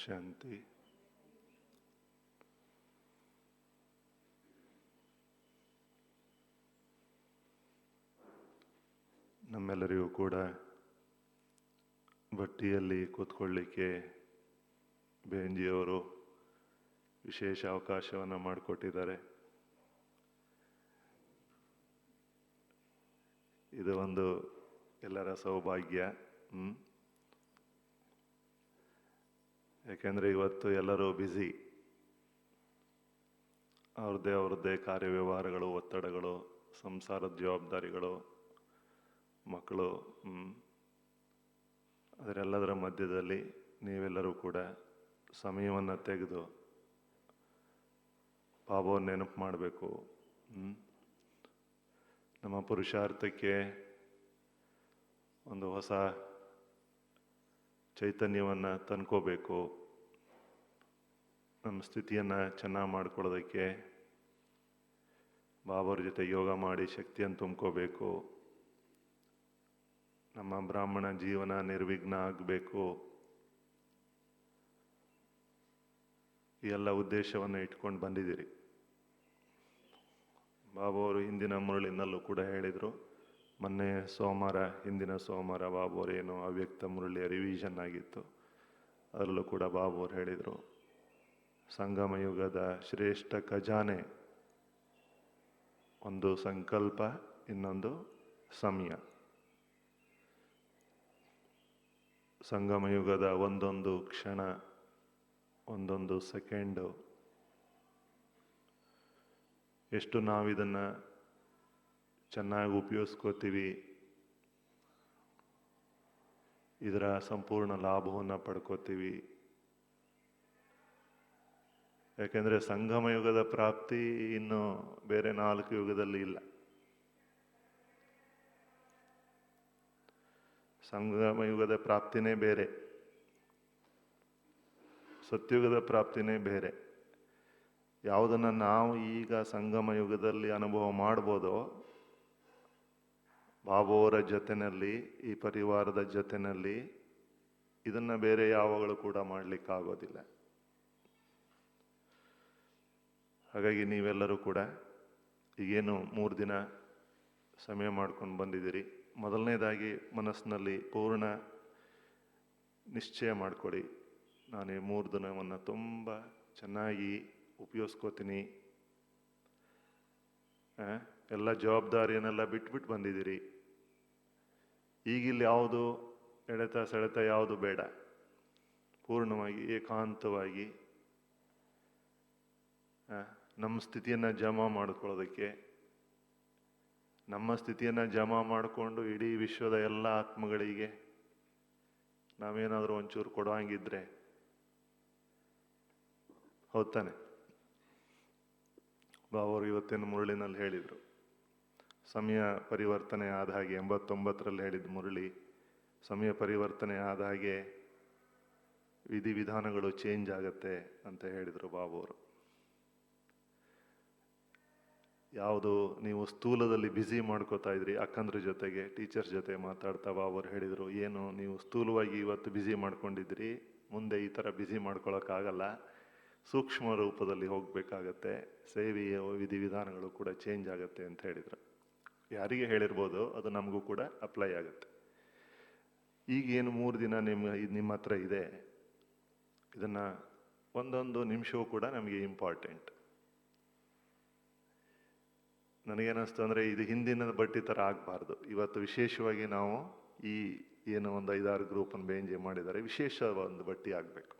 ಶಾಂತಿ. ನಮ್ಮೆಲ್ಲರಿಗೂ ಕೂಡ ಭಟ್ಟಿಯಲ್ಲಿ ಕೂತ್ಕೊಳ್ಳಿಕ್ಕೆ ಬೇಂಜಿಯವರು ವಿಶೇಷ ಅವಕಾಶವನ್ನು ಮಾಡಿಕೊಟ್ಟಿದ್ದಾರೆ. ಇದು ಒಂದು ಎಲ್ಲರ ಸೌಭಾಗ್ಯ. ಯಾಕೆಂದರೆ ಇವತ್ತು ಎಲ್ಲರೂ ಬ್ಯುಸಿ, ಅವ್ರದ್ದೇ ಕಾರ್ಯವ್ಯವಹಾರಗಳು, ಒತ್ತಡಗಳು, ಸಂಸಾರದ ಜವಾಬ್ದಾರಿಗಳು, ಮಕ್ಕಳು, ಅದರೆಲ್ಲದರ ಮಧ್ಯದಲ್ಲಿ ನೀವೆಲ್ಲರೂ ಕೂಡ ಸಮಯವನ್ನು ತೆಗೆದು ಬಾಬಾವನ್ನು ನೆನಪು ಮಾಡಬೇಕು. ನಮ್ಮ ಪುರುಷಾರ್ಥಕ್ಕೆ ಒಂದು ಹೊಸ ಚೈತನ್ಯವನ್ನು ತಂದ್ಕೋಬೇಕು. ನಮ್ಮ ಸ್ಥಿತಿಯನ್ನು ಚೆನ್ನಾಗಿ ಮಾಡ್ಕೊಳ್ಳೋದಕ್ಕೆ ಬಾಬಾವ್ರ ಜೊತೆ ಯೋಗ ಮಾಡಿ ಶಕ್ತಿಯನ್ನು ತುಂಬ್ಕೋಬೇಕು. ನಮ್ಮ ಬ್ರಾಹ್ಮಣ ಜೀವನ ನಿರ್ವಿಘ್ನ ಆಗಬೇಕು. ಈ ಎಲ್ಲ ಉದ್ದೇಶವನ್ನು ಇಟ್ಕೊಂಡು ಬಂದಿದ್ದೀರಿ. ಬಾಬಾವರು ಹಿಂದಿನ ಮುರಳಿನಲ್ಲೂ ಕೂಡ ಹೇಳಿದರು. ಮೊನ್ನೆ ಸೋಮವಾರ, ಹಿಂದಿನ ಸೋಮವಾರ ಬಾಬಾವರು ಏನು ಅವ್ಯಕ್ತ ಮುರಳಿಯ ರಿವಿಷನ್ ಆಗಿತ್ತು, ಅದರಲ್ಲೂ ಕೂಡ ಬಾಬಾವರು ಹೇಳಿದರು, ಸಂಗಮ ಯುಗದ ಶ್ರೇಷ್ಠ ಖಜಾನೆ ಒಂದು ಸಂಕಲ್ಪ, ಇನ್ನೊಂದು ಸಮಯ. ಸಂಗಮ ಯುಗದ ಒಂದೊಂದು ಕ್ಷಣ, ಒಂದೊಂದು ಸೆಕೆಂಡು, ಎಷ್ಟು ನಾವಿದನ್ನು ಚೆನ್ನಾಗಿ ಉಪಯೋಗಿಸ್ಕೋತೀವಿ, ಇದರ ಸಂಪೂರ್ಣ ಲಾಭವನ್ನು ಪಡ್ಕೋತೀವಿ. ಯಾಕೆಂದರೆ ಸಂಗಮ ಯುಗದ ಪ್ರಾಪ್ತಿ ಇನ್ನು ಬೇರೆ 4 ಯುಗದಲ್ಲಿ ಇಲ್ಲ. ಸಂಗಮ ಯುಗದ ಪ್ರಾಪ್ತಿನೇ ಬೇರೆ, ಸತ್ಯುಗದ ಪ್ರಾಪ್ತಿನೇ ಬೇರೆ. ಯಾವುದನ್ನು ನಾವು ಈಗ ಸಂಗಮ ಯುಗದಲ್ಲಿ ಅನುಭವ ಮಾಡ್ಬೋದೋ, ಬಾಬಾವರ ಜೊತೆಯಲ್ಲಿ, ಈ ಪರಿವಾರದ ಜೊತೆಯಲ್ಲಿ ಇದನ್ನು ಬೇರೆ ಯಾವಾಗಲೂ ಕೂಡ ಮಾಡಲಿಕ್ಕಾಗೋದಿಲ್ಲ. ಹಾಗಾಗಿ ನೀವೆಲ್ಲರೂ ಕೂಡ ಈಗೇನು 3 ದಿನ ಸಮಯ ಮಾಡ್ಕೊಂಡು ಬಂದಿದ್ದೀರಿ, ಮೊದಲನೇದಾಗಿ ಮನಸ್ಸಿನಲ್ಲಿ ಪೂರ್ಣ ನಿಶ್ಚಯ ಮಾಡ್ಕೊಳ್ಳಿ, ನಾನು ಈ 3 ದಿನವನ್ನು ತುಂಬ ಚೆನ್ನಾಗಿ ಉಪಯೋಗಿಸ್ಕೋತೀನಿ. ಎಲ್ಲ ಜವಾಬ್ದಾರಿಯನ್ನೆಲ್ಲ ಬಿಟ್ಬಿಟ್ಟು ಬಂದಿದ್ದೀರಿ. ಈಗಿಲ್ಲಿ ಯಾವುದು ಎಳೆತ ಸೆಳೆತ ಯಾವುದು ಬೇಡ. ಪೂರ್ಣವಾಗಿ ಏಕಾಂತವಾಗಿ ನಮ್ಮ ಸ್ಥಿತಿಯನ್ನು ಜಮಾ ಮಾಡ್ಕೊಳ್ಳೋದಕ್ಕೆ, ನಮ್ಮ ಸ್ಥಿತಿಯನ್ನು ಜಮಾ ಮಾಡಿಕೊಂಡು ಇಡೀ ವಿಶ್ವದ ಎಲ್ಲ ಆತ್ಮಗಳಿಗೆ ನಾವೇನಾದರೂ ಒಂಚೂರು ಕೊಡುವಂಗಿದ್ರೆ, ಹೌದ್ ತಾನೆ? ಬಾಬಾವರು ಇವತ್ತಿನ ಮುರಳಿನಲ್ಲಿ ಹೇಳಿದರು, ಸಮಯ ಪರಿವರ್ತನೆ ಆದ ಹಾಗೆ, 89ರಲ್ಲಿ ಹೇಳಿದ ಮುರಳಿ, ಸಮಯ ಪರಿವರ್ತನೆ ಆದ ಹಾಗೆ ವಿಧಿವಿಧಾನಗಳು ಚೇಂಜ್ ಆಗತ್ತೆ ಅಂತ ಹೇಳಿದರು ಬಾಬಾವರು. ಯಾವುದು ನೀವು ಸ್ಥೂಲದಲ್ಲಿ ಬ್ಯುಸಿ ಮಾಡ್ಕೋತಾ ಇದ್ರಿ, ಅಕ್ಕಂದ್ರ ಜೊತೆಗೆ, ಟೀಚರ್ಸ್ ಜೊತೆ ಮಾತಾಡ್ತಾ ಬಾಬಾವರು ಹೇಳಿದರು, ಏನು ನೀವು ಸ್ಥೂಲವಾಗಿ ಇವತ್ತು ಬ್ಯುಸಿ ಮಾಡ್ಕೊಂಡಿದ್ರಿ, ಮುಂದೆ ಈ ಥರ ಬ್ಯುಸಿ ಮಾಡ್ಕೊಳಕ್ಕಾಗಲ್ಲ, ಸೂಕ್ಷ್ಮ ರೂಪದಲ್ಲಿ ಹೋಗಬೇಕಾಗತ್ತೆ, ಸೇವೆಯ ವಿಧಿವಿಧಾನಗಳು ಕೂಡ ಚೇಂಜ್ ಆಗುತ್ತೆ ಅಂತ ಹೇಳಿದರು. ಯಾರಿಗೆ ಹೇಳಿರ್ಬೋದು, ಅದು ನಮಗೂ ಕೂಡ ಅಪ್ಲೈ ಆಗುತ್ತೆ. ಈಗೇನು 3 ದಿನ ನಿಮ್ಮ ಹತ್ರ ಇದೆ, ಇದನ್ನು ಒಂದೊಂದು ನಿಮಿಷವೂ ಕೂಡ ನಮಗೆ ಇಂಪಾರ್ಟೆಂಟ್. ನನಗೇನಿಸ್ತು ಅಂದರೆ, ಇದು ಹಿಂದಿನ ಬಡ್ಡಿ ಥರ ಆಗಬಾರ್ದು. ಇವತ್ತು ವಿಶೇಷವಾಗಿ ನಾವು ಈ ಏನು ಒಂದು 5-6 ಗ್ರೂಪನ್ನು ಬೇಂಜೆ ಮಾಡಿದ್ದಾರೆ, ವಿಶೇಷ ಒಂದು ಬಡ್ಡಿ ಆಗಬೇಕು.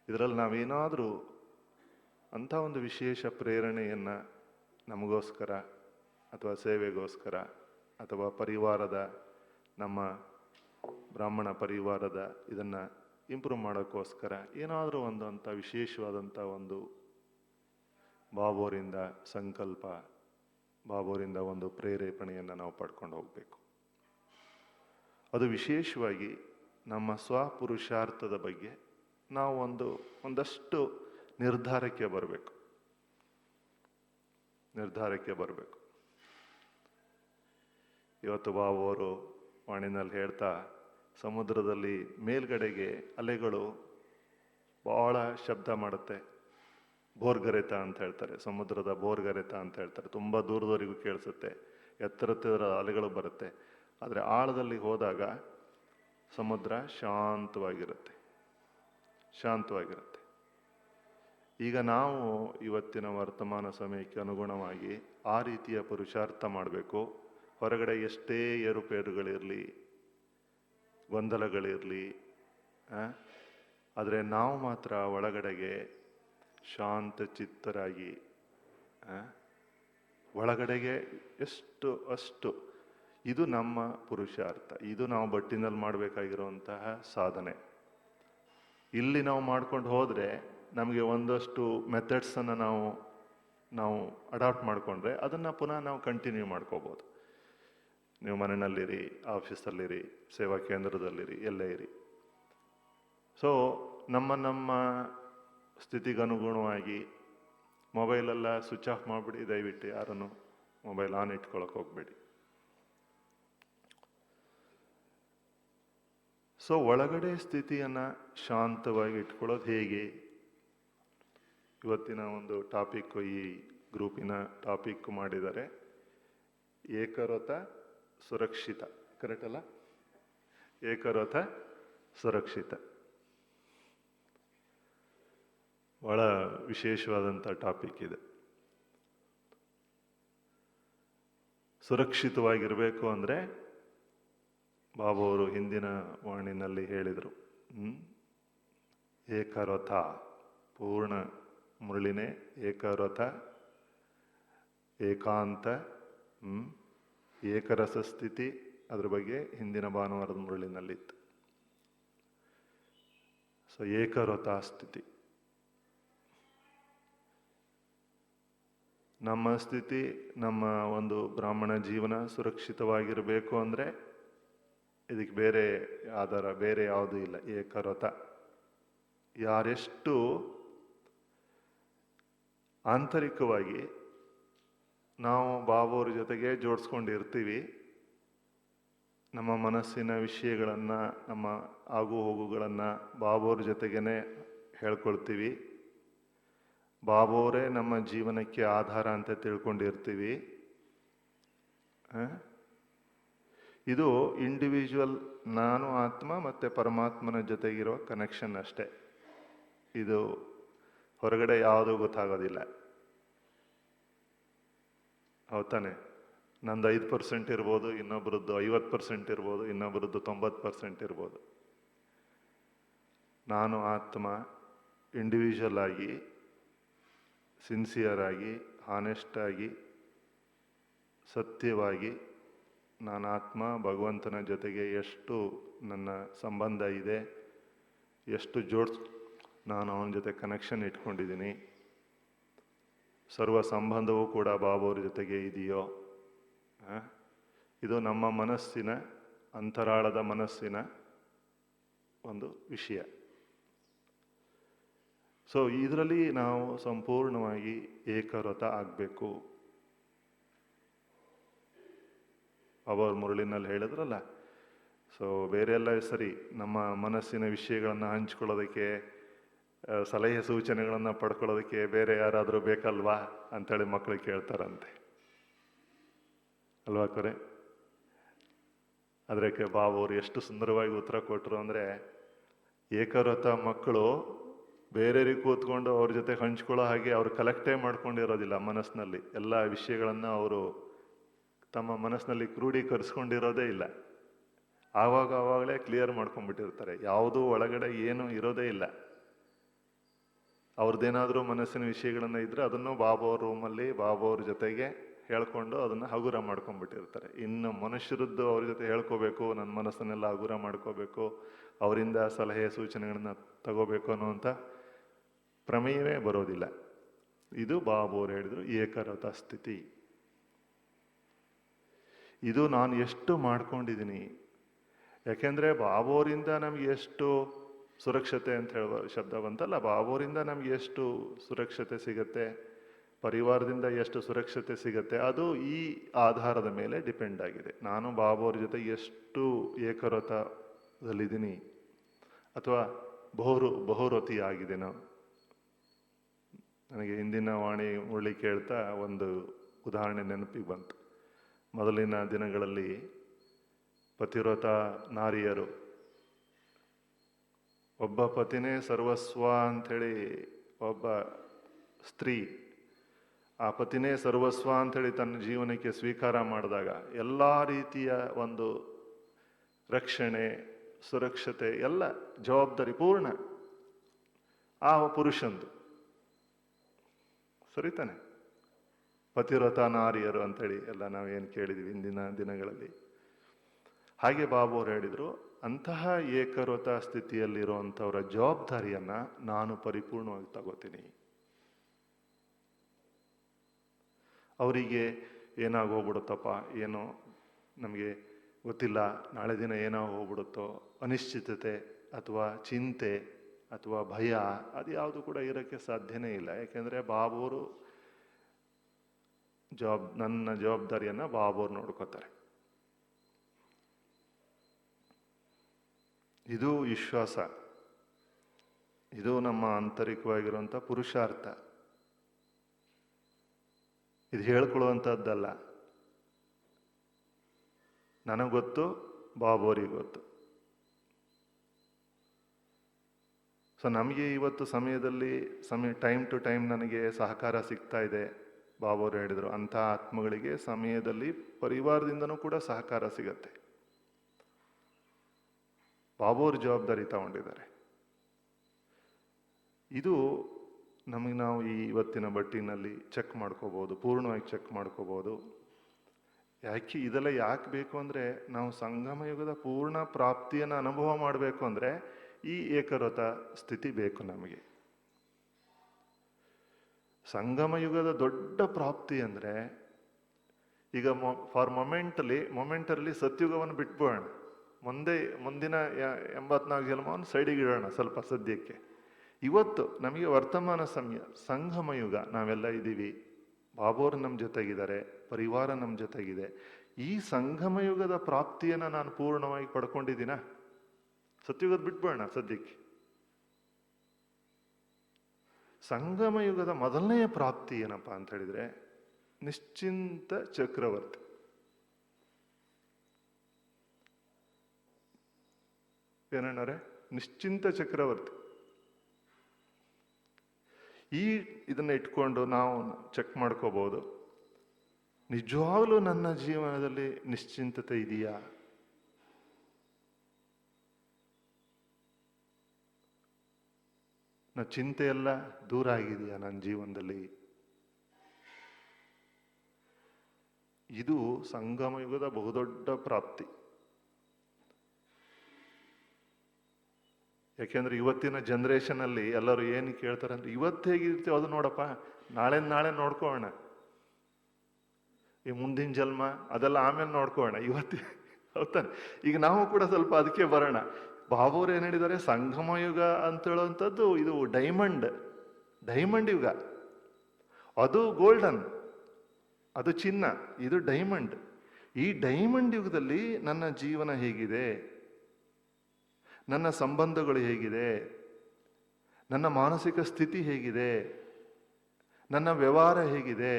ಇದರಲ್ಲಿ ನಾವೇನಾದರೂ ಅಂಥ ಒಂದು ವಿಶೇಷ ಪ್ರೇರಣೆಯನ್ನು ನಮಗೋಸ್ಕರ ಅಥವಾ ಸೇವೆಗೋಸ್ಕರ ಅಥವಾ ಪರಿವಾರದ, ನಮ್ಮ ಬ್ರಾಹ್ಮಣ ಪರಿವಾರದ ಇದನ್ನು ಇಂಪ್ರೂವ್ ಮಾಡೋಕ್ಕೋಸ್ಕರ ಏನಾದರೂ ಒಂದು ಅಂಥ ವಿಶೇಷವಾದಂಥ ಒಂದು ಬಾಬಾವರಿಂದ ಸಂಕಲ್ಪ, ಬಾಬಾವರಿಂದ ಒಂದು ಪ್ರೇರೇಪಣೆಯನ್ನು ನಾವು ಪಡ್ಕೊಂಡು ಹೋಗಬೇಕು. ಅದು ವಿಶೇಷವಾಗಿ ನಮ್ಮ ಸ್ವಪುರುಷಾರ್ಥದ ಬಗ್ಗೆ ನಾವು ಒಂದಷ್ಟು ನಿರ್ಧಾರಕ್ಕೆ ಬರಬೇಕು. ಇವತ್ತು ಬಾಬಾವರು ವಾಣಿನಲ್ಲಿ ಹೇಳ್ತಾ, ಸಮುದ್ರದಲ್ಲಿ ಮೇಲ್ಗಡೆಗೆ ಅಲೆಗಳು ಭಾಳ ಶಬ್ದ ಮಾಡುತ್ತೆ. ಬೋರ್ಗರೆತ ಅಂತ ಹೇಳ್ತಾರೆ, ಸಮುದ್ರದ ಬೋರ್ಗರೆತ ಅಂತ ಹೇಳ್ತಾರೆ. ತುಂಬ ದೂರದವರೆಗೂ ಕೇಳಿಸುತ್ತೆ, ಎತ್ತರ ಅಲೆಗಳು ಬರುತ್ತೆ. ಆದರೆ ಆಳದಲ್ಲಿ ಹೋದಾಗ ಸಮುದ್ರ ಶಾಂತವಾಗಿರುತ್ತೆ. ಈಗ ನಾವು ಇವತ್ತಿನ ವರ್ತಮಾನ ಸಮಯಕ್ಕೆ ಅನುಗುಣವಾಗಿ ಆ ರೀತಿಯ ಪುರುಷಾರ್ಥ ಮಾಡಬೇಕು. ಹೊರಗಡೆ ಎಷ್ಟೇ ಏರುಪೇರುಗಳಿರಲಿ, ಗೊಂದಲಗಳಿರಲಿ, ಆದರೆ ನಾವು ಮಾತ್ರ ಒಳಗಡೆಗೆ ಶಾಂತ ಚಿತ್ತರಾಗಿ, ಒಳಗಡೆಗೆ ಅಷ್ಟು ಇದು ನಮ್ಮ ಪುರುಷಾರ್ಥ. ಇದು ನಾವು ಬಟ್ಟಿನಲ್ಲಿ ಮಾಡಬೇಕಾಗಿರುವಂತಹ ಸಾಧನೆ. ಇಲ್ಲಿ ನಾವು ಮಾಡ್ಕೊಂಡು ಹೋದರೆ ನಮಗೆ ಒಂದಷ್ಟು ಮೆಥಡ್ಸನ್ನು ನಾವು ಅಡಾಪ್ಟ್ ಮಾಡಿಕೊಂಡ್ರೆ ಅದನ್ನು ಪುನಃ ನಾವು ಕಂಟಿನ್ಯೂ ಮಾಡ್ಕೋಬೋದು. ನೀವು ಮನೆಯಲ್ಲಿರಿ, ಆಫೀಸಲ್ಲಿರಿ, ಸೇವಾ ಕೇಂದ್ರದಲ್ಲಿರಿ, ಎಲ್ಲೇ ಇರಿ. ಸೊ ನಮ್ಮ ಸ್ಥಿತಿಗನುಗುಣವಾಗಿ ಮೊಬೈಲೆಲ್ಲ ಸ್ವಿಚ್ ಆಫ್ ಮಾಡಿಬಿಡಿ. ದಯವಿಟ್ಟು ಯಾರನ್ನು ಮೊಬೈಲ್ ಆನ್ ಇಟ್ಕೊಳಕ್ಕೆ ಹೋಗಬೇಡಿ. ಸೊ ಒಳಗಡೆ ಸ್ಥಿತಿಯನ್ನು ಶಾಂತವಾಗಿ ಇಟ್ಕೊಳ್ಳೋದು ಹೇಗೆ? ಇವತ್ತಿನ ಒಂದು ಟಾಪಿಕ್, ಈ ಗ್ರೂಪಿನ ಟಾಪಿಕ್ ಮಾಡಿದ್ದಾರೆ ಏಕರತ ಸುರಕ್ಷಿತ. ಕರೆಕ್ಟ್ ಅಲ್ಲ? ಏಕರತ ಸುರಕ್ಷಿತ ಬಹಳ ವಿಶೇಷವಾದಂಥ ಟಾಪಿಕ್ ಇದೆ. ಸುರಕ್ಷಿತವಾಗಿರಬೇಕು ಅಂದರೆ ಬಾಬು ಅವರು ಹಿಂದಿನ ವಾಣಿನಲ್ಲಿ ಹೇಳಿದರು, ಏಕರಥ, ಪೂರ್ಣ ಮುರಳಿನೇ ಏಕರಥ, ಏಕಾಂತ, ಏಕರಸ ಸ್ಥಿತಿ. ಅದ್ರ ಬಗ್ಗೆ ಹಿಂದಿನ ಭಾನುವಾರದ ಮುರಳಿನಲ್ಲಿತ್ತು. ಸೊ ಏಕರಥ ಸ್ಥಿತಿ ನಮ್ಮ ಸ್ಥಿತಿ. ನಮ್ಮ ಒಂದು ಬ್ರಾಹ್ಮಣ ಜೀವನ ಸುರಕ್ಷಿತವಾಗಿರಬೇಕು ಅಂದರೆ ಇದಕ್ಕೆ ಬೇರೆ ಆಧಾರ, ಬೇರೆ ಯಾವುದೂ ಇಲ್ಲ. ಏಕರಥ. ಯಾರೆಷ್ಟು ಆಂತರಿಕವಾಗಿ ನಾವು ಬಾಬುವ್ರ ಜೊತೆಗೆ ಜೋಡಿಸ್ಕೊಂಡಿರ್ತೀವಿ, ನಮ್ಮ ಮನಸ್ಸಿನ ವಿಷಯಗಳನ್ನು, ನಮ್ಮ ಆಗು ಹೋಗುಗಳನ್ನು ಬಾಬುವ್ರ ಜೊತೆಗೇ ಹೇಳ್ಕೊಳ್ತೀವಿ, ಬಾಬುವರೇ ನಮ್ಮ ಜೀವನಕ್ಕೆ ಆಧಾರ ಅಂತ ತಿಳ್ಕೊಂಡಿರ್ತೀವಿ. ಇದು ಇಂಡಿವಿಜುವಲ್, ನಾನು ಆತ್ಮ ಮತ್ತು ಪರಮಾತ್ಮನ ಜೊತೆಗಿರೋ ಕನೆಕ್ಷನ್ ಅಷ್ಟೇ. ಇದು ಹೊರಗಡೆ ಯಾವುದೂ ಗೊತ್ತಾಗೋದಿಲ್ಲ. ಹೌದಾನೆ? ನಂದು 5% ಇರ್ಬೋದು, ಇನ್ನೊಬ್ಬರದ್ದು 50% ಇರ್ಬೋದು, ಇನ್ನೊಬ್ಬರದ್ದು 90% ಇರ್ಬೋದು. ನಾನು ಆತ್ಮ ಇಂಡಿವಿಜುವಲ್ ಆಗಿ, ಸಿನ್ಸಿಯರ್ ಆಗಿ, ಹಾನೆಸ್ಟ್ ಆಗಿ, ಸತ್ಯವಾಗಿ ನಾನು ಆತ್ಮ ಭಗವಂತನ ಜೊತೆಗೆ ಎಷ್ಟು ನನ್ನ ಸಂಬಂಧ ಇದೆ, ಎಷ್ಟು ನಾನು ಅವನ ಜೊತೆ ಕನೆಕ್ಷನ್ ಇಟ್ಕೊಂಡಿದ್ದೀನಿ, ಸರ್ವ ಸಂಬಂಧವೂ ಕೂಡ ಬಾಬುವ್ರ ಜೊತೆಗೆ ಇದೆಯೋ, ಇದು ನಮ್ಮ ಮನಸ್ಸಿನ, ಅಂತರಾಳದ ಮನಸ್ಸಿನ ಒಂದು ವಿಷಯ. ಸೊ ಇದರಲ್ಲಿ ನಾವು ಸಂಪೂರ್ಣವಾಗಿ ಏಕರಥ ಆಗಬೇಕು. ಅವ್ರ ಮುರಳಿನಲ್ಲಿ ಹೇಳಿದ್ರಲ್ಲ, ಸೊ ಬೇರೆ ಎಲ್ಲ ಸರಿ, ನಮ್ಮ ಮನಸ್ಸಿನ ವಿಷಯಗಳನ್ನು ಹಂಚ್ಕೊಳ್ಳೋದಕ್ಕೆ, ಸಲಹೆ ಸೂಚನೆಗಳನ್ನು ಪಡ್ಕೊಳ್ಳೋದಕ್ಕೆ ಬೇರೆ ಯಾರಾದರೂ ಬೇಕಲ್ವಾ ಅಂಥೇಳಿ ಮಕ್ಕಳು ಕೇಳ್ತಾರಂತೆ, ಅಲ್ವಾ ಕೊರೆ? ಅದಕ್ಕೆ ಬಾಬು ಅವರು ಎಷ್ಟು ಸುಂದರವಾಗಿ ಉತ್ತರ ಕೊಟ್ಟರು ಅಂದರೆ, ಏಕರಥ ಮಕ್ಕಳು ಬೇರೆಯವ್ರಿಗೆ ಕೂತ್ಕೊಂಡು ಅವ್ರ ಜೊತೆ ಹಂಚ್ಕೊಳ್ಳೋ ಹಾಗೆ ಅವ್ರು ಕಲೆಕ್ಟೇ ಮಾಡ್ಕೊಂಡಿರೋದಿಲ್ಲ ಮನಸ್ಸಿನಲ್ಲಿ. ಎಲ್ಲ ವಿಷಯಗಳನ್ನು ಅವರು ತಮ್ಮ ಮನಸ್ಸಿನಲ್ಲಿ ಕ್ರೋಢೀಕರಿಸ್ಕೊಂಡಿರೋದೇ ಇಲ್ಲ. ಆವಾಗಲೇ ಕ್ಲಿಯರ್ ಮಾಡ್ಕೊಂಡ್ಬಿಟ್ಟಿರ್ತಾರೆ. ಯಾವುದೂ ಒಳಗಡೆ ಏನು ಇರೋದೇ ಇಲ್ಲ. ಅವ್ರದ್ದೇನಾದರೂ ಮನಸ್ಸಿನ ವಿಷಯಗಳನ್ನು ಇದ್ದರೆ ಅದನ್ನು ಬಾಬುವ್ರ ರೂಮಲ್ಲಿ ಬಾಬುವ್ರ ಜೊತೆಗೆ ಹೇಳ್ಕೊಂಡು ಅದನ್ನು ಹಗುರ ಮಾಡ್ಕೊಂಡ್ಬಿಟ್ಟಿರ್ತಾರೆ. ಇನ್ನು ಮನುಷ್ಯರದ್ದು ಅವ್ರ ಜೊತೆ ಹೇಳ್ಕೋಬೇಕು, ನನ್ನ ಮನಸ್ಸನ್ನೆಲ್ಲ ಹಗುರ ಮಾಡ್ಕೋಬೇಕು, ಅವರಿಂದ ಸಲಹೆ ಸೂಚನೆಗಳನ್ನು ತಗೋಬೇಕು ಅನ್ನುವಂಥ ಪ್ರಮೇಯವೇ ಬರೋದಿಲ್ಲ. ಇದು ಬಾಬುವ್ರು ಹೇಳಿದ್ರು ಏಕರಥ ಸ್ಥಿತಿ. ಇದು ನಾನು ಎಷ್ಟು ಮಾಡ್ಕೊಂಡಿದ್ದೀನಿ. ಯಾಕೆಂದರೆ ಬಾಬುವರಿಂದ ನಮಗೆ ಎಷ್ಟು ಸುರಕ್ಷತೆ ಅಂತ ಹೇಳುವ ಶಬ್ದ ಬಂತಲ್ಲ, ಬಾಬುವರಿಂದ ನಮಗೆ ಎಷ್ಟು ಸುರಕ್ಷತೆ ಸಿಗತ್ತೆ, ಪರಿವಾರದಿಂದ ಎಷ್ಟು ಸುರಕ್ಷತೆ ಸಿಗತ್ತೆ, ಅದು ಈ ಆಧಾರದ ಮೇಲೆ ಡಿಪೆಂಡ್ ಆಗಿದೆ. ನಾನು ಬಾಬುವ್ರ ಜೊತೆ ಎಷ್ಟು ಏಕರಥದಲ್ಲಿದ್ದೀನಿ, ಅಥವಾ ಬಹುರತಿ ಆಗಿದೆ. ನನಗೆ ಹಿಂದಿನ ವಾಣಿ ಮುರಳಿ ಕೇಳ್ತಾ ಒಂದು ಉದಾಹರಣೆ ನೆನಪಿಗೆ ಬಂತು. ಮೊದಲಿನ ದಿನಗಳಲ್ಲಿ ಪತಿವ್ರತ ನಾರಿಯರು ಒಬ್ಬ ಪತಿನೇ ಸರ್ವಸ್ವ ಅಂಥೇಳಿ, ಒಬ್ಬ ಸ್ತ್ರೀ ಆ ಪತಿನೇ ಸರ್ವಸ್ವ ಅಂಥೇಳಿ ತನ್ನ ಜೀವನಕ್ಕೆ ಸ್ವೀಕಾರ ಮಾಡಿದಾಗ ಎಲ್ಲ ರೀತಿಯ ಒಂದು ರಕ್ಷಣೆ, ಸುರಕ್ಷತೆ, ಎಲ್ಲ ಜವಾಬ್ದಾರಿ ಪೂರ್ಣ ಆ ಪುರುಷಂದು. ಸರಿತಾನೆ? ಪತಿವ್ರತ ನಾರಿಯರು ಅಂತೇಳಿ ಎಲ್ಲ ನಾವೇನು ಕೇಳಿದ್ವಿ ಹಿಂದಿನ ದಿನಗಳಲ್ಲಿ. ಹಾಗೆ ಬಾಬು ಅವರು ಹೇಳಿದರು, ಅಂತಹ ಏಕವ್ರತ ಸ್ಥಿತಿಯಲ್ಲಿರುವಂಥವರ ಜವಾಬ್ದಾರಿಯನ್ನು ನಾನು ಪರಿಪೂರ್ಣವಾಗಿ ತಗೋತೀನಿ. ಅವರಿಗೆ ಏನಾಗೋಗ್ಬಿಡುತ್ತಪ್ಪ, ಏನೋ ನಮಗೆ ಗೊತ್ತಿಲ್ಲ, ನಾಳೆ ದಿನ ಏನೋ ಹೋಗ್ಬಿಡುತ್ತೋ, ಅನಿಶ್ಚಿತತೆ ಅಥವಾ ಚಿಂತೆ ಅಥವಾ ಭಯ, ಅದು ಯಾವುದು ಕೂಡ ಇರೋಕ್ಕೆ ಸಾಧ್ಯನೇ ಇಲ್ಲ. ಯಾಕೆಂದರೆ ಬಾಬುವರು ನನ್ನ ಜವಾಬ್ದಾರಿಯನ್ನು ಬಾಬುವರು ನೋಡ್ಕೋತಾರೆ. ಇದು ವಿಶ್ವಾಸ, ಇದು ನಮ್ಮ ಆಂತರಿಕವಾಗಿರುವಂಥ ಪುರುಷಾರ್ಥ. ಇದು ಹೇಳ್ಕೊಳ್ಳುವಂಥದ್ದಲ್ಲ. ನನಗೆ ಗೊತ್ತು, ಬಾಬುವರಿಗೆ ಗೊತ್ತು. ಸೊ ನಮಗೆ ಇವತ್ತು ಟೈಮ್ ಟು ಟೈಮ್ ನನಗೆ ಸಹಕಾರ ಸಿಗ್ತಾ ಇದೆ. ಬಾಬುವರು ಹೇಳಿದರು, ಅಂಥ ಆತ್ಮಗಳಿಗೆ ಸಮಯದಲ್ಲಿ ಪರಿವಾರದಿಂದನೂ ಕೂಡ ಸಹಕಾರ ಸಿಗತ್ತೆ. ಬಾಬುವರು ಜವಾಬ್ದಾರಿ ತಗೊಂಡಿದ್ದಾರೆ. ಇದು ನಮಗೆ ನಾವು ಈ ಇವತ್ತಿನ ಬಟ್ಟಿನಲ್ಲಿ ಚೆಕ್ ಮಾಡ್ಕೋಬೋದು, ಪೂರ್ಣವಾಗಿ ಚೆಕ್ ಮಾಡ್ಕೋಬೋದು. ಇದೆಲ್ಲ ಯಾಕೆ ಬೇಕು ಅಂದರೆ, ನಾವು ಸಂಗಮ ಯುಗದ ಪೂರ್ಣ ಪ್ರಾಪ್ತಿಯನ್ನು ಅನುಭವ ಮಾಡಬೇಕು ಅಂದರೆ ಈ ಏಕವ್ರತ ಸ್ಥಿತಿ ಬೇಕು ನಮಗೆ. ಸಂಗಮ ಯುಗದ ದೊಡ್ಡ ಪ್ರಾಪ್ತಿ ಅಂದರೆ, ಈಗ ಮೊಮೆಂಟಲ್ಲಿ ಸತ್ಯುಗವನ್ನು ಬಿಟ್ಬಿಡೋಣ, ಮುಂದಿನ 84 ಜನ್ಮವನ್ನು ಸೈಡಿಗೆ ಇಡೋಣ ಸ್ವಲ್ಪ ಸದ್ಯಕ್ಕೆ. ಇವತ್ತು ನಮಗೆ ವರ್ತಮಾನ ಸಮಯ ಸಂಗಮ ಯುಗ, ನಾವೆಲ್ಲ ಇದ್ದೀವಿ, ಬಾಬುವರು ನಮ್ಮ ಜೊತೆಗಿದ್ದಾರೆ, ಪರಿವಾರ ನಮ್ಮ ಜೊತೆಗಿದೆ. ಈ ಸಂಗಮ ಯುಗದ ಪ್ರಾಪ್ತಿಯನ್ನು ನಾನು ಪೂರ್ಣವಾಗಿ ಪಡ್ಕೊಂಡಿದ್ದೀನ? ಸತ್ಯುಗದ ಬಿಟ್ಬಿಡೋಣ ಸದ್ಯಕ್ಕೆ. ಸಂಗಮ ಯುಗದ ಮೊದಲನೆಯ ಪ್ರಾಪ್ತಿ ಏನಪ್ಪಾ ಅಂತ ಹೇಳಿದ್ರೆ, ನಿಶ್ಚಿಂತ ಚಕ್ರವರ್ತಿ. ಏನಣ್ಣರೇ? ನಿಶ್ಚಿಂತ ಚಕ್ರವರ್ತಿ. ಇದನ್ನ ಇಟ್ಕೊಂಡು ನಾವು ಚೆಕ್ ಮಾಡ್ಕೋಬಹುದು, ನಿಜವಾಗ್ಲೂ ನನ್ನ ಜೀವನದಲ್ಲಿ ನಿಶ್ಚಿಂತತೆ ಇದೆಯಾ? ಚಿಂತೆ ಎಲ್ಲ ದೂರ ಆಗಿದೆಯಾ ನನ್ನ ಜೀವನದಲ್ಲಿ? ಇದು ಸಂಗಮ ಯುಗದ ಬಹುದೊಡ್ಡ ಪ್ರಾಪ್ತಿ. ಯಾಕೆಂದ್ರೆ ಇವತ್ತಿನ ಜನರೇಷನ್ ಅಲ್ಲಿ ಎಲ್ಲರೂ ಏನು ಕೇಳ್ತಾರೆ ಅಂದ್ರೆ, ಇವತ್ತು ಹೇಗಿರ್ತೀವಿ ಅದು ನೋಡಪ್ಪ, ನಾಳೆ ನೋಡ್ಕೋಣ, ಈ ಮುಂದಿನ ಜನ್ಮ ಅದೆಲ್ಲ ಆಮೇಲೆ ನೋಡ್ಕೋಣ, ಹೌದಾನೆ? ಈಗ ನಾವು ಕೂಡ ಸ್ವಲ್ಪ ಅದಕ್ಕೆ ಬರೋಣ. ಬಾಬುವ್ರು ಏನ್ ಹೇಳಿದ್ದಾರೆ, ಸಂಗಮ ಯುಗ ಅಂತ ಹೇಳುವಂಥದ್ದು ಇದು ಡೈಮಂಡ್ ಯುಗ. ಅದು ಗೋಲ್ಡನ್, ಅದು ಚಿನ್ನ, ಇದು ಡೈಮಂಡ್. ಈ ಡೈಮಂಡ್ ಯುಗದಲ್ಲಿ ನನ್ನ ಜೀವನ ಹೇಗಿದೆ, ನನ್ನ ಸಂಬಂಧಗಳು ಹೇಗಿದೆ, ನನ್ನ ಮಾನಸಿಕ ಸ್ಥಿತಿ ಹೇಗಿದೆ, ನನ್ನ ವ್ಯವಹಾರ ಹೇಗಿದೆ,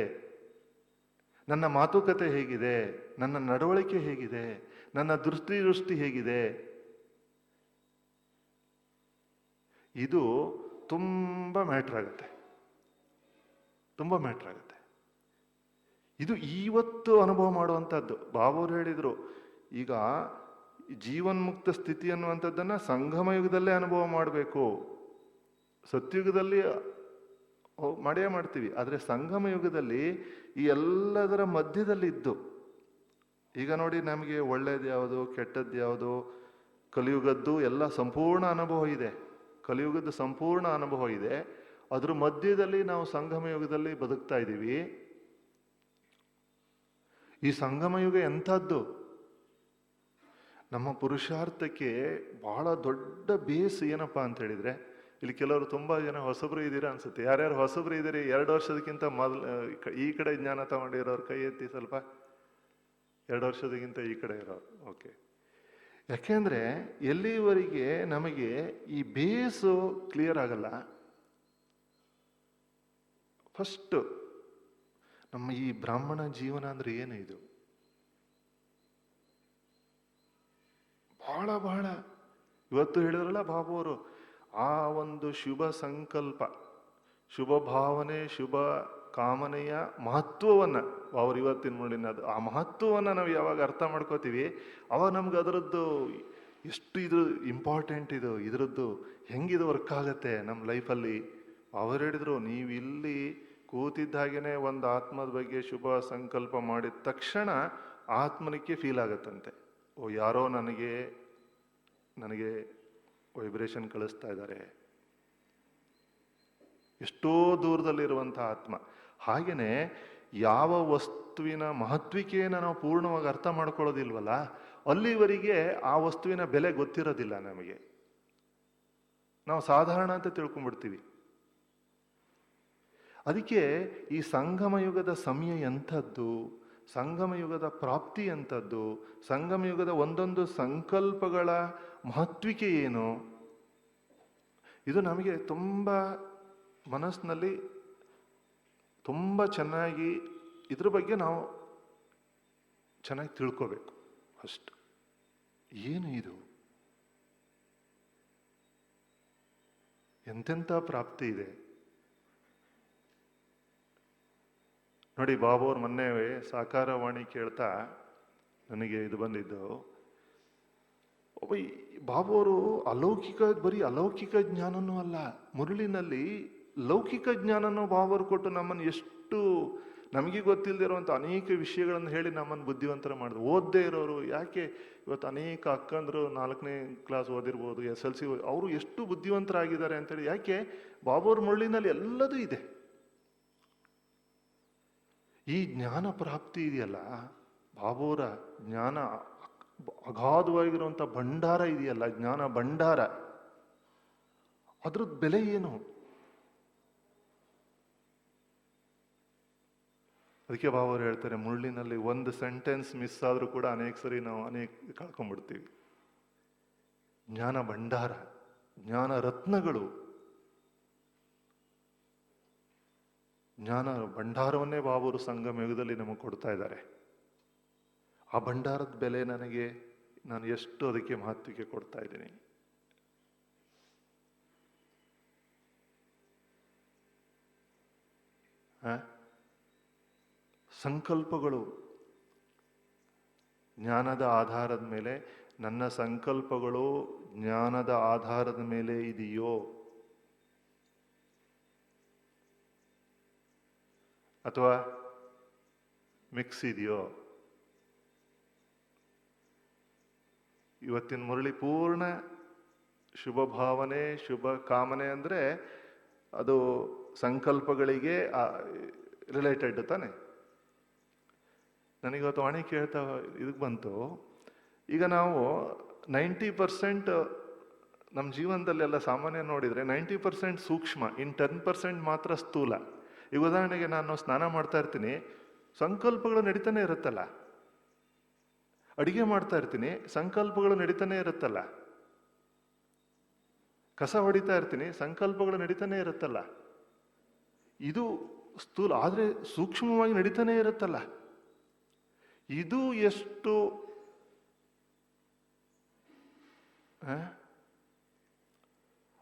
ನನ್ನ ಮಾತುಕತೆ ಹೇಗಿದೆ, ನನ್ನ ನಡವಳಿಕೆ ಹೇಗಿದೆ, ನನ್ನ ದೃಷ್ಟಿ ಹೇಗಿದೆ, ಇದು ತುಂಬ ಮ್ಯಾಟ್ರ್ ಆಗುತ್ತೆ. ಇದು ಇವತ್ತು ಅನುಭವ ಮಾಡುವಂಥದ್ದು. ಬಾಬುವ್ರು ಹೇಳಿದ್ರು, ಈಗ ಜೀವನ್ಮುಕ್ತ ಸ್ಥಿತಿ ಅನ್ನುವಂಥದ್ದನ್ನು ಸಂಗಮ ಯುಗದಲ್ಲೇ ಅನುಭವ ಮಾಡಬೇಕು. ಸತ್ಯುಗದಲ್ಲಿ ಮಾಡೇ ಮಾಡ್ತೀವಿ, ಆದರೆ ಸಂಗಮ ಯುಗದಲ್ಲಿ ಈ ಎಲ್ಲದರ ಮಧ್ಯದಲ್ಲಿ ಇದ್ದು, ಈಗ ನೋಡಿ ನಮಗೆ ಒಳ್ಳೇದು ಯಾವುದು ಕೆಟ್ಟದ್ದು ಯಾವುದು, ಕಲಿಯುಗದ್ದು ಎಲ್ಲ ಸಂಪೂರ್ಣ ಅನುಭವ ಇದೆ, ಕಲಿಯುಗದ ಸಂಪೂರ್ಣ ಅನುಭವ ಇದೆ. ಅದ್ರ ಮಧ್ಯದಲ್ಲಿ ನಾವು ಸಂಗಮ ಯುಗದಲ್ಲಿ ಬದುಕ್ತಾ ಇದ್ದೀವಿ. ಈ ಸಂಗಮ ಯುಗ ಎಂಥದ್ದು? ನಮ್ಮ ಪುರುಷಾರ್ಥಕ್ಕೆ ಬಹಳ ದೊಡ್ಡ ಬೇಸ್ ಏನಪ್ಪಾ ಅಂತ ಹೇಳಿದ್ರೆ, ಇಲ್ಲಿ ಕೆಲವರು ತುಂಬಾ ಜನ ಹೊಸಬ್ರು ಇದ್ದೀರಾ ಅನ್ಸುತ್ತೆ. ಯಾರ್ಯಾರು ಹೊಸಬ್ರು ಇದ್ದೀರಿ, 2 ವರ್ಷದಕ್ಕಿಂತ ಈ ಕಡೆ ಜ್ಞಾನ ತಗೊಂಡಿರೋರು ಕೈ ಎತ್ತಿ ಸ್ವಲ್ಪ. 2 ವರ್ಷದಕ್ಕಿಂತ ಈ ಕಡೆ ಇರೋರು. ಓಕೆ. ಯಾಕೆಂದ್ರೆ ಎಲ್ಲಿವರೆಗೆ ನಮಗೆ ಈ ಬೇಸು ಕ್ಲಿಯರ್ ಆಗಲ್ಲ, ಫಸ್ಟ್ ನಮ್ಮ ಈ ಬ್ರಾಹ್ಮಣ ಜೀವನ ಅಂದ್ರೆ ಏನು ಇದು, ಬಹಳ ಬಹಳ ಇವತ್ತು ಹೇಳಿದ್ರಲ್ಲ ಬಾಬು ಅವರು, ಆ ಒಂದು ಶುಭ ಸಂಕಲ್ಪ, ಶುಭ ಭಾವನೆ, ಶುಭ ಕಾಮನೆಯ ಮಹತ್ವವನ್ನು ಅವ್ರು ಇವತ್ತಿನ ಮುಳ್ಳಿನ ಅದು ಆ ಮಹತ್ವವನ್ನು ನಾವು ಯಾವಾಗ ಅರ್ಥ ಮಾಡ್ಕೋತೀವಿ ಅವಾಗ ನಮ್ಗೆ ಅದರದ್ದು ಎಷ್ಟು ಇದು ಇಂಪಾರ್ಟೆಂಟ್, ಇದರದ್ದು ಹೆಂಗಿದು ವರ್ಕ್ ಆಗುತ್ತೆ ನಮ್ಮ ಲೈಫಲ್ಲಿ. ಅವ್ರು ಹೇಳಿದ್ರು, ನೀವು ಇಲ್ಲಿ ಕೂತಿದ್ದ ಹಾಗೇನೆ ಒಂದು ಆತ್ಮದ ಬಗ್ಗೆ ಶುಭ ಸಂಕಲ್ಪ ಮಾಡಿದ ತಕ್ಷಣ ಆತ್ಮನಿಗೆ ಫೀಲ್ ಆಗತ್ತಂತೆ, ಓ ಯಾರೋ ನನಗೆ ವೈಬ್ರೇಷನ್ ಕಳಿಸ್ತಾ ಇದ್ದಾರೆ, ಎಷ್ಟೋ ದೂರದಲ್ಲಿರುವಂಥ ಆತ್ಮ. ಹಾಗೇನೆ ಯಾವ ವಸ್ತುವಿನ ಮಹತ್ವಿಕೆಯನ್ನು ನಾವು ಪೂರ್ಣವಾಗಿ ಅರ್ಥ ಮಾಡ್ಕೊಳ್ಳೋದಿಲ್ವಲ್ಲ, ಅಲ್ಲಿವರೆಗೆ ಆ ವಸ್ತುವಿನ ಬೆಲೆ ಗೊತ್ತಿರೋದಿಲ್ಲ ನಮಗೆ. ನಾವು ಸಾಧಾರಣ ಅಂತ ತಿಳ್ಕೊಂಡ್ಬಿಡ್ತೀವಿ. ಅದಕ್ಕೆ ಈ ಸಂಗಮ ಯುಗದ ಸಮಯ ಎಂಥದ್ದು, ಸಂಗಮ ಯುಗದ ಪ್ರಾಪ್ತಿ ಎಂಥದ್ದು, ಸಂಗಮ ಯುಗದ ಒಂದೊಂದು ಸಂಕಲ್ಪಗಳ ಮಹತ್ವಿಕೆ ಏನು, ಇದು ನಮಗೆ ತುಂಬ ಮನಸ್ಸಿನಲ್ಲಿ ತುಂಬ ಚೆನ್ನಾಗಿ ಇದ್ರ ಬಗ್ಗೆ ನಾವು ಚೆನ್ನಾಗಿ ತಿಳ್ಕೋಬೇಕು. ಅಷ್ಟು ಏನು ಇದು, ಎಂತೆಂಥ ಪ್ರಾಪ್ತಿ ಇದೆ ನೋಡಿ. ಬಾಬು ಅವ್ರ ಮೊನ್ನೆ ಸಾಕಾರವಾಣಿ ಕೇಳ್ತಾ ನನಗೆ ಇದು ಬಂದಿದ್ದು, ಬಾಬು ಅವರು ಬರೀ ಅಲೌಕಿಕ ಜ್ಞಾನನೂ ಅಲ್ಲ, ಮುರುಳಿನಲ್ಲಿ ಲೌಕಿಕ ಜ್ಞಾನನೂ ಬಾಬರು ಕೊಟ್ಟು ನಮ್ಮನ್ನು ಎಷ್ಟು ನಮಗೆ ಗೊತ್ತಿಲ್ಲದಿರುವಂಥ ಅನೇಕ ವಿಷಯಗಳನ್ನು ಹೇಳಿ ನಮ್ಮನ್ನು ಬುದ್ಧಿವಂತರ ಮಾಡಿದ್ರು. ಓದದೇ ಇರೋರು ಯಾಕೆ ಇವತ್ತು ಅನೇಕ ಅಕ್ಕಂದ್ರು 4ನೇ ಕ್ಲಾಸ್ ಓದಿರ್ಬೋದು, SLC ಅವರು ಎಷ್ಟು ಬುದ್ಧಿವಂತರಾಗಿದ್ದಾರೆ ಅಂತೇಳಿ, ಯಾಕೆ ಬಾಬುವ್ರ ಮುರುಳಿನಲ್ಲಿ ಎಲ್ಲದೂ ಇದೆ. ಈ ಜ್ಞಾನ ಪ್ರಾಪ್ತಿ ಇದೆಯಲ್ಲ, ಬಾಬುವರ ಜ್ಞಾನ ಅಗಾಧವಾಗಿರುವಂಥ ಭಂಡಾರ ಇದೆಯಲ್ಲ, ಜ್ಞಾನ ಭಂಡಾರ, ಅದ್ರದ್ದು ಬೆಲೆ ಏನು? ಅದಕ್ಕೆ ಬಾಬುವರು ಹೇಳ್ತಾರೆ, ಮುಳ್ಳಿನಲ್ಲಿ ಒಂದು ಸೆಂಟೆನ್ಸ್ ಮಿಸ್ ಆದ್ರೂ ಕೂಡ ಅನೇಕ ಸರಿ ನಾವು ಕಳ್ಕೊಂಡ್ಬಿಡ್ತೀವಿ. ಜ್ಞಾನ ಭಂಡಾರ, ಜ್ಞಾನ ರತ್ನಗಳು, ಜ್ಞಾನ ಭಂಡಾರವನ್ನೇ ಬಾಬುರು ಸಂಗಮ ಯುಗದಲ್ಲಿ ನಮಗೆ ಕೊಡ್ತಾ ಇದ್ದಾರೆ. ಆ ಭಂಡಾರದ ಬೆಲೆ ನಾನು ಎಷ್ಟು ಅದಕ್ಕೆ ಮಹತ್ವಕ್ಕೆ ಕೊಡ್ತಾ ಇದ್ದೀನಿ. ಸಂಕಲ್ಪಗಳು ಜ್ಞಾನದ ಆಧಾರದ ಮೇಲೆ, ನನ್ನ ಸಂಕಲ್ಪಗಳು ಜ್ಞಾನದ ಆಧಾರದ ಮೇಲೆ ಇದೆಯೋ ಅಥವಾ ಮಿಕ್ಸ್ ಇದೆಯೋ? ಇವತ್ತಿನ ಮುರಳಿ ಪೂರ್ಣ ಶುಭ ಭಾವನೆ, ಶುಭ ಕಾಮನೆ ಅಂದರೆ ಅದು ಸಂಕಲ್ಪಗಳಿಗೆ ರಿಲೇಟೆಡ್ ತಾನೆ. ನನಗಿವತ್ತು ವಾಣಿ ಕೇಳ್ತಾ ಇದಕ್ಕೆ ಬಂತು, ಈಗ ನಾವು 90% ನಮ್ಮ ಜೀವನದಲ್ಲೆಲ್ಲ ಸಾಮಾನ್ಯ ನೋಡಿದರೆ 90% ಸೂಕ್ಷ್ಮ, 10% ಮಾತ್ರ ಸ್ಥೂಲ. ಈಗ ಉದಾಹರಣೆಗೆ ನಾನು ಸ್ನಾನ ಮಾಡ್ತಾ ಇರ್ತೀನಿ, ಸಂಕಲ್ಪಗಳು ನಡೀತಾನೆ ಇರುತ್ತಲ್ಲ. ಅಡಿಗೆ ಮಾಡ್ತಾ ಇರ್ತೀನಿ, ಸಂಕಲ್ಪಗಳು ನಡೀತಾನೆ ಇರುತ್ತಲ್ಲ. ಕಸ ಹೊಡಿತಾ ಇರ್ತೀನಿ, ಸಂಕಲ್ಪಗಳು ನಡೀತಾನೆ ಇರುತ್ತಲ್ಲ. ಇದು ಸ್ಥೂಲ, ಆದರೆ ಸೂಕ್ಷ್ಮವಾಗಿ ನಡೀತಾನೆ ಇರುತ್ತಲ್ಲ. ಇದು ಎಷ್ಟು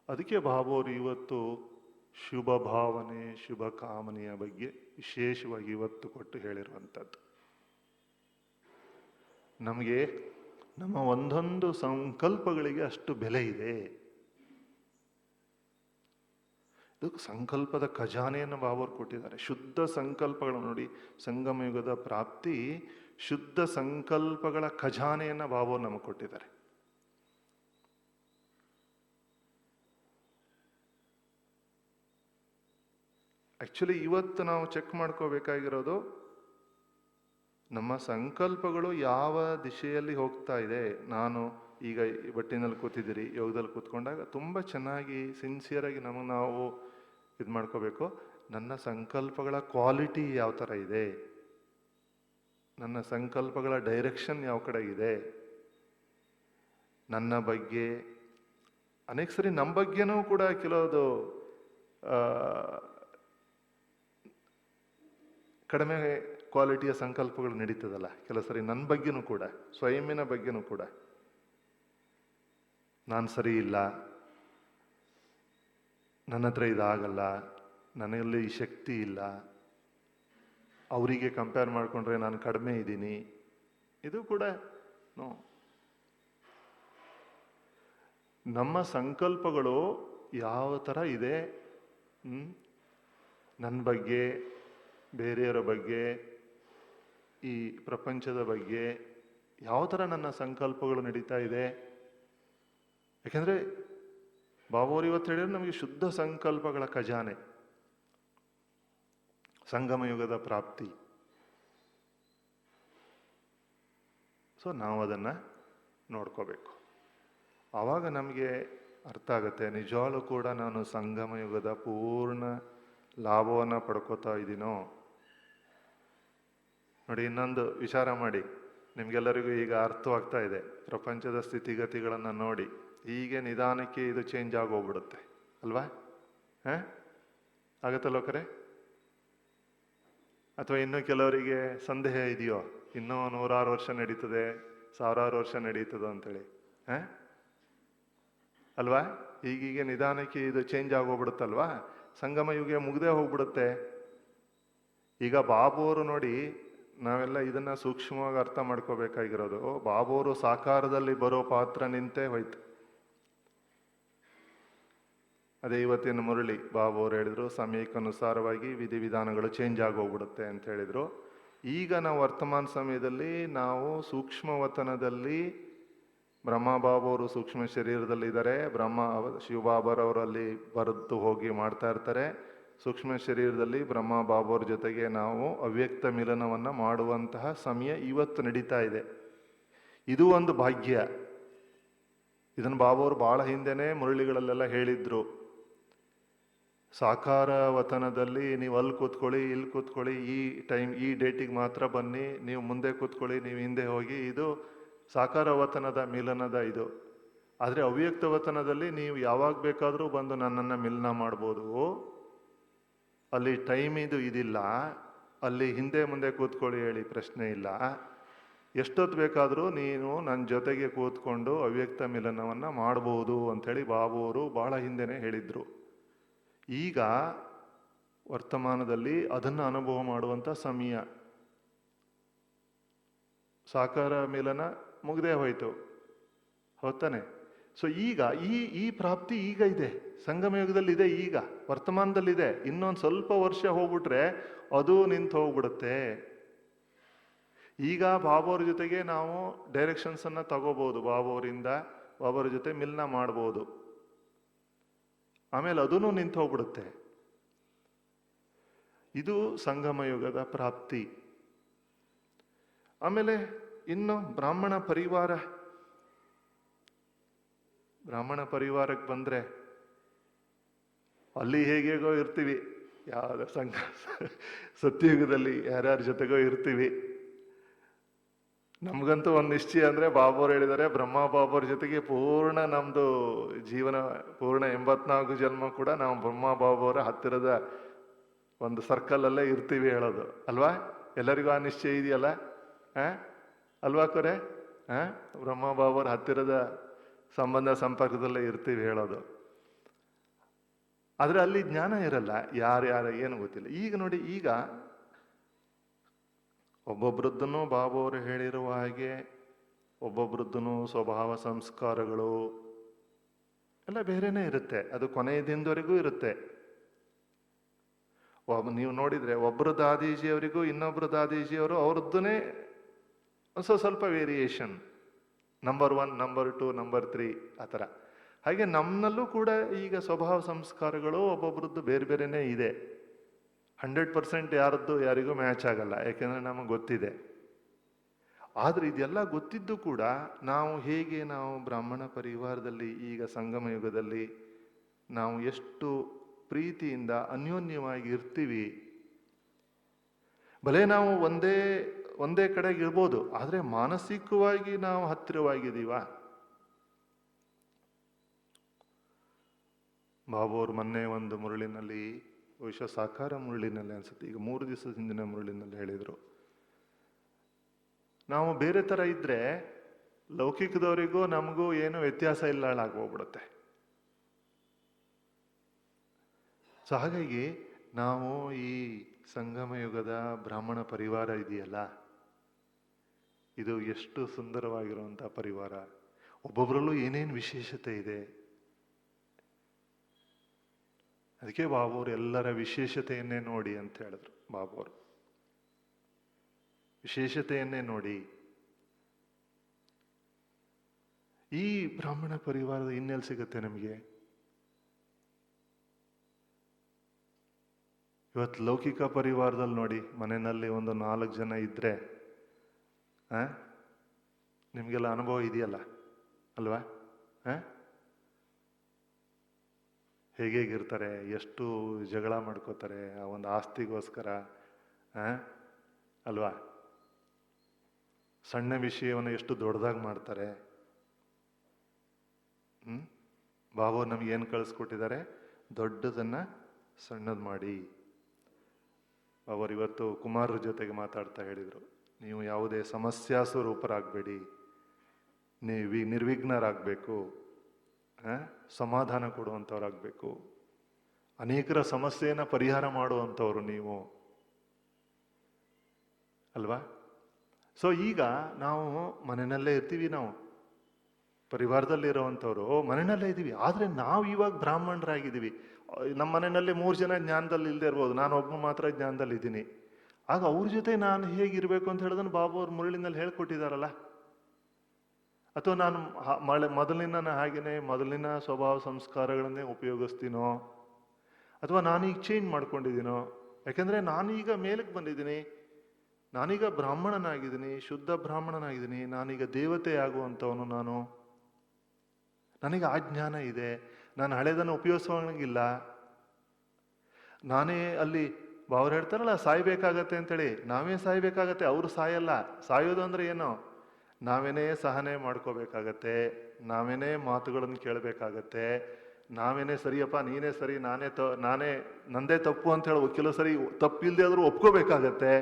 ಅದಕ್ಕೆ ಬಾಬುವರು ಇವತ್ತು ಶುಭ ಭಾವನೆ, ಶುಭ ಕಾಮನೆಯ ಬಗ್ಗೆ ವಿಶೇಷವಾಗಿ ಇವತ್ತು ಕೊಟ್ಟು ಹೇಳಿರುವಂಥದ್ದು. ನಮಗೆ ನಮ್ಮ ಒಂದೊಂದು ಸಂಕಲ್ಪಗಳಿಗೆ ಅಷ್ಟು ಬೆಲೆ ಇದೆ. ಇದು ಸಂಕಲ್ಪದ ಖಜಾನೆಯನ್ನು ಬಾಬುವರು ಕೊಟ್ಟಿದ್ದಾರೆ. ಶುದ್ಧ ಸಂಕಲ್ಪಗಳು ನೋಡಿ, ಸಂಗಮ ಯುಗದ ಪ್ರಾಪ್ತಿ ಶುದ್ಧ ಸಂಕಲ್ಪಗಳ ಖಜಾನೆಯನ್ನು ಬಾಬುವರು ನಮಗೆ ಕೊಟ್ಟಿದ್ದಾರೆ. ಆಕ್ಚುಲಿ ಇವತ್ತು ನಾವು ಚೆಕ್ ಮಾಡ್ಕೋಬೇಕಾಗಿರೋದು, ನಮ್ಮ ಸಂಕಲ್ಪಗಳು ಯಾವ ದಿಶೆಯಲ್ಲಿ ಹೋಗ್ತಾ ಇದೆ. ನಾನು ಈಗ ಬಟ್ಟಿನಲ್ಲಿ ಕೂತಿದ್ದೀರಿ, ಯೋಗದಲ್ಲಿ ಕೂತ್ಕೊಂಡಾಗ ತುಂಬ ಚೆನ್ನಾಗಿ ಸಿನ್ಸಿಯರಾಗಿ ನಾವು ಇದು ಮಾಡ್ಕೋಬೇಕು. ನನ್ನ ಸಂಕಲ್ಪಗಳ ಕ್ವಾಲಿಟಿ ಯಾವ ಥರ ಇದೆ, ನನ್ನ ಸಂಕಲ್ಪಗಳ ಡೈರೆಕ್ಷನ್ ಯಾವ ಕಡೆ ಇದೆ. ನನ್ನ ಬಗ್ಗೆ ಅನೇಕ ಸರಿ ನಮ್ಮ ಬಗ್ಗೆನೂ ಕೂಡ ಕೆಲವೊಂದು ಕಡಿಮೆ ಕ್ವಾಲಿಟಿಯ ಸಂಕಲ್ಪಗಳು ನಡೀತದಲ್ಲ, ಕೆಲವು ಸರಿ ನನ್ನ ಬಗ್ಗೆನೂ ಕೂಡ, ಸ್ವಯಂನ ಬಗ್ಗೆನೂ ಕೂಡ ನಾನು ಸರಿ ಇಲ್ಲ, ನನ್ನ ಹತ್ರ ಇದಾಗಲ್ಲ, ನನಗಲ್ಲಿ ಈ ಶಕ್ತಿ ಇಲ್ಲ, ಅವರಿಗೆ ಕಂಪೇರ್ ಮಾಡಿಕೊಂಡ್ರೆ ನಾನು ಕಡಿಮೆ ಇದ್ದೀನಿ, ಇದು ಕೂಡ ನಮ್ಮ ಸಂಕಲ್ಪಗಳು ಯಾವ ಥರ ಇದೆ, ನನ್ನ ಬಗ್ಗೆ, ಬೇರೆಯವರ ಬಗ್ಗೆ, ಈ ಪ್ರಪಂಚದ ಬಗ್ಗೆ ಯಾವ ಥರ ನನ್ನ ಸಂಕಲ್ಪಗಳು ನಡೀತಾ ಇದೆ. ಯಾಕೆಂದರೆ ಬಾಬಾವರು ಇವತ್ತು ಹೇಳಿದ್ರೆ ನಮಗೆ ಶುದ್ಧ ಸಂಕಲ್ಪಗಳ ಖಜಾನೆ, ಸಂಗಮ ಯುಗದ ಪ್ರಾಪ್ತಿ. ಸೊ ನಾವು ಅದನ್ನು ನೋಡ್ಕೋಬೇಕು. ಆವಾಗ ನಮಗೆ ಅರ್ಥ ಆಗುತ್ತೆ, ನಿಜವಾಗ್ಲೂ ಕೂಡ ನಾನು ಸಂಗಮ ಯುಗದ ಪೂರ್ಣ ಲಾಭವನ್ನು ಪಡ್ಕೋತಾ ಇದ್ದೀನೋ. ನೋಡಿ, ಇನ್ನೊಂದು ವಿಚಾರ ಮಾಡಿ, ನಿಮ್ಗೆಲ್ಲರಿಗೂ ಈಗ ಅರ್ಥವಾಗ್ತಾ ಇದೆ. ಪ್ರಪಂಚದ ಸ್ಥಿತಿಗತಿಗಳನ್ನು ನೋಡಿ ಹೀಗೆ ನಿಧಾನಕ್ಕೆ ಇದು ಚೇಂಜ್ ಆಗೋಗ್ಬಿಡುತ್ತೆ ಅಲ್ವಾ? ಆಗತ್ತಲ್ವ ಕರೆ? ಅಥವಾ ಇನ್ನೂ ಕೆಲವರಿಗೆ ಸಂದೇಹ ಇದೆಯೋ, ಇನ್ನೂ 100 ವರ್ಷ ನಡೀತದೆ, 1000 ವರ್ಷ ನಡೀತದೆ ಅಂತೇಳಿ, ಅಲ್ವಾ? ಹೀಗೀಗೆ ನಿಧಾನಕ್ಕೆ ಇದು ಚೇಂಜ್ ಆಗೋಗ್ಬಿಡುತ್ತಲ್ವಾ? ಸಂಗಮ ಯುಗ ಮುಗ್ದೇ ಹೋಗ್ಬಿಡುತ್ತೆ. ಈಗ ಬಾಬುವರು ನೋಡಿ, ನಾವೆಲ್ಲ ಇದನ್ನ ಸೂಕ್ಷ್ಮವಾಗಿ ಅರ್ಥ ಮಾಡ್ಕೋಬೇಕಾಗಿರೋದು, ಬಾಬುವರು ಸಾಕಾರದಲ್ಲಿ ಬರೋ ಪಾತ್ರ ನಿಂತೇ ಹೋಯ್ತು. ಅದೇ ಇವತ್ತಿನ ಮುರಳಿ ಬಾಬುವರು ಹೇಳಿದ್ರು, ಸಮಯಕ್ಕನುಸಾರವಾಗಿ ವಿಧಿವಿಧಾನಗಳು ಚೇಂಜ್ ಆಗೋಗ್ಬಿಡುತ್ತೆ ಅಂತ ಹೇಳಿದ್ರು. ಈಗ ನಾವು ವರ್ತಮಾನ ಸಮಯದಲ್ಲಿ ನಾವು ಸೂಕ್ಷ್ಮವತನದಲ್ಲಿ, ಬ್ರಹ್ಮ ಬಾಬವರು ಸೂಕ್ಷ್ಮ ಶರೀರದಲ್ಲಿ ಇದ್ದಾರೆ, ಶಿವಬಾಬರವರಲ್ಲಿ ಬರೆದು ಹೋಗಿ ಮಾಡ್ತಾ ಇರ್ತಾರೆ. ಸೂಕ್ಷ್ಮ ಶರೀರದಲ್ಲಿ ಬ್ರಹ್ಮ ಬಾಬವ್ರ ಜೊತೆಗೆ ನಾವು ಅವ್ಯಕ್ತ ಮಿಲನವನ್ನು ಮಾಡುವಂತಹ ಸಮಯ ಇವತ್ತು ನಡೀತಾ ಇದೆ. ಇದು ಒಂದು ಭಾಗ್ಯ. ಇದನ್ನು ಬಾಬವರು ಬಹಳ ಹಿಂದೆನೇ ಮುರಳಿಗಳಲ್ಲೆಲ್ಲ ಹೇಳಿದ್ರು. ಸಾಕಾರ ವತನದಲ್ಲಿ ನೀವು ಅಲ್ಲಿ ಕೂತ್ಕೊಳ್ಳಿ, ಇಲ್ಲಿ ಕೂತ್ಕೊಳ್ಳಿ, ಈ ಟೈಮ್ ಈ ಡೇಟಿಗೆ ಮಾತ್ರ ಬನ್ನಿ, ನೀವು ಮುಂದೆ ಕೂತ್ಕೊಳ್ಳಿ, ನೀವು ಹಿಂದೆ ಹೋಗಿ, ಇದು ಸಾಕಾರ ವತನದ ಮಿಲನದ ಇದು. ಆದರೆ ಅವ್ಯಕ್ತ ವತನದಲ್ಲಿ ನೀವು ಯಾವಾಗ ಬೇಕಾದರೂ ಬಂದು ನನ್ನನ್ನು ಮಿಲನ ಮಾಡ್ಬೋದು. ಅಲ್ಲಿ ಟೈಮ್ ಇದಿಲ್ಲ, ಅಲ್ಲಿ ಹಿಂದೆ ಮುಂದೆ ಕೂತ್ಕೊಳ್ಳಿ ಹೇಳಿ ಪ್ರಶ್ನೆ ಇಲ್ಲ. ಎಷ್ಟೊತ್ತು ಬೇಕಾದರೂ ನೀನು ನನ್ನ ಜೊತೆಗೆ ಕೂತ್ಕೊಂಡು ಅವ್ಯಕ್ತ ಮಿಲನವನ್ನು ಮಾಡ್ಬೋದು ಅಂಥೇಳಿ ಬಾಬುವರು ಬಹಳ ಹಿಂದೆನೇ ಹೇಳಿದ್ರು. ಈಗ ವರ್ತಮಾನದಲ್ಲಿ ಅದನ್ನು ಅನುಭವ ಮಾಡುವಂಥ ಸಮಯ. ಸಾಕಾರ ಮಿಲನ ಮುಗ್ದೇ ಹೋಯ್ತು, ಹೌದಾನೆ? ಸೊ ಈಗ ಈ ಪ್ರಾಪ್ತಿ ಈಗ ಇದೆ, ಸಂಗಮ ಯುಗದಲ್ಲಿ ಇದೆ, ಈಗ ವರ್ತಮಾನದಲ್ಲಿದೆ. ಇನ್ನೊಂದು ಸ್ವಲ್ಪ ವರ್ಷ ಹೋಗ್ಬಿಟ್ರೆ ಅದು ನಿಂತು ಹೋಗ್ಬಿಡುತ್ತೆ. ಈಗ ಬಾಬಾವ್ರ ಜೊತೆಗೆ ನಾವು ಡೈರೆಕ್ಷನ್ಸ್ ಅನ್ನ ತಗೋಬಹುದು, ಬಾಬಾವ್ರ ಜೊತೆ ಮಿಲನ ಮಾಡ್ಬೋದು. ಆಮೇಲೆ ಅದೂ ನಿಂತು ಹೋಗ್ಬಿಡುತ್ತೆ. ಇದು ಸಂಗಮ ಯುಗದ ಪ್ರಾಪ್ತಿ. ಆಮೇಲೆ ಇನ್ನು ಬ್ರಾಹ್ಮಣ ಪರಿವಾರಕ್ಕೆ ಬಂದ್ರೆ ಅಲ್ಲಿ ಹೇಗೇಗೋ ಇರ್ತೀವಿ. ಯಾವ್ದ ಸತ್ಯಯುಗದಲ್ಲಿ ಯಾರ್ಯಾರ ಜೊತೆಗೋ ಇರ್ತೀವಿ. ನಮ್ಗಂತೂ ಒಂದು ನಿಶ್ಚಯ ಅಂದ್ರೆ ಬಾಬಾವ್ರು ಹೇಳಿದ್ದಾರೆ, ಬ್ರಹ್ಮ ಬಾಬಾವ್ರ ಜೊತೆಗೆ ಪೂರ್ಣ ನಮ್ದು ಜೀವನ, ಪೂರ್ಣ 84 ಜನ್ಮ ಕೂಡ ನಾವು ಬ್ರಹ್ಮ ಬಾಬಾವರ ಹತ್ತಿರದ ಒಂದು ಸರ್ಕಲ್ ಅಲ್ಲೇ ಇರ್ತೀವಿ ಹೇಳೋದು ಅಲ್ವಾ? ಎಲ್ಲರಿಗೂ ಆ ನಿಶ್ಚಯ ಇದೆಯಲ್ಲ, ಅಲ್ವಾ ಕೊರೆ? ಬ್ರಹ್ಮ ಬಾಬಾವರ ಹತ್ತಿರದ ಸಂಬಂಧ ಸಂಪರ್ಕದಲ್ಲೇ ಇರ್ತೀವಿ ಹೇಳೋದು. ಆದ್ರೆ ಅಲ್ಲಿ ಜ್ಞಾನ ಇರಲ್ಲ, ಯಾರ್ಯಾರ ಏನು ಗೊತ್ತಿಲ್ಲ. ಈಗ ನೋಡಿ, ಈಗ ಒಬ್ಬೊಬ್ರದ್ದನ್ನು ಬಾಬಾವರು ಹೇಳಿರುವ ಹಾಗೆ ಒಬ್ಬೊಬ್ರದ್ದನ್ನು ಸ್ವಭಾವ ಸಂಸ್ಕಾರಗಳು ಎಲ್ಲ ಬೇರೆನೇ ಇರುತ್ತೆ. ಅದು ಕೊನೆಯ ದಿನದವರೆಗೂ ಇರುತ್ತೆ. ನೀವು ನೋಡಿದ್ರೆ ಒಬ್ಬರು ದಾದೀಜಿಯವರಿಗೂ ಇನ್ನೊಬ್ರು ದಾದೀಜಿಯವರು ಅವ್ರದ್ದನ್ನೇ ಸ್ವಲ್ಪ ವೇರಿಯೇಷನ್, ನಂಬರ್ 1, ನಂಬರ್ 2, ನಂಬರ್ 3 ಆ ಥರ. ಹಾಗೆ ನಮ್ಮಲ್ಲೂ ಕೂಡ ಈಗ ಸ್ವಭಾವ ಸಂಸ್ಕಾರಗಳು ಒಬ್ಬೊಬ್ರದ್ದು ಬೇರೆ ಬೇರೆನೇ ಇದೆ. 100% ಯಾರಿಗೂ ಮ್ಯಾಚ್ ಆಗಲ್ಲ, ಯಾಕೆಂದ್ರೆ ನಮಗೆ ಗೊತ್ತಿದೆ. ಆದ್ರೆ ಇದೆಲ್ಲ ಗೊತ್ತಿದ್ದು ಕೂಡ ನಾವು ಬ್ರಾಹ್ಮಣ ಪರಿವಾರದಲ್ಲಿ ಈಗ ಸಂಗಮ ಯುಗದಲ್ಲಿ ನಾವು ಎಷ್ಟು ಪ್ರೀತಿಯಿಂದ ಅನ್ಯೋನ್ಯವಾಗಿ ಇರ್ತೀವಿ. ಭಲೆ ನಾವು ಒಂದೇ ಕಡೆಗೆ ಇರ್ಬೋದು, ಆದ್ರೆ ಮಾನಸಿಕವಾಗಿ ನಾವು ಹತ್ತಿರವಾಗಿದ್ದೀವ. ಬಾಬು ಅವರು ಮೊನ್ನೆ ಒಂದು ಮುರುಳಿನಲ್ಲಿ, ಬಹುಶಃ ಸಾಕಾರ ಮುರುಳಿನಲ್ಲಿ ಅನ್ಸುತ್ತೆ, ಈಗ 3 ದಿವಸದ ಹಿಂದಿನ ಮುರುಳಿನಲ್ಲಿ ಹೇಳಿದರು, ನಾವು ಬೇರೆ ಥರ ಇದ್ದರೆ ಲೌಕಿಕದವರಿಗೂ ನಮಗೂ ಏನು ವ್ಯತ್ಯಾಸ ಇಲ್ಲ ಹಾಳಾಗೋಗ್ಬಿಡುತ್ತೆ. ಸೊ ಹಾಗಾಗಿ ನಾವು ಈ ಸಂಗಮ ಯುಗದ ಬ್ರಾಹ್ಮಣ ಪರಿವಾರ ಇದೆಯಲ್ಲ, ಇದು ಎಷ್ಟು ಸುಂದರವಾಗಿರುವಂಥ ಪರಿವಾರ. ಒಬ್ಬೊಬ್ಬರಲ್ಲೂ ಏನೇನು ವಿಶೇಷತೆ ಇದೆ. ಅದಕ್ಕೆ ಬಾಬು ಅವರು ಎಲ್ಲರ ವಿಶೇಷತೆಯನ್ನೇ ನೋಡಿ ಅಂತ ಹೇಳಿದ್ರು. ಬಾಬು ಅವರು ವಿಶೇಷತೆಯನ್ನೇ ನೋಡಿ. ಈ ಬ್ರಾಹ್ಮಣ ಪರಿವಾರದ ಇನ್ನೆಲ್ಲಿ ಸಿಗುತ್ತೆ ನಮಗೆ? ಇವತ್ತು ಲೌಕಿಕ ಪರಿವಾರದಲ್ಲಿ ನೋಡಿ, ಮನೆಯಲ್ಲಿ ಒಂದು 4 ಜನ ಇದ್ರೆ ನಿಮಗೆಲ್ಲ ಅನುಭವ ಇದೆಯಲ್ಲ ಅಲ್ವಾ? ಹೇಗಿರ್ತಾರೆ, ಎಷ್ಟು ಜಗಳ ಮಾಡ್ಕೋತಾರೆ ಆ ಒಂದು ಆಸ್ತಿಗೋಸ್ಕರ ಅಲ್ವಾ? ಸಣ್ಣ ವಿಷಯವನ್ನು ಎಷ್ಟು ದೊಡ್ಡದಾಗಿ ಮಾಡ್ತಾರೆ. ಬಾಬು ನಮಗೇನು ಕಳಿಸ್ಕೊಟ್ಟಿದ್ದಾರೆ? ದೊಡ್ಡದನ್ನ ಸಣ್ಣದು ಮಾಡಿ. ಅವರು ಇವತ್ತು ಕುಮಾರರ ಜೊತೆಗೆ ಮಾತಾಡ್ತಾ ಹೇಳಿದರು, ನೀವು ಯಾವುದೇ ಸಮಸ್ಯಾ ಸ್ವರೂಪರಾಗಬೇಡಿ, ನೀವು ನಿರ್ವಿಘ್ನರಾಗಬೇಕು, ಸಮಾಧಾನ ಕೊಡುವಂಥವ್ರಾಗಬೇಕು, ಅನೇಕರ ಸಮಸ್ಯೆಯನ್ನು ಪರಿಹಾರ ಮಾಡುವಂಥವ್ರು ನೀವು ಅಲ್ವಾ? ಸೊ ಈಗ ನಾವು ಮನೆಯಲ್ಲೇ ಇರ್ತೀವಿ, ನಾವು ಪರಿವಾರದಲ್ಲಿರೋವಂಥವ್ರು ಮನೆಯಲ್ಲೇ ಇದ್ದೀವಿ. ಆದರೆ ನಾವು ಇವಾಗ ಬ್ರಾಹ್ಮಣರಾಗಿದ್ದೀವಿ. ನಮ್ಮ ಮನೆಯಲ್ಲಿ 3 ಜನ ಜ್ಞಾನದಲ್ಲಿ ಇಲ್ಲದೆ ಇರ್ಬೋದು, ನಾನು ಒಬ್ಬ ಮಾತ್ರ ಜ್ಞಾನದಲ್ಲಿ ಇದ್ದೀನಿ. ಆಗ ಅವ್ರ ಜೊತೆ ನಾನು ಹೇಗಿರಬೇಕು ಅಂತ ಹೇಳೋದನ್ನು ಬಾಬು ಅವ್ರ ಮುರುಳಿನಲ್ಲಿ ಹೇಳ್ಕೊಟ್ಟಿದ್ದಾರಲ್ಲ. ಅಥವಾ ನಾನು ಮೊದಲಿನ ಸ್ವಭಾವ ಸಂಸ್ಕಾರಗಳನ್ನೇ ಉಪಯೋಗಿಸ್ತೀನೋ, ಅಥವಾ ನಾನೀಗ ಚೇಂಜ್ ಮಾಡ್ಕೊಂಡಿದ್ದೀನೋ? ಯಾಕೆಂದರೆ ನಾನೀಗ ಮೇಲಕ್ಕೆ ಬಂದಿದ್ದೀನಿ, ನಾನೀಗ ಬ್ರಾಹ್ಮಣನಾಗಿದ್ದೀನಿ, ಶುದ್ಧ ಬ್ರಾಹ್ಮಣನಾಗಿದ್ದೀನಿ, ನಾನೀಗ ದೇವತೆ ಆಗುವಂಥವನು. ನನಗೆ ಆ ಜ್ಞಾನ ಇದೆ. ನಾನು ಹಳೆದನ್ನು ಉಪಯೋಗಿಸೋಂಗಿಲ್ಲ. ನಾನೇ ಅಲ್ಲಿ ಅವ್ರು ಹೇಳ್ತಾರಲ್ಲ, ಸಾಯ್ಬೇಕಾಗತ್ತೆ ಅಂತೇಳಿ. ನಾವೇ ಸಾಯ್ಬೇಕಾಗತ್ತೆ, ಅವರು ಸಾಯಲ್ಲ. ಸಾಯೋದು ಅಂದರೆ ಏನು? ನಾವೇನೇ ಸಹನೆ ಮಾಡ್ಕೋಬೇಕಾಗತ್ತೆ, ನಾವೇನೇ ಮಾತುಗಳನ್ನು ಕೇಳಬೇಕಾಗತ್ತೆ, ನಾವೇನೇ ಸರಿಯಪ್ಪ ನೀನೇ ಸರಿ, ನಾನೇ ನಂದೇ ತಪ್ಪು ಅಂತ ಹೇಳಿ ಕೆಲವು ಸರಿ ತಪ್ಪಿಲ್ಲದೆ ಆದರೂ ಒಪ್ಕೋಬೇಕಾಗತ್ತೆ.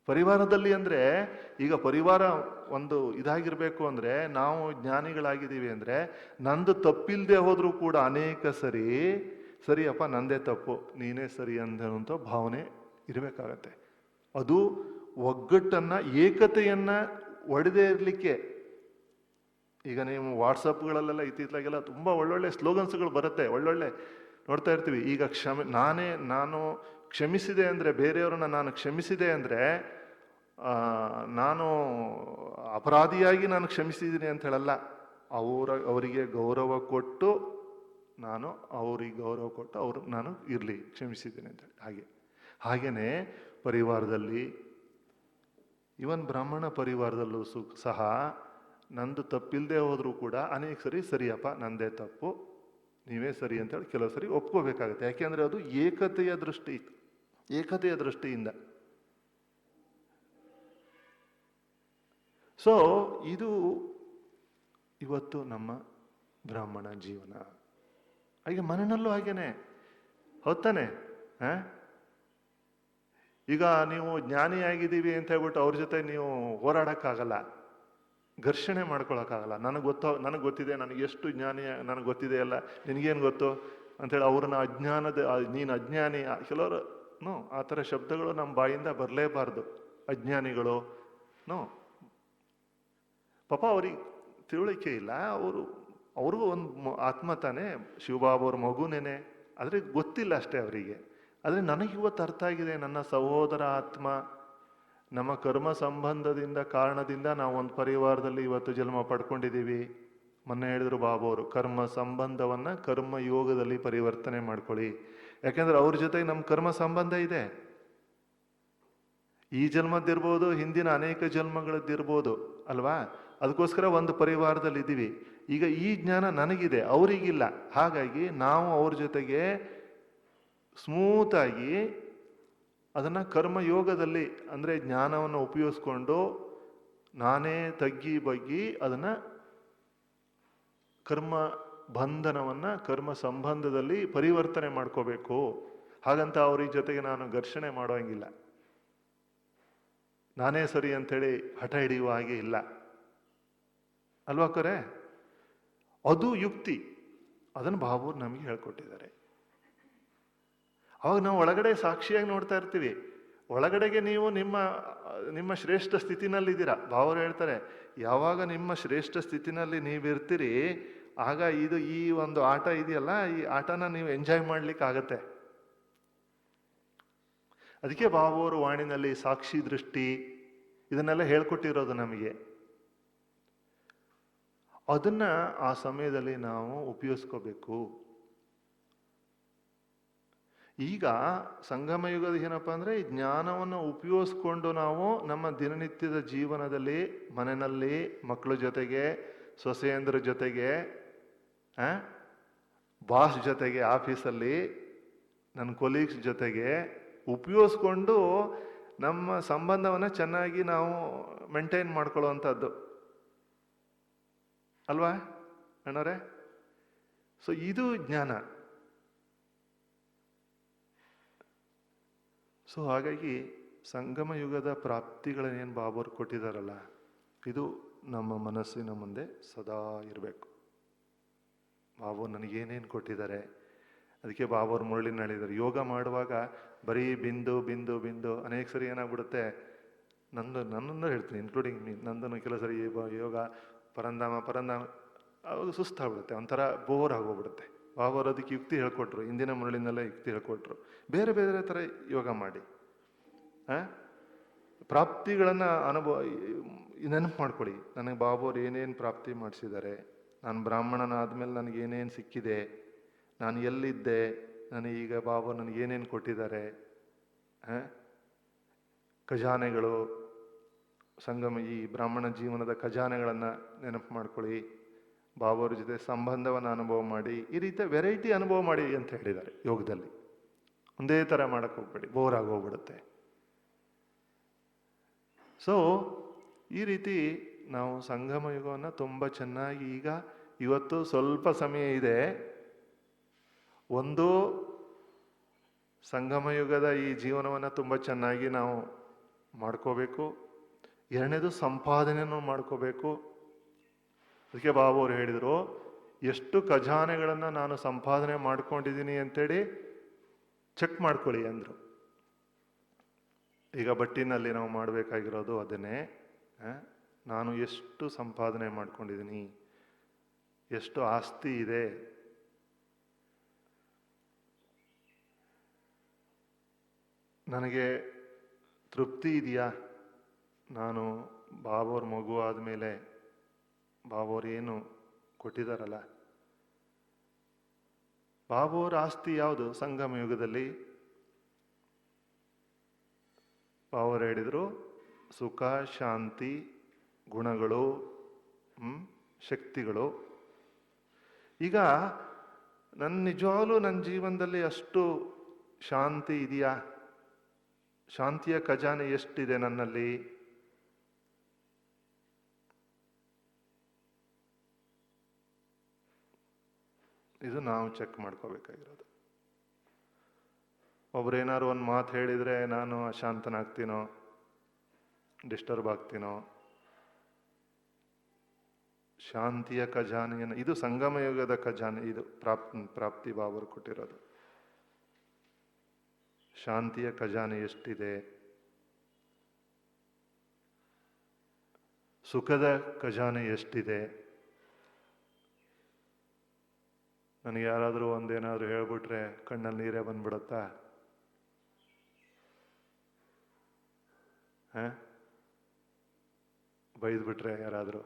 ಪರಿವಾರದಲ್ಲಿ ಅಂದರೆ, ಈಗ ಪರಿವಾರ ಒಂದು ಇದಾಗಿರ್ಬೇಕು ಅಂದರೆ, ನಾವು ಜ್ಞಾನಿಗಳಾಗಿದ್ದೀವಿ ಅಂದರೆ ನಂದು ತಪ್ಪಿಲ್ಲದೆ ಹೋದರೂ ಕೂಡ ಅನೇಕ ಸರಿಯಪ್ಪ ನಂದೇ ತಪ್ಪು, ನೀನೇ ಸರಿ ಅನ್ನುವಂಥ ಭಾವನೆ ಇರಬೇಕಾಗತ್ತೆ. ಅದು ಒಗ್ಗಟ್ಟನ್ನು, ಏಕತೆಯನ್ನು ಒಡೆದೇ ಇರಲಿಕ್ಕೆ. ಈಗ ನೀವು ವಾಟ್ಸಪ್ಗಳಲ್ಲೆಲ್ಲ ಇತ್ತೀಚೆಗೆಲ್ಲ ತುಂಬ ಒಳ್ಳೊಳ್ಳೆ ಸ್ಲೋಗನ್ಸ್ಗಳು ಬರುತ್ತೆ, ಒಳ್ಳೊಳ್ಳೆ ನೋಡ್ತಾ ಇರ್ತೀವಿ. ಈಗ ನಾನು ಕ್ಷಮಿಸಿದೆ ಅಂದರೆ, ಬೇರೆಯವ್ರನ್ನ ನಾನು ಕ್ಷಮಿಸಿದೆ ಅಂದರೆ, ನಾನು ಅಪರಾಧಿಯಾಗಿ ನಾನು ಕ್ಷಮಿಸಿದ್ದೀನಿ ಅಂತ ಹೇಳಲ್ಲ. ಅವರಿಗೆ ಗೌರವ ಕೊಟ್ಟು ನಾನು ಇರಲಿ, ಕ್ಷಮಿಸಿದ್ದೀನಿ ಅಂತ ಹೇಳಿ. ಹಾಗೇನೆ ಪರಿವಾರದಲ್ಲಿ, ಇವನ್ ಬ್ರಾಹ್ಮಣ ಪರಿವಾರದಲ್ಲೂ ಸಹ ನಂದು ತಪ್ಪಿಲ್ಲದೆ ಹೋದರೂ ಕೂಡ ಅನೇಕ ಸರಿಯಪ್ಪ ನಂದೇ ತಪ್ಪು, ನೀವೇ ಸರಿ ಅಂತೇಳಿ ಕೆಲವು ಸರಿ ಒಪ್ಕೋಬೇಕಾಗುತ್ತೆ. ಯಾಕೆಂದರೆ ಅದು ಏಕತೆಯ ದೃಷ್ಟಿಯಿಂದ. ಸೊ ಇದು ಇವತ್ತು ನಮ್ಮ ಬ್ರಾಹ್ಮಣ ಜೀವನ. ಹಾಗೆ ಮನೆಯಲ್ಲೂ ಹಾಗೇನೆ, ಹೊತ್ತಾನೆ. ಈಗ ನೀವು ಜ್ಞಾನಿಯಾಗಿದ್ದೀವಿ ಅಂತ ಹೇಳ್ಬಿಟ್ಟು ಅವ್ರ ಜೊತೆ ನೀವು ಹೋರಾಡೋಕ್ಕಾಗಲ್ಲ, ಘರ್ಷಣೆ ಮಾಡ್ಕೊಳಕ್ಕಾಗಲ್ಲ. ನನಗೆ ಗೊತ್ತಿದೆ, ನನಗೆ ಎಷ್ಟು ನನಗೆ ಗೊತ್ತಿದೆ ಅಲ್ಲ, ನಿನಗೇನು ಗೊತ್ತು ಅಂಥೇಳಿ ಅವ್ರನ್ನ ನೀನು ಅಜ್ಞಾನಿ, ಕೆಲವರು ಆ ಥರ ಶಬ್ದಗಳು ನಮ್ಮ ಬಾಯಿಂದ ಬರಲೇಬಾರ್ದು. ಅಜ್ಞಾನಿಗಳು ಪಾಪ ಅವ್ರಿಗೆ ತಿಳುವಳಿಕೆ ಇಲ್ಲ. ಅವ್ರಿಗೂ ಒಂದು ಆತ್ಮ ತಾನೇ, ಶಿವಬಾಬಾ ಅವ್ರ ಮಗುನೇನೆ, ಆದರೆ ಗೊತ್ತಿಲ್ಲ ಅಷ್ಟೇ ಅವರಿಗೆ. ಆದರೆ ನನಗಿವತ್ತು ಅರ್ಥ ಆಗಿದೆ, ನನ್ನ ಸಹೋದರ ಆತ್ಮ, ನಮ್ಮ ಕರ್ಮ ಸಂಬಂಧದಿಂದ ಕಾರಣದಿಂದ ನಾವು ಒಂದು ಪರಿವಾರದಲ್ಲಿ ಇವತ್ತು ಜನ್ಮ ಪಡ್ಕೊಂಡಿದ್ದೀವಿ. ಮೊನ್ನೆ ಹೇಳಿದ್ರು ಬಾಬಾ ಅವರು, ಕರ್ಮ ಸಂಬಂಧವನ್ನು ಕರ್ಮ ಯೋಗದಲ್ಲಿ ಪರಿವರ್ತನೆ ಮಾಡ್ಕೊಳ್ಳಿ. ಯಾಕೆಂದ್ರೆ ಅವ್ರ ಜೊತೆಗೆ ನಮ್ಮ ಕರ್ಮ ಸಂಬಂಧ ಇದೆ. ಈ ಜನ್ಮದ್ದಿರ್ಬೋದು, ಹಿಂದಿನ ಅನೇಕ ಜನ್ಮಗಳದ್ದಿರ್ಬೋದು ಅಲ್ವಾ? ಅದಕ್ಕೋಸ್ಕರ ಒಂದು ಪರಿವಾರದಲ್ಲಿ ಇದ್ದೀವಿ. ಈಗ ಈ ಜ್ಞಾನ ನನಗಿದೆ, ಅವರಿಗಿಲ್ಲ. ಹಾಗಾಗಿ ನಾವು ಅವ್ರ ಜೊತೆಗೆ ಸ್ಮೂತಾಗಿ ಅದನ್ನು ಕರ್ಮಯೋಗದಲ್ಲಿ, ಅಂದರೆ ಜ್ಞಾನವನ್ನು ಉಪಯೋಗಿಸ್ಕೊಂಡು ನಾನೇ ತಗ್ಗಿ ಬಗ್ಗಿ ಅದನ್ನು ಕರ್ಮ ಬಂಧನವನ್ನು ಕರ್ಮ ಸಂಬಂಧದಲ್ಲಿ ಪರಿವರ್ತನೆ ಮಾಡ್ಕೋಬೇಕು. ಹಾಗಂತ ಅವ್ರ ಜೊತೆಗೆ ನಾನು ಘರ್ಷಣೆ ಮಾಡೋ ಹಂಗಿಲ್ಲ, ನಾನೇ ಸರಿ ಅಂಥೇಳಿ ಹಠ ಹಿಡಿಯುವ ಹಾಗೆ ಇಲ್ಲ ಅಲ್ವಾ ಕರೆ? ಅದು ಯುಕ್ತಿ. ಅದನ್ನು ಬಾಬೂರು ನಮಗೆ ಹೇಳ್ಕೊಟ್ಟಿದ್ದಾರೆ. ಅವಾಗ ನಾವು ಒಳಗಡೆ ಸಾಕ್ಷಿಯಾಗಿ ನೋಡ್ತಾ ಇರ್ತೀವಿ. ಒಳಗಡೆಗೆ ನೀವು ನಿಮ್ಮ ಶ್ರೇಷ್ಠ ಸ್ಥಿತಿನಲ್ಲಿದ್ದೀರಾ. ಬಾಬೂರು ಹೇಳ್ತಾರೆ, ಯಾವಾಗ ನಿಮ್ಮ ಶ್ರೇಷ್ಠ ಸ್ಥಿತಿನಲ್ಲಿ ನೀವಿರ್ತೀರಿ, ಆಗ ಈ ಒಂದು ಆಟ ಇದೆಯಲ್ಲ, ಈ ಆಟನ ನೀವು ಎಂಜಾಯ್ ಮಾಡ್ಲಿಕ್ಕೆ ಆಗತ್ತೆ. ಅದಕ್ಕೆ ಬಾಬೂರು ವಾಣಿನಲ್ಲಿ ಸಾಕ್ಷಿ ದೃಷ್ಟಿ ಇದನ್ನೆಲ್ಲ ಹೇಳ್ಕೊಟ್ಟಿರೋದು ನಮಗೆ. ಅದನ್ನ ಆ ಸಮಯದಲ್ಲಿ ನಾವು ಉಪಯೋಗಿಸ್ಕೋಬೇಕು. ಈಗ ಸಂಗಮ ಯುಗದ ಏನಪ್ಪ ಅಂದ್ರೆ, ಈ ಜ್ಞಾನವನ್ನು ಉಪಯೋಗಿಸ್ಕೊಂಡು ನಾವು ನಮ್ಮ ದಿನನಿತ್ಯದ ಜೀವನದಲ್ಲಿ, ಮನೆಯಲ್ಲಿ ಮಕ್ಕಳ ಜೊತೆಗೆ, ಸೊಸೆಯಂದ್ರ ಜೊತೆಗೆ, ಬಾಸ್ ಜೊತೆಗೆ, ಆಫೀಸಲ್ಲಿ ನನ್ನ ಕೊಲೀಗ್ಸ್ ಜೊತೆಗೆ ಉಪಯೋಗಿಸ್ಕೊಂಡು ನಮ್ಮ ಸಂಬಂಧವನ್ನು ಚೆನ್ನಾಗಿ ನಾವು ಮೇಂಟೈನ್ ಮಾಡ್ಕೊಳ್ಳುವಂಥದ್ದು ಅಲ್ವಾ ಅಣ್ಣವ್ರೆ? ಸೊ ಇದು ಜ್ಞಾನ. ಸೊ ಹಾಗಾಗಿ ಸಂಗಮ ಯುಗದ ಪ್ರಾಪ್ತಿಗಳನ್ನೇನು ಬಾಬೂರು ಕೊಟ್ಟಿದ್ದಾರಲ್ಲ, ಇದು ನಮ್ಮ ಮನಸ್ಸಿನ ಮುಂದೆ ಸದಾ ಇರಬೇಕು. ಬಾಬೂರು ನನಗೇನೇನು ಕೊಟ್ಟಿದ್ದಾರೆ. ಅದಕ್ಕೆ ಬಾಬೂರು ಮುರಳಿನ ಹೇಳಿದ್ದಾರೆ, ಯೋಗ ಮಾಡುವಾಗ ಬರೀ ಬಿಂದು ಬಿಂದು ಬಿಂದು. ಅನೇಕ ಸರಿ ಏನಾಗ್ಬಿಡುತ್ತೆ, ನನ್ನನ್ನು ಹೇಳ್ತೀನಿ, ಇನ್ಕ್ಲೂಡಿಂಗ್ ಮೀ, ನಂದನ್ನು ಕೆಲವು ಸರಿ ಯೋಗ ಪರಂಧಾಮ ಅವಾಗ ಸುಸ್ತಾಗ್ಬಿಡುತ್ತೆ, ಒಂಥರ ಬೋರ್ ಆಗೋಗ್ಬಿಡುತ್ತೆ. ಬಾಬೂರು ಅದಕ್ಕೆ ಯುಕ್ತಿ ಹೇಳ್ಕೊಟ್ರು, ಇಂದಿನ ಮುರಳಿನೆಲ್ಲ ಯುಕ್ತಿ ಹೇಳ್ಕೊಟ್ರು. ಬೇರೆ ಬೇರೆ ಥರ ಯೋಗ ಮಾಡಿ ಪ್ರಾಪ್ತಿಗಳನ್ನು ನೆನಪು ಮಾಡ್ಕೊಳ್ಳಿ. ನನಗೆ ಬಾಬೂರು ಏನೇನು ಪ್ರಾಪ್ತಿ ಮಾಡಿಸಿದ್ದಾರೆ, ನಾನು ಬ್ರಾಹ್ಮಣನಾದ್ಮೇಲೆ ನನಗೇನೇನು ಸಿಕ್ಕಿದೆ, ನಾನು ಎಲ್ಲಿದ್ದೆ, ನನಗೀಗ ಬಾಬೂರು ನನಗೇನೇನು ಕೊಟ್ಟಿದ್ದಾರೆ, ಖಜಾನೆಗಳು, ಸಂಗಮ ಈ ಬ್ರಾಹ್ಮಣ ಜೀವನದ ಖಜಾನೆಗಳನ್ನು ನೆನಪು ಮಾಡ್ಕೊಳ್ಳಿ. ಬಾಬೂರ ಜೊತೆ ಸಂಬಂಧವನ್ನು ಅನುಭವ ಮಾಡಿ, ಈ ರೀತಿ ವೆರೈಟಿ ಅನುಭವ ಮಾಡಿ ಅಂತ ಹೇಳಿದ್ದಾರೆ ಯೋಗದಲ್ಲಿ. ಒಂದೇ ಥರ ಮಾಡಕ್ಕೆ ಹೋಗ್ಬೇಡಿ, ಬೋರ್ ಆಗೋಗ್ಬಿಡುತ್ತೆ. ಸೊ ಈ ರೀತಿ ನಾವು ಸಂಗಮ ಯುಗವನ್ನು ತುಂಬ ಚೆನ್ನಾಗಿ, ಇವತ್ತು ಸ್ವಲ್ಪ ಸಮಯ ಇದೆ, ಒಂದು ಸಂಗಮ ಯುಗದ ಈ ಜೀವನವನ್ನು ತುಂಬ ಚೆನ್ನಾಗಿ ನಾವು ಮಾಡ್ಕೋಬೇಕು. ಎರಡನೇದು ಸಂಪಾದನೆಯನ್ನು ಮಾಡ್ಕೋಬೇಕು. ಅದಕ್ಕೆ ಬಾಬೂರು ಹೇಳಿದರು, ಎಷ್ಟು ಖಜಾನೆಗಳನ್ನು ನಾನು ಸಂಪಾದನೆ ಮಾಡ್ಕೊಂಡಿದ್ದೀನಿ ಅಂತೇಳಿ ಚೆಕ್ ಮಾಡ್ಕೊಳ್ಳಿ ಅಂದರು. ಈಗ ಬಟ್ಟಿನಲ್ಲಿ ನಾವು ಮಾಡಬೇಕಾಗಿರೋದು ಅದನ್ನೇ. ನಾನು ಎಷ್ಟು ಸಂಪಾದನೆ ಮಾಡ್ಕೊಂಡಿದ್ದೀನಿ, ಎಷ್ಟು ಆಸ್ತಿ ಇದೆ, ನನಗೆ ತೃಪ್ತಿ ಇದೆಯಾ, ನಾನು ಬಾಬೂರು ಮಗು ಆದಮೇಲೆ ಬಾಬೂರು ಏನು ಕೊಟ್ಟಿದ್ದಾರಲ್ಲ. ಬಾಬೂರ ಆಸ್ತಿ ಯಾವುದು ಸಂಗಮ ಯುಗದಲ್ಲಿ? ಬಾಬೂರು ಹೇಳಿದರು, ಸುಖ, ಶಾಂತಿ, ಗುಣಗಳು, ಶಕ್ತಿಗಳು. ಈಗ ನಿಜವಾಗ್ಲೂ ನನ್ನ ಜೀವನದಲ್ಲಿ ಅಷ್ಟು ಶಾಂತಿ ಇದೆಯಾ? ಶಾಂತಿಯ ಖಜಾನೆ ಎಷ್ಟಿದೆ ನನ್ನಲ್ಲಿ? ಇದು ನಾವು ಚೆಕ್ ಮಾಡ್ಕೋಬೇಕಾಗಿರೋದು. ಒಬ್ರೇನಾದ್ರು ಒಂದು ಮಾತು ಹೇಳಿದರೆ ನಾನು ಅಶಾಂತನಾಗ್ತೀನೋ, ಡಿಸ್ಟರ್ಬ್ ಆಗ್ತೀನೋ. ಶಾಂತಿಯ ಖಜಾನೆಯನ್ನು, ಇದು ಸಂಗಮ ಯುಗದ ಖಜಾನೆ, ಇದು ಪ್ರಾಪ್ತಿ ಬಾಬರು ಕೊಟ್ಟಿರೋದು. ಶಾಂತಿಯ ಖಜಾನೆ ಎಷ್ಟಿದೆ, ಸುಖದ ಖಜಾನೆ ಎಷ್ಟಿದೆ. ನನಗೆ ಯಾರಾದರೂ ಒಂದೇನಾದರೂ ಹೇಳ್ಬಿಟ್ರೆ ಕಣ್ಣಲ್ಲಿ ನೀರೇ ಬಂದ್ಬಿಡುತ್ತಾ? ಬೈದ್ಬಿಟ್ರೆ ಯಾರಾದರೂ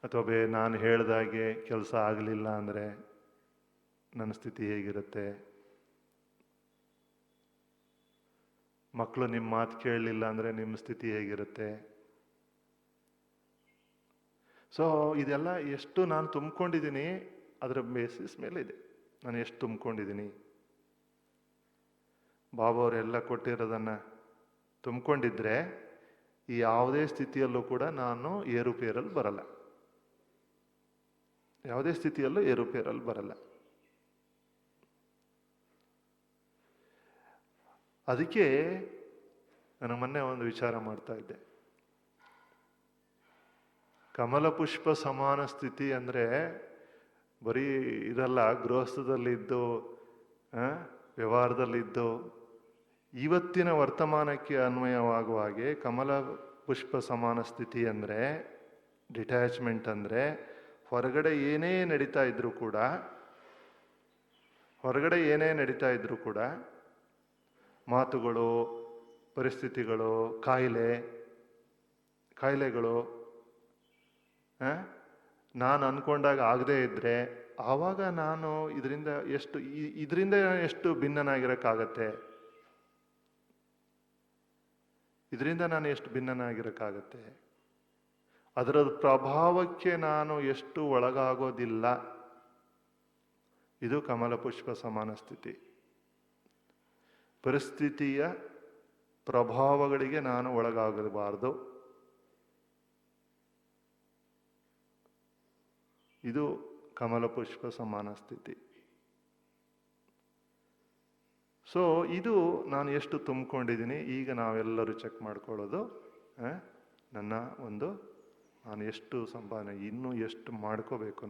ಅಥವಾ ನಾನು ಹೇಳ್ದಾಗೆ ಕೆಲಸ ಆಗಲಿಲ್ಲ ಅಂದರೆ ನನ್ನ ಸ್ಥಿತಿ ಹೇಗಿರುತ್ತೆ? ಮಕ್ಕಳು ನಿಮ್ಮ ಮಾತು ಕೇಳಲಿಲ್ಲ ಅಂದರೆ ನಿಮ್ಮ ಸ್ಥಿತಿ ಹೇಗಿರುತ್ತೆ? ಸೊ ಇದೆಲ್ಲ ಎಷ್ಟು ನಾನು ತುಂಬಿಕೊಂಡಿದ್ದೀನಿ ಅದರ ಬೇಸಿಸ್ ಮೇಲೆ ಇದೆ, ನಾನು ಎಷ್ಟು ತುಂಬಿಕೊಂಡಿದ್ದೀನಿ. ಬಾಬಾ ಅವರೆಲ್ಲ ಕೊಟ್ಟಿರೋದನ್ನು ತುಂಬಿಕೊಂಡಿದ್ರೆ ಈ ಯಾವುದೇ ಸ್ಥಿತಿಯಲ್ಲೂ ಕೂಡ ನಾನು ಏರುಪೇರಲ್ಲಿ ಬರಲ್ಲ. ಯಾವುದೇ ಸ್ಥಿತಿಯಲ್ಲೂ ಏರುಪೇರಲ್ಲಿ ಬರಲ್ಲ. ಅದಕ್ಕೆ ನಾನು ಮೊನ್ನೆ ಒಂದು ವಿಚಾರ ಮಾಡ್ತಾ ಇದ್ದೆ. ಕಮಲ ಪುಷ್ಪ ಸಮಾನ ಸ್ಥಿತಿ ಅಂದರೆ ಬರೀ ಇದಲ್ಲ, ಗೃಹಸ್ಥದಲ್ಲಿದ್ದು ವ್ಯವಹಾರದಲ್ಲಿದ್ದು ಇವತ್ತಿನ ವರ್ತಮಾನಕ್ಕೆ ಅನ್ವಯವಾಗುವ ಹಾಗೆ ಕಮಲ ಪುಷ್ಪ ಸಮಾನ ಸ್ಥಿತಿ ಅಂದರೆ ಡಿಟ್ಯಾಚ್ಮೆಂಟ್ ಅಂದರೆ ಹೊರಗಡೆ ಏನೇ ನಡೀತಾ ಇದ್ರೂ ಕೂಡ ಮಾತುಗಳು, ಪರಿಸ್ಥಿತಿಗಳು, ಕಾಯಿಲೆಗಳು ನಾನು ಅಂದ್ಕೊಂಡಾಗ ಆಗದೇ ಇದ್ದರೆ ಆವಾಗ ನಾನು ಇದರಿಂದ ಎಷ್ಟು ಭಿನ್ನನಾಗಿರೋಕ್ಕಾಗತ್ತೆ? ಇದರಿಂದ ನಾನು ಎಷ್ಟು ಭಿನ್ನನಾಗಿರೋಕ್ಕಾಗತ್ತೆ? ಅದರ ಪ್ರಭಾವಕ್ಕೆ ನಾನು ಎಷ್ಟು ಒಳಗಾಗೋದಿಲ್ಲ. ಇದು ಕಮಲ ಪುಷ್ಪ ಸಮಾನ ಸ್ಥಿತಿ. ಪರಿಸ್ಥಿತಿಯ ಪ್ರಭಾವಗಳಿಗೆ ನಾನು ಒಳಗಾಗಬಾರದು. ಇದು ಕಮಲ ಪುಷ್ಪ ಸಮಾನ ಸ್ಥಿತಿ. ಸೊ ಇದು ನಾನು ಎಷ್ಟು ತುಂಬಿಕೊಂಡಿದ್ದೀನಿ. ಈಗ ನಾವೆಲ್ಲರೂ ಚೆಕ್ ಮಾಡ್ಕೊಳ್ಳೋದು, ನಾನು ಎಷ್ಟು ಸಂಪಾದನೆ, ಇನ್ನೂ ಎಷ್ಟು ಮಾಡ್ಕೋಬೇಕು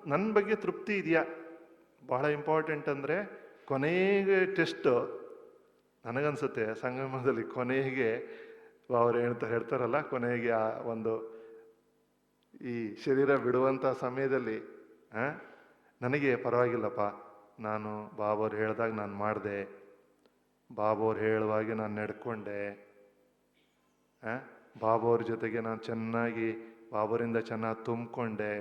ನನ್ನ ಬಗ್ಗೆ ತೃಪ್ತಿ ಇದೆಯಾ? ಬಹಳ ಇಂಪಾರ್ಟೆಂಟ್. ಅಂದರೆ ಕೊನೆಗೆ ಟೆಸ್ಟ್ ನನಗನ್ಸುತ್ತೆ ಸಂಗಮದಲ್ಲಿ ಕೊನೆಗೆ ಅವ್ರು ಹೇಳ್ತಾರಲ್ಲ, ಕೊನೆಗೆ ಆ ಒಂದು ಈ ಶರೀರ ಬಿಡುವಂಥ ಸಮಯದಲ್ಲಿ ನನಗೆ ಪರವಾಗಿಲ್ಲಪ್ಪ, ನಾನು ಬಾಬವ್ರು ಹೇಳ್ದಾಗ ನಾನು ಮಾಡಿದೆ, ಬಾಬವ್ರು ಹೇಳುವಾಗೆ ನಾನು ನಡ್ಕೊಂಡೆ, ಬಾಬವ್ರ ಜೊತೆಗೆ ನಾನು ಚೆನ್ನಾಗಿ ಬಾಬರಿಂದ ಚೆನ್ನಾಗಿ ತುಂಬಿಕೊಂಡೆ,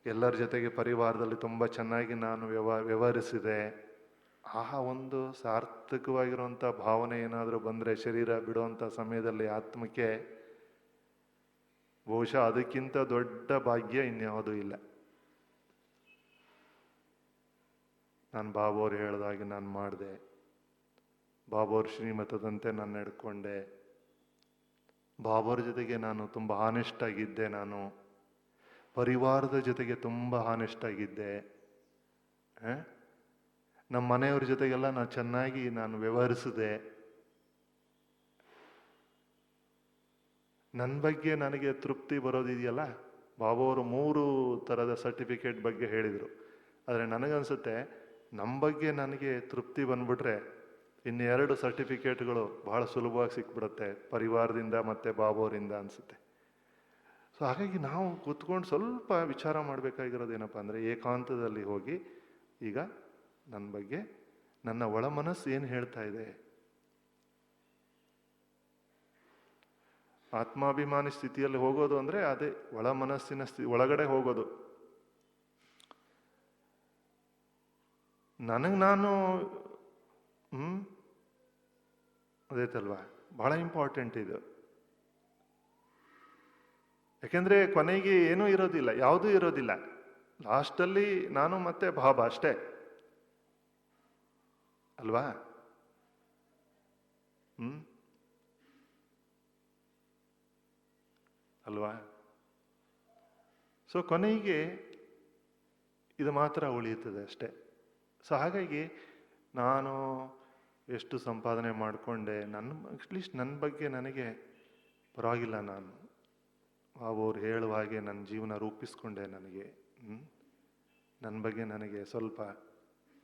ಎಲ್ಲರ ಜೊತೆಗೆ ಪರಿವಾರದಲ್ಲಿ ತುಂಬ ಚೆನ್ನಾಗಿ ನಾನು ವ್ಯವಹರಿಸಿದೆ. ಆ ಒಂದು ಸಾರ್ಥಕವಾಗಿರುವಂಥ ಭಾವನೆ ಏನಾದರೂ ಬಂದರೆ ಶರೀರ ಬಿಡುವಂಥ ಸಮಯದಲ್ಲಿ ಆತ್ಮಕ್ಕೆ, ಬಹುಶಃ ಅದಕ್ಕಿಂತ ದೊಡ್ಡ ಭಾಗ್ಯ ಇನ್ಯಾವುದೂ ಇಲ್ಲ. ನಾನು ಬಾಬವ್ರು ಹೇಳ್ದಾಗೆ ನಾನು ಮಾಡಿದೆ, ಬಾಬವ್ರ ಶ್ರೀಮತದಂತೆ ನಾನು ನಡ್ಕೊಂಡೆ, ಬಾಬವ್ರ ಜೊತೆಗೆ ನಾನು ತುಂಬ ಹಾನೆಸ್ಟ್ ಆಗಿದ್ದೆ, ನಾನು ಪರಿವಾರದ ಜೊತೆಗೆ ತುಂಬ ಹಾನೆಸ್ಟ್ ಆಗಿದ್ದೆ, ನಮ್ಮ ಮನೆಯವ್ರ ಜೊತೆಗೆಲ್ಲ ನಾನು ಚೆನ್ನಾಗಿ ವ್ಯವಹರಿಸಿದೆ. ನನ್ನ ಬಗ್ಗೆ ನನಗೆ ತೃಪ್ತಿ ಬರೋದಿದೆಯಲ್ಲ. ಬಾಬವರು 3 ಥರದ ಸರ್ಟಿಫಿಕೇಟ್ ಬಗ್ಗೆ ಹೇಳಿದರು. ಆದರೆ ನನಗನ್ಸುತ್ತೆ ನಮ್ಮ ಬಗ್ಗೆ ನನಗೆ ತೃಪ್ತಿ ಬಂದ್ಬಿಟ್ರೆ ಇನ್ನೆರಡು ಸರ್ಟಿಫಿಕೇಟ್ಗಳು ಬಹಳ ಸುಲಭವಾಗಿ ಸಿಕ್ಬಿಡುತ್ತೆ, ಪರಿವಾರದಿಂದ ಮತ್ತು ಬಾಬವರಿಂದ ಅನಿಸುತ್ತೆ. ಸೊ ಹಾಗಾಗಿ ನಾವು ಕೂತ್ಕೊಂಡು ಸ್ವಲ್ಪ ವಿಚಾರ ಮಾಡಬೇಕಾಗಿರೋದೇನಪ್ಪ ಅಂದರೆ, ಏಕಾಂತದಲ್ಲಿ ಹೋಗಿ ಈಗ ನನ್ನ ಬಗ್ಗೆ ನನ್ನ ಒಳ ಮನಸ್ಸು ಏನು ಹೇಳ್ತಾ ಇದೆ. ಆತ್ಮಾಭಿಮಾನಿ ಸ್ಥಿತಿಯಲ್ಲಿ ಹೋಗೋದು ಅಂದರೆ ಅದೇ ಒಳ ಮನಸ್ಸಿನ ಒಳಗಡೆ ಹೋಗೋದು. ನನಗೆ ನಾನು ಅದೇತಲ್ವಾ, ಬಹಳ ಇಂಪಾರ್ಟೆಂಟ್ ಇದು. ಯಾಕೆಂದ್ರೆ ಕೊನೆಗೆ ಏನೂ ಇರೋದಿಲ್ಲ, ಯಾವುದೂ ಇರೋದಿಲ್ಲ. ಲಾಸ್ಟಲ್ಲಿ ನಾನು ಮತ್ತೆ ಬಾಬಾ ಅಷ್ಟೇ ಅಲ್ವಾ? ಅಲ್ವಾ? ಸೊ ಕೊನೆಗೆ ಇದು ಮಾತ್ರ ಉಳಿಯುತ್ತದೆ ಅಷ್ಟೇ. ಸೊ ಹಾಗಾಗಿ ನಾನು ಎಷ್ಟು ಸಂಪಾದನೆ ಮಾಡಿಕೊಂಡೆ, ಅಟ್ಲೀಸ್ಟ್ ನನ್ನ ಬಗ್ಗೆ ನನಗೆ ಪರವಾಗಿಲ್ಲ, ನಾನು ಅವ್ರು ಹೇಳುವ ಹಾಗೆ ನನ್ನ ಜೀವನ ರೂಪಿಸ್ಕೊಂಡೆ, ನನಗೆ ನನ್ನ ಬಗ್ಗೆ ನನಗೆ ಸ್ವಲ್ಪ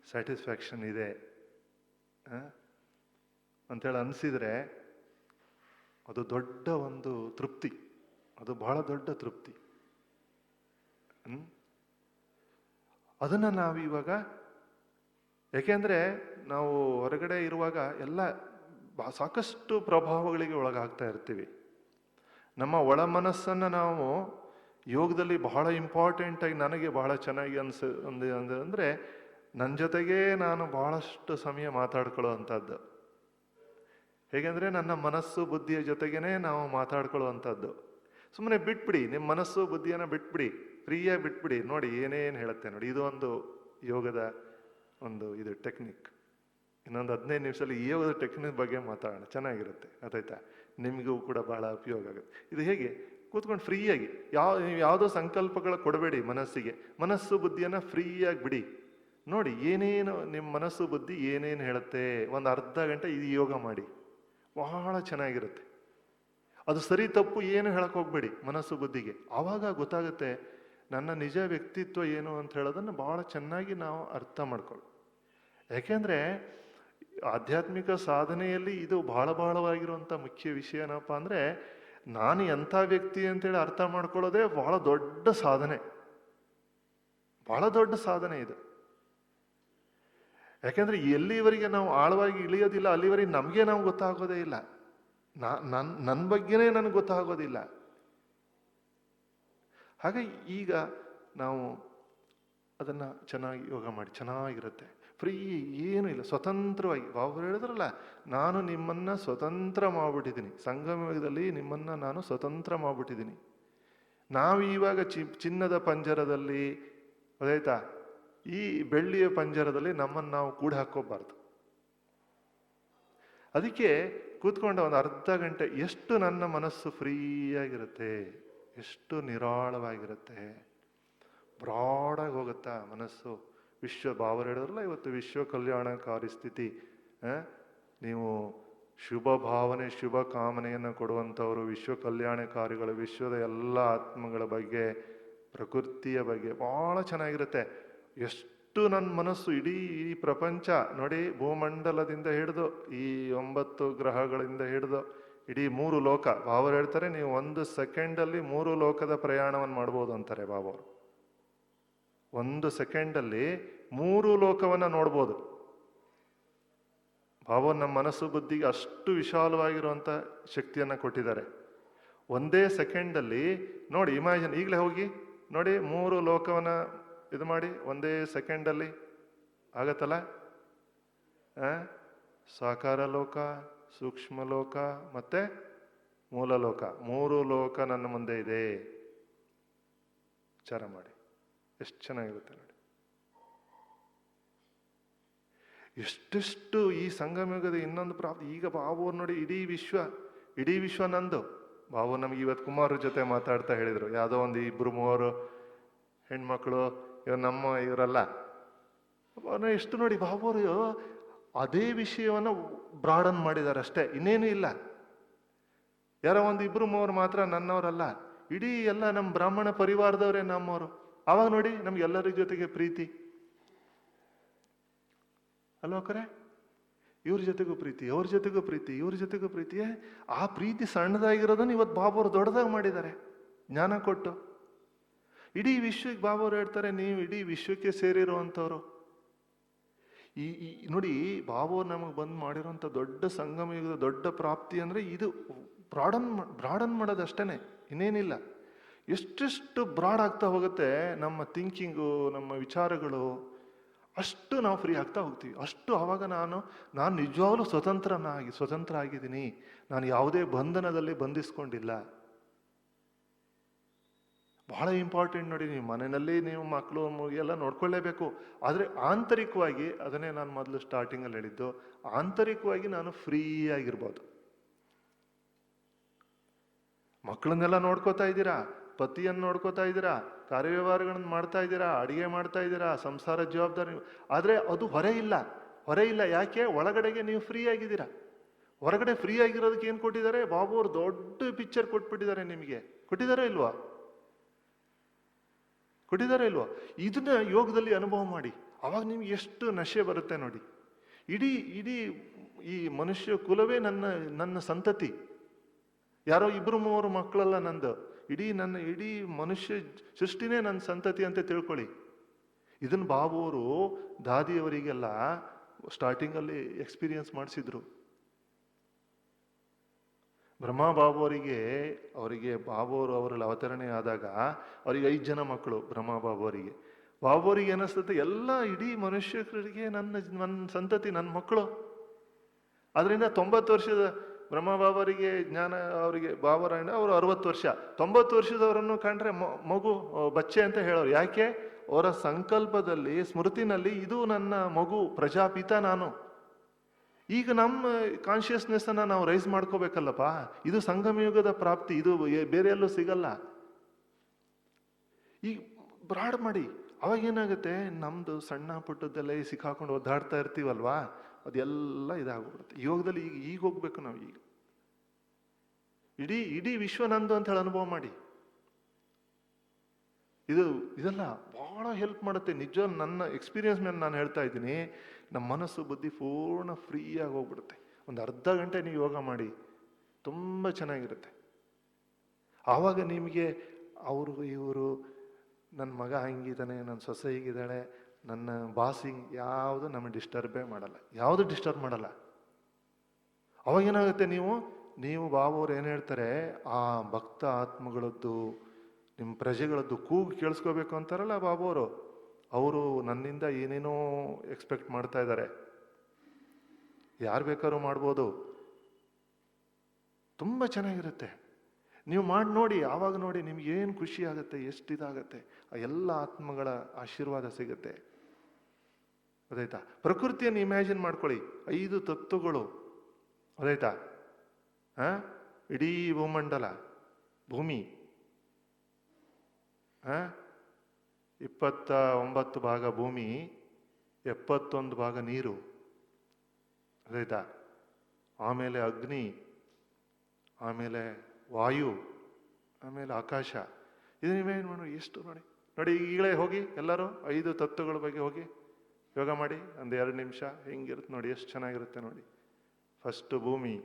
ಸ್ಯಾಟಿಸ್ಫ್ಯಾಕ್ಷನ್ ಇದೆ ಅಂತೇಳಿ ಅನಿಸಿದರೆ ಅದು ದೊಡ್ಡ ಒಂದು ತೃಪ್ತಿ, ಅದು ಬಹಳ ದೊಡ್ಡ ತೃಪ್ತಿ. ಅದನ್ನು ನಾವು ಇವಾಗ, ಯಾಕೆಂದರೆ ನಾವು ಹೊರಗಡೆ ಇರುವಾಗ ಎಲ್ಲ ಸಾಕಷ್ಟು ಪ್ರಭಾವಗಳಿಗೆ ಒಳಗಾಗ್ತಾ ಇರ್ತೀವಿ. ನಮ್ಮ ಒಳ ಮನಸ್ಸನ್ನು ನಾವು ಯೋಗದಲ್ಲಿ ಬಹಳ ಇಂಪಾರ್ಟೆಂಟಾಗಿ, ನನಗೆ ಬಹಳ ಚೆನ್ನಾಗಿ ಅಂದರೆ ನನ್ನ ಜೊತೆಗೇ ನಾನು ಬಹಳಷ್ಟು ಸಮಯ ಮಾತಾಡ್ಕೊಳ್ಳೋ ಅಂಥದ್ದು. ಹೇಗೆಂದರೆ ನನ್ನ ಮನಸ್ಸು ಬುದ್ಧಿಯ ಜೊತೆಗೇ ನಾವು ಮಾತಾಡ್ಕೊಳ್ಳೋ ಅಂಥದ್ದು. ಸುಮ್ಮನೆ ಬಿಟ್ಬಿಡಿ, ನಿಮ್ಮ ಮನಸ್ಸು ಬುದ್ಧಿಯನ್ನು ಬಿಟ್ಬಿಡಿ, ಫ್ರೀಯಾಗಿ ಬಿಟ್ಬಿಡಿ, ನೋಡಿ ಏನೇನು ಹೇಳುತ್ತೆ ನೋಡಿ. ಇದು ಒಂದು ಯೋಗದ ಒಂದು ಇದು ಟೆಕ್ನಿಕ್. ಇನ್ನೊಂದು 15 ನಿಮಿಷದಲ್ಲಿ ಈ ಯೋಗದ ಟೆಕ್ನಿಕ್ ಬಗ್ಗೆ ಮಾತಾಡೋಣ, ಚೆನ್ನಾಗಿರುತ್ತೆ, ಗೊತ್ತಾಯ್ತಾ? ನಿಮಗೂ ಕೂಡ ಬಹಳ ಉಪಯೋಗ ಆಗುತ್ತೆ. ಇದು ಹೇಗೆ ಕೂತ್ಕೊಂಡು ಫ್ರೀಯಾಗಿ ನೀವು ಯಾವುದೋ ಸಂಕಲ್ಪಗಳ ಕೊಡಬೇಡಿ ಮನಸ್ಸಿಗೆ. ಮನಸ್ಸು ಬುದ್ಧಿಯನ್ನು ಫ್ರೀಯಾಗಿ ಬಿಡಿ. ನೋಡಿ ಏನೇನು ನಿಮ್ಮ ಮನಸ್ಸು ಬುದ್ಧಿ ಏನೇನು ಹೇಳುತ್ತೆ, ಒಂದು ಅರ್ಧ ಗಂಟೆ ಈ ಯೋಗ ಮಾಡಿ, ಬಹಳ ಚೆನ್ನಾಗಿರುತ್ತೆ. ಅದು ಸರಿ ತಪ್ಪು ಏನು ಹೇಳಕ್ ಹೋಗ್ಬೇಡಿ ಮನಸ್ಸು ಬುದ್ಧಿಗೆ. ಆವಾಗ ಗೊತ್ತಾಗುತ್ತೆ ನನ್ನ ನಿಜ ವ್ಯಕ್ತಿತ್ವ ಏನು ಅಂತ ಹೇಳೋದನ್ನು ಬಹಳ ಚೆನ್ನಾಗಿ ನಾವು ಅರ್ಥ ಮಾಡ್ಕೊಳ್ಳಿ. ಯಾಕೆಂದ್ರೆ ಆಧ್ಯಾತ್ಮಿಕ ಸಾಧನೆಯಲ್ಲಿ ಇದು ಬಹಳವಾಗಿರುವಂಥ ಮುಖ್ಯ ವಿಷಯ ಏನಪ್ಪ ಅಂದರೆ, ನಾನು ಎಂಥ ವ್ಯಕ್ತಿ ಅಂತೇಳಿ ಅರ್ಥ ಮಾಡ್ಕೊಳ್ಳೋದೇ ಬಹಳ ದೊಡ್ಡ ಸಾಧನೆ, ಬಹಳ ದೊಡ್ಡ ಸಾಧನೆ ಇದು. ಯಾಕೆಂದ್ರೆ ಎಲ್ಲಿವರೆಗೆ ನಾವು ಆಳವಾಗಿ ಇಳಿಯೋದಿಲ್ಲ ಅಲ್ಲಿವರೆಗೆ ನಮಗೆ ನಾವು ಗೊತ್ತಾಗೋದೇ ಇಲ್ಲ. ನನ್ನ ಬಗ್ಗೆನೇ ನನಗೆ ಗೊತ್ತಾಗೋದಿಲ್ಲ. ಹಾಗೆ ಈಗ ನಾವು ಅದನ್ನು ಚೆನ್ನಾಗಿ ಯೋಗ ಮಾಡಿ, ಚೆನ್ನಾಗಿರುತ್ತೆ. ಫ್ರೀ, ಏನೂ ಇಲ್ಲ, ಸ್ವತಂತ್ರವಾಗಿ. ಬಾಬು ಹೇಳಿದ್ರಲ್ಲ, ನಾನು ನಿಮ್ಮನ್ನು ಸ್ವತಂತ್ರ ಮಾಡಿಬಿಟ್ಟಿದ್ದೀನಿ, ಸಂಗಮದಲ್ಲಿ ನಿಮ್ಮನ್ನು ನಾನು ಸ್ವತಂತ್ರ ಮಾಡಿಬಿಟ್ಟಿದ್ದೀನಿ. ನಾವು ಇವಾಗ ಚಿನ್ನದ ಪಂಜರದಲ್ಲಿ, ಅದಾಯ್ತಾ, ಈ ಬೆಳ್ಳಿಯ ಪಂಜರದಲ್ಲಿ ನಮ್ಮನ್ನು ನಾವು ಕೂಡ ಹಾಕೋಬಾರ್ದು. ಅದಕ್ಕೆ ಕೂತ್ಕೊಂಡ ಒಂದು ಅರ್ಧ ಗಂಟೆ ಎಷ್ಟು ನನ್ನ ಮನಸ್ಸು ಫ್ರೀಯಾಗಿರುತ್ತೆ, ಎಷ್ಟು ನಿರಾಳವಾಗಿರುತ್ತೆ, ಬ್ರಾಡಾಗಿ ಹೋಗುತ್ತಾ ಮನಸ್ಸು. ಬಾಬರು ಹೇಳಿದ್ರಲ್ಲ ಇವತ್ತು ವಿಶ್ವ ಕಲ್ಯಾಣಕಾರಿ ಸ್ಥಿತಿ. ನೀವು ಶುಭ ಭಾವನೆ ಶುಭ ಕಾಮನೆಯನ್ನು ಕೊಡುವಂಥವರು, ವಿಶ್ವ ಕಲ್ಯಾಣಕಾರಿಗಳು, ವಿಶ್ವದ ಎಲ್ಲ ಆತ್ಮಗಳ ಬಗ್ಗೆ, ಪ್ರಕೃತಿಯ ಬಗ್ಗೆ ಬಹಳ ಚೆನ್ನಾಗಿರುತ್ತೆ. ಎಷ್ಟು ನನ್ನ ಮನಸ್ಸು ಇಡೀ ಈ ಪ್ರಪಂಚ ನೋಡಿ, ಭೂಮಂಡಲದಿಂದ ಹಿಡಿದು ಈ 9 ಗ್ರಹಗಳಿಂದ ಹಿಡಿದು ಇಡೀ 3 ಲೋಕ. ಬಾಬರು ಹೇಳ್ತಾರೆ ನೀವು 1 ಸೆಕೆಂಡಲ್ಲಿ 3 ಲೋಕದ ಪ್ರಯಾಣವನ್ನು ಮಾಡ್ಬೋದು ಅಂತಾರೆ ಬಾಬರು. 1 ಸೆಕೆಂಡಲ್ಲಿ 3 ಲೋಕವನ್ನು ನೋಡ್ಬೋದು. ಬಾಬು ನಮ್ಮ ಮನಸ್ಸು ಬುದ್ಧಿಗೆ ಅಷ್ಟು ವಿಶಾಲವಾಗಿರುವಂಥ ಶಕ್ತಿಯನ್ನು ಕೊಟ್ಟಿದ್ದಾರೆ. ಒಂದೇ ಸೆಕೆಂಡಲ್ಲಿ ನೋಡಿ, ಇಮ್ಯಾಜಿನ್, ಈಗಲೇ ಹೋಗಿ ನೋಡಿ 3 ಲೋಕವನ್ನು ಇದು ಮಾಡಿ, ಒಂದೇ ಸೆಕೆಂಡಲ್ಲಿ ಆಗತ್ತಲ್ಲ. ಸಾಕಾರ ಲೋಕ, ಸೂಕ್ಷ್ಮ ಲೋಕ ಮತ್ತೆ ಮೂಲ ಲೋಕ, 3 ಲೋಕ ನನ್ನ ಮುಂದೆ ಇದೆ. ವಿಚಾರ ಮಾಡಿ, ಎಷ್ಟು ಚೆನ್ನಾಗಿರುತ್ತೆ ನೋಡಿ. ಎಷ್ಟೆಷ್ಟು ಈ ಸಂಗಮಯುಗದ ಇನ್ನೊಂದು ಪ್ರಾಪ್ತಿ. ಈಗ ಬಾಬು ನೋಡಿ, ಇಡೀ ವಿಶ್ವ ನಂದು. ಬಾಬು ನಮ್ಗೆ ಇವತ್ತು ಕುಮಾರ ಜೊತೆ ಮಾತಾಡ್ತಾ ಹೇಳಿದ್ರು, ಯಾವುದೋ ಒಂದು 2-3 ಹೆಣ್ಮಕ್ಳು ಇವರಲ್ಲ. ಎಷ್ಟು ನೋಡಿ ಬಾಬುರು ಅದೇ ವಿಷಯವನ್ನು ಬ್ರಾಡನ್ ಮಾಡಿದ್ದಾರೆ ಅಷ್ಟೇ, ಇನ್ನೇನು ಇಲ್ಲ. ಯಾರೋ 1-2-3 ಮಾತ್ರ ನನ್ನವರಲ್ಲ, ಇಡೀ ಎಲ್ಲ ನಮ್ಮ ಬ್ರಾಹ್ಮಣ ಪರಿವಾರದವರೇ ನಮ್ಮವರು. ಆವಾಗ ನೋಡಿ ನಮ್ಗೆಲ್ಲರ ಜೊತೆಗೆ ಪ್ರೀತಿ ಅಲ್ವಾ ಕರೆ? ಇವ್ರ ಜೊತೆಗೂ ಪ್ರೀತಿ, ಅವ್ರ ಜೊತೆಗೂ ಪ್ರೀತಿ, ಇವ್ರ ಜೊತೆಗೂ ಪ್ರೀತಿ. ಆ ಪ್ರೀತಿ ಸಣ್ಣದಾಗಿರೋದನ್ನು ಇವತ್ತು ಬಾಬುರು ದೊಡ್ಡದಾಗಿ ಮಾಡಿದ್ದಾರೆ ಜ್ಞಾನ ಕೊಟ್ಟು. ಇಡೀ ವಿಶ್ವಕ್ಕೆ ಬಾಬುರು ಹೇಳ್ತಾರೆ, ನೀವು ಇಡೀ ವಿಶ್ವಕ್ಕೆ ಸೇರಿರುವಂಥವ್ರು. ಈ ನೋಡಿ, ಬಾಬು ನಮಗೆ ಬಂದು ಮಾಡಿರೋಂಥ ದೊಡ್ಡ ಸಂಗಮ ಯುಗದ ದೊಡ್ಡ ಪ್ರಾಪ್ತಿ ಅಂದರೆ ಇದು. ಬ್ರಾಡನ್ ಮಾಡೋದಷ್ಟೇ, ಇನ್ನೇನಿಲ್ಲ. ಎಷ್ಟೆಷ್ಟು ಬ್ರಾಡ್ ಆಗ್ತಾ ಹೋಗುತ್ತೆ ನಮ್ಮ ಥಿಂಕಿಂಗು, ನಮ್ಮ ವಿಚಾರಗಳು, ಅಷ್ಟು ನಾವು ಫ್ರೀ ಆಗ್ತಾ ಹೋಗ್ತೀವಿ. ಅಷ್ಟು ಆವಾಗ ನಾನು ನಿಜವಾಗ್ಲೂ ಸ್ವತಂತ್ರ ಆಗಿದ್ದೀನಿ. ನಾನು ಯಾವುದೇ ಬಂಧನದಲ್ಲಿ ಬಂಧಿಸ್ಕೊಂಡಿಲ್ಲ. ಬಹಳ ಇಂಪಾರ್ಟೆಂಟ್ ನೋಡಿ. ನೀವು ಮನೆಯಲ್ಲಿ ನೀವು ಮಕ್ಕಳು ಎಲ್ಲ ನೋಡ್ಕೊಳ್ಳೇಬೇಕು. ಆದರೆ ಆಂತರಿಕವಾಗಿ, ಅದನ್ನೇ ನಾನು ಮೊದಲು ಸ್ಟಾರ್ಟಿಂಗಲ್ಲಿ ಹೇಳಿದ್ದು, ಆಂತರಿಕವಾಗಿ ನಾನು ಫ್ರೀ ಆಗಿರ್ಬೋದು. ಮಕ್ಕಳನ್ನೆಲ್ಲ ನೋಡ್ಕೋತಾ ಇದ್ದೀರಾ, ಪತಿಯನ್ನು ನೋಡ್ಕೋತಾ ಇದ್ದೀರಾ, ಕಾರ್ಯವ್ಯವಹಾರಗಳನ್ನು ಮಾಡ್ತಾ ಇದ್ದೀರಾ, ಅಡಿಗೆ ಮಾಡ್ತಾ ಇದ್ದೀರಾ, ಸಂಸಾರ ಜವಾಬ್ದಾರಿ. ಆದರೆ ಅದು ಹೊರೆ ಇಲ್ಲ. ಯಾಕೆ? ಒಳಗಡೆಗೆ ನೀವು ಫ್ರೀ ಆಗಿದ್ದೀರಾ. ಹೊರಗಡೆ ಫ್ರೀ ಆಗಿರೋದಕ್ಕೆ ಏನು ಕೊಟ್ಟಿದ್ದಾರೆ? ಬಾಬು ಅವರು ದೊಡ್ಡ ಪಿಕ್ಚರ್ ಕೊಟ್ಬಿಟ್ಟಿದ್ದಾರೆ ನಿಮಗೆ. ಕೊಟ್ಟಿದ್ದಾರೋ ಇಲ್ವಾ? ಇದನ್ನ ಯೋಗದಲ್ಲಿ ಅನುಭವ ಮಾಡಿ, ಅವಾಗ ನಿಮ್ಗೆ ಎಷ್ಟು ನಶೆ ಬರುತ್ತೆ ನೋಡಿ. ಇಡೀ ಈ ಮನುಷ್ಯ ಕುಲವೇ ನನ್ನ ಸಂತತಿ. ಯಾರೋ 2-3 ಮಕ್ಕಳಲ್ಲ ನಂದು, ಇಡೀ ಮನುಷ್ಯ ಸೃಷ್ಟಿನೇ ನನ್ನ ಸಂತತಿ ಅಂತ ತಿಳ್ಕೊಳ್ಳಿ. ಇದನ್ನು ಬಾಬು ಅವರು ದಾದಿಯವರಿಗೆಲ್ಲ ಸ್ಟಾರ್ಟಿಂಗಲ್ಲಿ ಎಕ್ಸ್ಪೀರಿಯನ್ಸ್ ಮಾಡಿಸಿದ್ರು. ಬ್ರಹ್ಮ ಬಾಬು ಅವರಿಗೆ ಬಾಬು ಅವರಲ್ಲಿ ಅವತರಣೆ ಆದಾಗ ಅವರಿಗೆ 5 ಜನ ಮಕ್ಕಳು. ಬ್ರಹ್ಮ ಬಾಬು ಅವರಿಗೆ ಏನಿಸ್ತದೆ, ಎಲ್ಲ ಇಡೀ ಮನುಷ್ಯರಿಗೆ ನನ್ನ ಸಂತತಿ, ನನ್ನ ಮಕ್ಕಳು. ಅದರಿಂದ 90 ವರ್ಷದ ಬ್ರಹ್ಮ ಬಾಬರಿಗೆ ಜ್ಞಾನ, ಅವರಿಗೆ ಬಾಬರಾಯಣ ಅವರು 60 ವರ್ಷ. 90 ವರ್ಷದವರನ್ನು ಕಂಡ್ರೆ ಮಗು, ಬಚ್ಚೆ ಅಂತ ಹೇಳೋರು. ಯಾಕೆ? ಅವರ ಸಂಕಲ್ಪದಲ್ಲಿ, ಸ್ಮೃತಿನಲ್ಲಿ ಇದು ನನ್ನ ಮಗು, ಪ್ರಜಾಪಿತ ನಾನು. ಈಗ ನಮ್ಮ ಕಾನ್ಷಿಯಸ್ನೆಸ್ಸನ್ನು ನಾವು ರೈಸ್ ಮಾಡ್ಕೋಬೇಕಲ್ಲಪ್ಪ. ಇದು ಸಂಗಮಯುಗದ ಪ್ರಾಪ್ತಿ, ಇದು ಬೇರೆ ಎಲ್ಲೂ ಸಿಗಲ್ಲ. ಈಗ ಬ್ರಾಡ್ ಮಾಡಿ, ಅವಾಗ ಏನಾಗುತ್ತೆ, ನಮ್ದು ಸಣ್ಣ ಪುಟ್ಟದ್ದೆಲ್ಲ ಸಿಕ್ಕಾಕೊಂಡು ಒದ್ದಾಡ್ತಾ ಇರ್ತೀವಲ್ವಾ, ಅದೆಲ್ಲ ಇದಾಗ್ಬಿಡುತ್ತೆ. ಯೋಗದಲ್ಲಿ ಈಗ ಹೋಗ್ಬೇಕು ನಾವು. ಈಗ ಇಡೀ ವಿಶ್ವ ನಂದು ಅಂತ ಹೇಳಿ ಅನುಭವ ಮಾಡಿ. ಇದೆಲ್ಲ ಬಹಳ ಹೆಲ್ಪ್ ಮಾಡುತ್ತೆ. ನಿಜ, ನನ್ನ ಎಕ್ಸ್ಪೀರಿಯನ್ಸ್ ಮೇಲೆ ನಾನು ಹೇಳ್ತಾ ಇದ್ದೀನಿ. ನಮ್ಮ ಮನಸ್ಸು ಬುದ್ಧಿ ಪೂರ್ಣ ಫ್ರೀಯಾಗಿ ಹೋಗ್ಬಿಡುತ್ತೆ. ಒಂದು ಅರ್ಧ ಗಂಟೆ ನೀವು ಯೋಗ ಮಾಡಿ, ತುಂಬ ಚೆನ್ನಾಗಿರುತ್ತೆ. ಆವಾಗ ನಿಮಗೆ ಇವರು ನನ್ನ ಮಗ ಹಿಂಗಿದ್ದಾನೆ, ನನ್ನ ಸೊಸೆ ಹೀಗಿದ್ದಾಳೆ, ನನ್ನ ಬಾಸ್ ಯಾವುದು ನಮಗೆ ಡಿಸ್ಟರ್ಬೇ ಮಾಡಲ್ಲ, ಯಾವುದು ಡಿಸ್ಟರ್ಬ್ ಮಾಡಲ್ಲ. ಅವಾಗೇನಾಗುತ್ತೆ, ನೀವು ಬಾಬುವ್ರು ಏನು ಹೇಳ್ತಾರೆ, ಆ ಭಕ್ತ ಆತ್ಮಗಳದ್ದು, ನಿಮ್ಮ ಪ್ರಜೆಗಳದ್ದು ಕೂಗು ಕೇಳಿಸ್ಕೋಬೇಕು ಅಂತಾರಲ್ಲ ಬಾಬುವರು, ಅವರು ನನ್ನಿಂದ ಏನೇನೋ ಎಕ್ಸ್ಪೆಕ್ಟ್ ಮಾಡ್ತಾ ಇದ್ದಾರೆ. ಯಾರು ಬೇಕಾದ್ರೂ ಮಾಡ್ಬೋದು. ತುಂಬ ಚೆನ್ನಾಗಿರುತ್ತೆ. ನೀವು ಮಾಡಿ ನೋಡಿ, ಆವಾಗ ನೋಡಿ ನಿಮ್ಗೆ ಏನು ಖುಷಿ ಆಗುತ್ತೆ, ಎಷ್ಟು ಇದಾಗತ್ತೆ. ಆ ಎಲ್ಲ ಆತ್ಮಗಳ ಆಶೀರ್ವಾದ ಸಿಗುತ್ತೆ. ಅದಾಯ್ತಾ? ಪ್ರಕೃತಿಯನ್ನು ಇಮ್ಯಾಜಿನ್ ಮಾಡ್ಕೊಳ್ಳಿ. 5 ತತ್ವಗಳು, ಅದಾಯ್ತಾ? ಇಡೀ ಭೂಮಂಡಲ, ಭೂಮಿ, 29 ಭಾಗ ಭೂಮಿ, 71 ಭಾಗ ನೀರು, ಅದಾಯ್ತಾ? ಆಮೇಲೆ ಅಗ್ನಿ, ಆಮೇಲೆ ವಾಯು, ಆಮೇಲೆ ಆಕಾಶ. ಇದು ನೀವೇನು ಮಾಡಿ, ಎಷ್ಟು ನೋಡಿ ಈಗಲೇ ಹೋಗಿ ಎಲ್ಲರೂ 5 ತತ್ವಗಳ ಬಗ್ಗೆ ಹೋಗಿ ಯೋಗ ಮಾಡಿ. ಒಂದು 2 ನಿಮಿಷ ಹೆಂಗಿರುತ್ತೆ ನೋಡಿ, ಎಷ್ಟು ಚೆನ್ನಾಗಿರುತ್ತೆ ನೋಡಿ. ಫಸ್ಟ್ ಭೂಮಿ,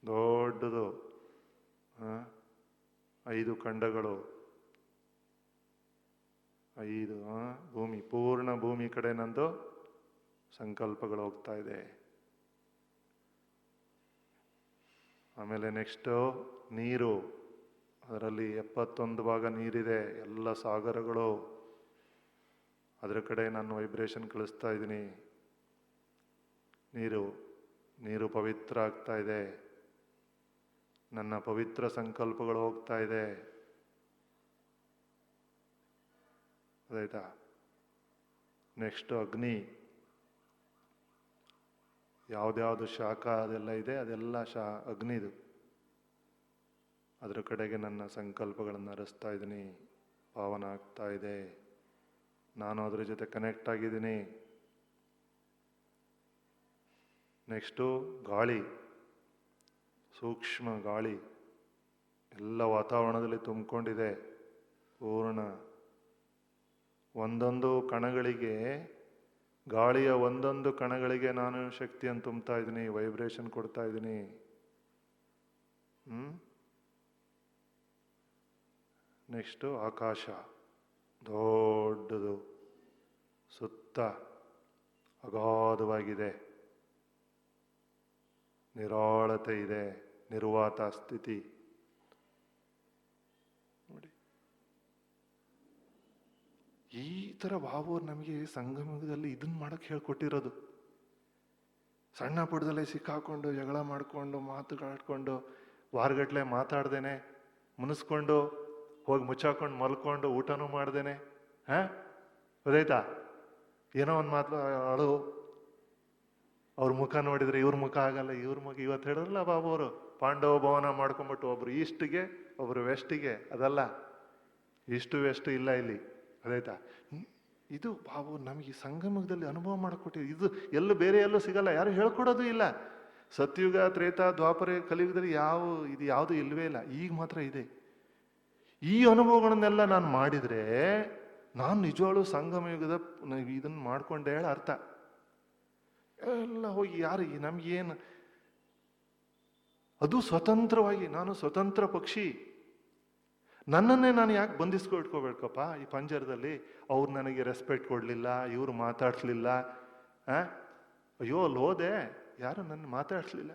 ದೊಡ್ಡದು, 5 ಖಂಡಗಳು, 5 ಭೂಮಿ, ಪೂರ್ಣ ಭೂಮಿ ಕಡೆ ನಂದು ಸಂಕಲ್ಪಗಳು ಹೋಗ್ತಾ ಇದೆ. ಆಮೇಲೆ ನೆಕ್ಸ್ಟು ನೀರು, ಅದರಲ್ಲಿ 71 ಭಾಗ ನೀರಿದೆ, ಎಲ್ಲ ಸಾಗರಗಳು, ಅದರ ಕಡೆ ನಾನು ವೈಬ್ರೇಷನ್ ಕಳಿಸ್ತಾ ಇದ್ದೀನಿ. ನೀರು ಪವಿತ್ರ ಆಗ್ತಾ ಇದೆ, ನನ್ನ ಪವಿತ್ರ ಸಂಕಲ್ಪಗಳು ಹೋಗ್ತಾ ಇದೆ. ಅದಾಯ್ತಾ? ನೆಕ್ಸ್ಟ್ ಅಗ್ನಿ, ಯಾವ್ದ್ಯಾವ್ದು ಶಾಖ ಅದೆಲ್ಲ ಇದೆ, ಅದೆಲ್ಲ ಅಗ್ನಿದು. ಅದರ ಕಡೆಗೆ ನನ್ನ ಸಂಕಲ್ಪಗಳನ್ನು ಹರಿಸ್ತಾ ಇದ್ದೀನಿ, ಪಾವನ ಆಗ್ತಾ ಇದೆ. ನಾನು ಅದರ ಜೊತೆ ಕನೆಕ್ಟ್ ಆಗಿದ್ದೀನಿ. ನೆಕ್ಸ್ಟು ಗಾಳಿ, ಸೂಕ್ಷ್ಮ ಗಾಳಿ, ಎಲ್ಲ ವಾತಾವರಣದಲ್ಲಿ ತುಂಬಿಕೊಂಡಿದೆ ಪೂರ್ಣ. ಒಂದೊಂದು ಕಣಗಳಿಗೆ, ಗಾಳಿಯ ಒಂದೊಂದು ಕಣಗಳಿಗೆ ನಾನು ಶಕ್ತಿಯನ್ನು ತುಂಬ್ತಾ ಇದ್ದೀನಿ, ವೈಬ್ರೇಷನ್ ಕೊಡ್ತಾ ಇದ್ದೀನಿ. ನೆಕ್ಸ್ಟು ಆಕಾಶ, ದೊಡ್ಡದು, ಸುತ್ತ ಅಗಾಧವಾಗಿದೆ, ನಿರಾಳತೆ ಇದೆ, ನಿರ್ವಾತ ಸ್ಥಿತಿ. ನೋಡಿ, ಈ ಥರ ಬಾಬುವ್ರು ನಮಗೆ ಸಂಗಮದಲ್ಲಿ ಇದನ್ನ ಮಾಡಕ್ಕೆ ಹೇಳ್ಕೊಟ್ಟಿರೋದು. ಸಣ್ಣ ಪುಟ್ಟದಲ್ಲೇ ಸಿಕ್ಕಾಕೊಂಡು, ಜಗಳ ಮಾಡಿಕೊಂಡು, ಮಾತುಗಳಾಡ್ಕೊಂಡು, ವಾರಗಟ್ಲೆ ಮಾತಾಡ್ದೇನೆ, ಮುನಿಸ್ಕೊಂಡು ಹೋಗಿ ಮುಚ್ಚಾಕೊಂಡು ಮಲ್ಕೊಂಡು, ಊಟನೂ ಮಾಡ್ದೇನೆ, ಗೊತ್ತಾಯ್ತಾ? ಏನೋ ಒಂದು ಮಾತು ಅಳು, ಅವ್ರ ಮುಖ ನೋಡಿದ್ರೆ ಇವ್ರ ಮುಖ ಆಗಲ್ಲ, ಇವ್ರ ಮುಖ. ಇವತ್ತು ಹೇಳಿದ್ರಲ್ಲ ಬಾಬುವರು, ಪಾಂಡವ ಭವನ ಮಾಡ್ಕೊಂಬಿಟ್ಟು ಒಬ್ರು ಈಸ್ಟ್ಗೆ ಒಬ್ರು ವೆಸ್ಟಿಗೆ, ಅದಲ್ಲ, ಈಸ್ಟು ವೆಸ್ಟ್ ಇಲ್ಲ ಇಲ್ಲಿ, ಅದಾಯ್ತಾ? ಇದು ಬಾಬು ನಮಗೆ ಸಂಗಮದಲ್ಲಿ ಅನುಭವ ಮಾಡಿಕೊಟ್ಟಿದ್ದು. ಇದು ಎಲ್ಲೂ ಬೇರೆ ಎಲ್ಲೂ ಸಿಗಲ್ಲ, ಯಾರು ಹೇಳ್ಕೊಡೋದು ಇಲ್ಲ. ಸತ್ಯುಗ, ತ್ರೇತ, ದ್ವಾಪರ, ಕಲಿಯುಗದಲ್ಲಿ ಇದು ಯಾವುದು ಇಲ್ಲವೇ ಇಲ್ಲ. ಈಗ ಮಾತ್ರ ಇದೆ. ಈ ಅನುಭವಗಳನ್ನೆಲ್ಲ ನಾನು ಮಾಡಿದರೆ ನಾನು ನಿಜವಾಗ್ಲೂ ಸಂಗಮಯುಗದ ಇದನ್ನು ಮಾಡ್ಕೊಂಡೆ ಹೇಳ ಅರ್ಥ. ಎಲ್ಲ ಹೋಗಿ ಯಾರಿಗೆ ನಮ್ಗೇನು, ಅದು ಸ್ವತಂತ್ರವಾಗಿ, ನಾನು ಸ್ವತಂತ್ರ ಪಕ್ಷಿ. ನನ್ನನ್ನೇ ನಾನು ಯಾಕೆ ಬಂಧಿಸ್ಕೊಟ್ಕೋಬೇಕಪ್ಪ ಈ ಪಂಜರದಲ್ಲಿ? ಅವ್ರು ನನಗೆ ರೆಸ್ಪೆಕ್ಟ್ ಕೊಡಲಿಲ್ಲ, ಇವರು ಮಾತಾಡ್ಸ್ಲಿಲ್ಲ, ಅಯ್ಯೋ ಅಲ್ಲಿ ಹೋದೆ, ಯಾರು ನನ್ನ ಮಾತಾಡ್ಸ್ಲಿಲ್ಲ,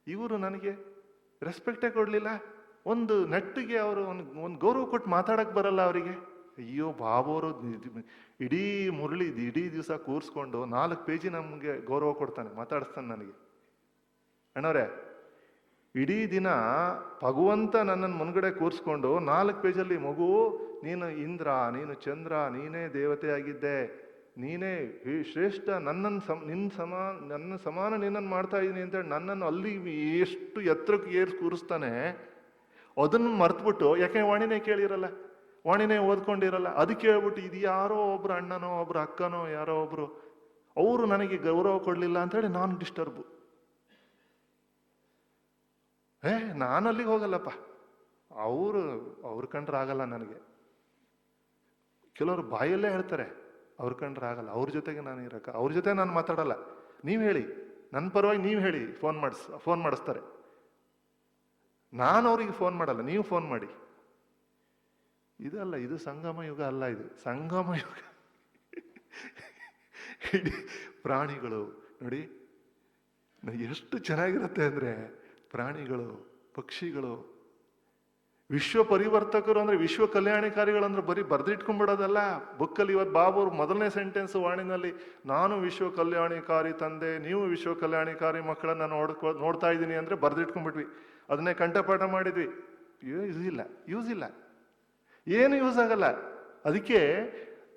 ಇವರು ನನಗೆ ರೆಸ್ಪೆಕ್ಟೇ ಕೊಡಲಿಲ್ಲ, ಒಂದು ನೆಟ್ಟಿಗೆ ಅವರು ಒಂದು ಗೌರವ ಕೊಟ್ಟು ಮಾತಾಡಕ್ಕೆ ಬರಲ್ಲ ಅವರಿಗೆ. ಅಯ್ಯೋ ಬಾಬೋರು ಇಡೀ ಮುರಳಿ ಇಡೀ ದಿವಸ ಕೂರಿಸ್ಕೊಂಡು 4 ಪೇಜಿ ನಮಗೆ ಗೌರವ ಕೊಡ್ತಾನೆ, ಮಾತಾಡಿಸ್ತಾನೆ ನನಗೆ. ಅಣ್ಣವ್ರೆ, ಇಡೀ ದಿನ ಭಗವಂತ ನನ್ನನ್ನು ಮುನ್ಗಡೆ ಕೂರಿಸ್ಕೊಂಡು 4 ಪೇಜಲ್ಲಿ, ಮಗು ನೀನು ಇಂದ್ರ, ನೀನು ಚಂದ್ರ, ನೀನೇ ದೇವತೆ ಆಗಿದ್ದೆ, ನೀನೇ ಶ್ರೇಷ್ಠ, ನನ್ನ ಸಮಾನ ನಿನ್ನನ್ನು ಮಾಡ್ತಾ ಇದ್ದೀನಿ ಅಂತೇಳಿ ನನ್ನನ್ನು ಅಲ್ಲಿ ಎಷ್ಟು ಎತ್ತರಕ್ಕೆ ಏರ್ಸಿ ಕೂರಿಸ್ತಾನೆ. ಅದನ್ನು ಮರ್ತ್ಬಿಟ್ಟು, ಯಾಕೆ ವಾಣಿನೇ ಕೇಳಿರಲ್ಲ, ವಾಣಿನೇ ಓದ್ಕೊಂಡಿರಲ್ಲ, ಅದಕ್ಕೆ ಹೇಳ್ಬಿಟ್ಟು ಇದು ಯಾರೋ ಒಬ್ರು ಅಣ್ಣನೋ ಒಬ್ರು ಅಕ್ಕನೋ ಯಾರೋ ಒಬ್ರು ಅವರು ನನಗೆ ಗೌರವ ಕೊಡಲಿಲ್ಲ ಅಂತೇಳಿ ನಾನು ಡಿಸ್ಟರ್ಬು. ನಾನು ಅಲ್ಲಿಗೆ ಹೋಗಲ್ಲಪ್ಪ, ಅವ್ರು ಕಂಡ್ರೆ ಆಗಲ್ಲ ನನಗೆ. ಕೆಲವರು ಬಾಯಲ್ಲೇ ಹೇಳ್ತಾರೆ ಅವ್ರ ಕಂಡ್ರೆ ಆಗಲ್ಲ, ಅವ್ರ ಜೊತೆಗೆ ನಾನು ಅವ್ರ ಜೊತೆ ನಾನು ಮಾತಾಡಲ್ಲ, ನೀವು ಹೇಳಿ, ನನ್ನ ಪರವಾಗಿ ನೀವು ಹೇಳಿ, ಫೋನ್ ಮಾಡಿಸ್ತಾರೆ. ನಾನು ಅವ್ರಿಗೆ ಫೋನ್ ಮಾಡಲ್ಲ, ನೀವು ಫೋನ್ ಮಾಡಿ. ಇದಲ್ಲ, ಇದು ಸಂಗಮ ಯುಗ ಅಲ್ಲ, ಇದು ಸಂಗಮ ಯುಗ. ಇಡೀ ಪ್ರಾಣಿಗಳು ನೋಡಿ ಎಷ್ಟು ಚೆನ್ನಾಗಿರುತ್ತೆ ಅಂದ್ರೆ, ಪ್ರಾಣಿಗಳು, ಪಕ್ಷಿಗಳು, ವಿಶ್ವ ಪರಿವರ್ತಕರು ಅಂದ್ರೆ, ವಿಶ್ವ ಕಲ್ಯಾಣಿಕಾರಿಗಳು ಅಂದ್ರೆ ಬರೀ ಬರ್ದಿಟ್ಕೊಂಡ್ಬಿಡೋದಲ್ಲ. ಬುಕ್ಕಲ್ಲಿ ಇವತ್ತು ಬಾಬುರು ಮೊದಲನೇ ಸೆಂಟೆನ್ಸ್ ವಾಣಿನಲ್ಲಿ, ನಾನು ವಿಶ್ವ ಕಲ್ಯಾಣಿಕಾರಿ ತಂದೆ, ನೀವು ವಿಶ್ವ ಕಲ್ಯಾಣಿಕಾರಿ ಮಕ್ಕಳನ್ನ ನೋಡ್ತಾ ಇದ್ದೀನಿ ಅಂದ್ರೆ ಬರ್ದಿಟ್ಕೊಂಡ್ಬಿಟ್ವಿ. ಅದನ್ನೇ ಕಂಠಪಾಠ ಮಾಡಿದ್ವಿ. ಯೂಸ್ ಇಲ್ಲ, ಏನು ಯೂಸ್ ಆಗಲ್ಲ. ಅದಕ್ಕೆ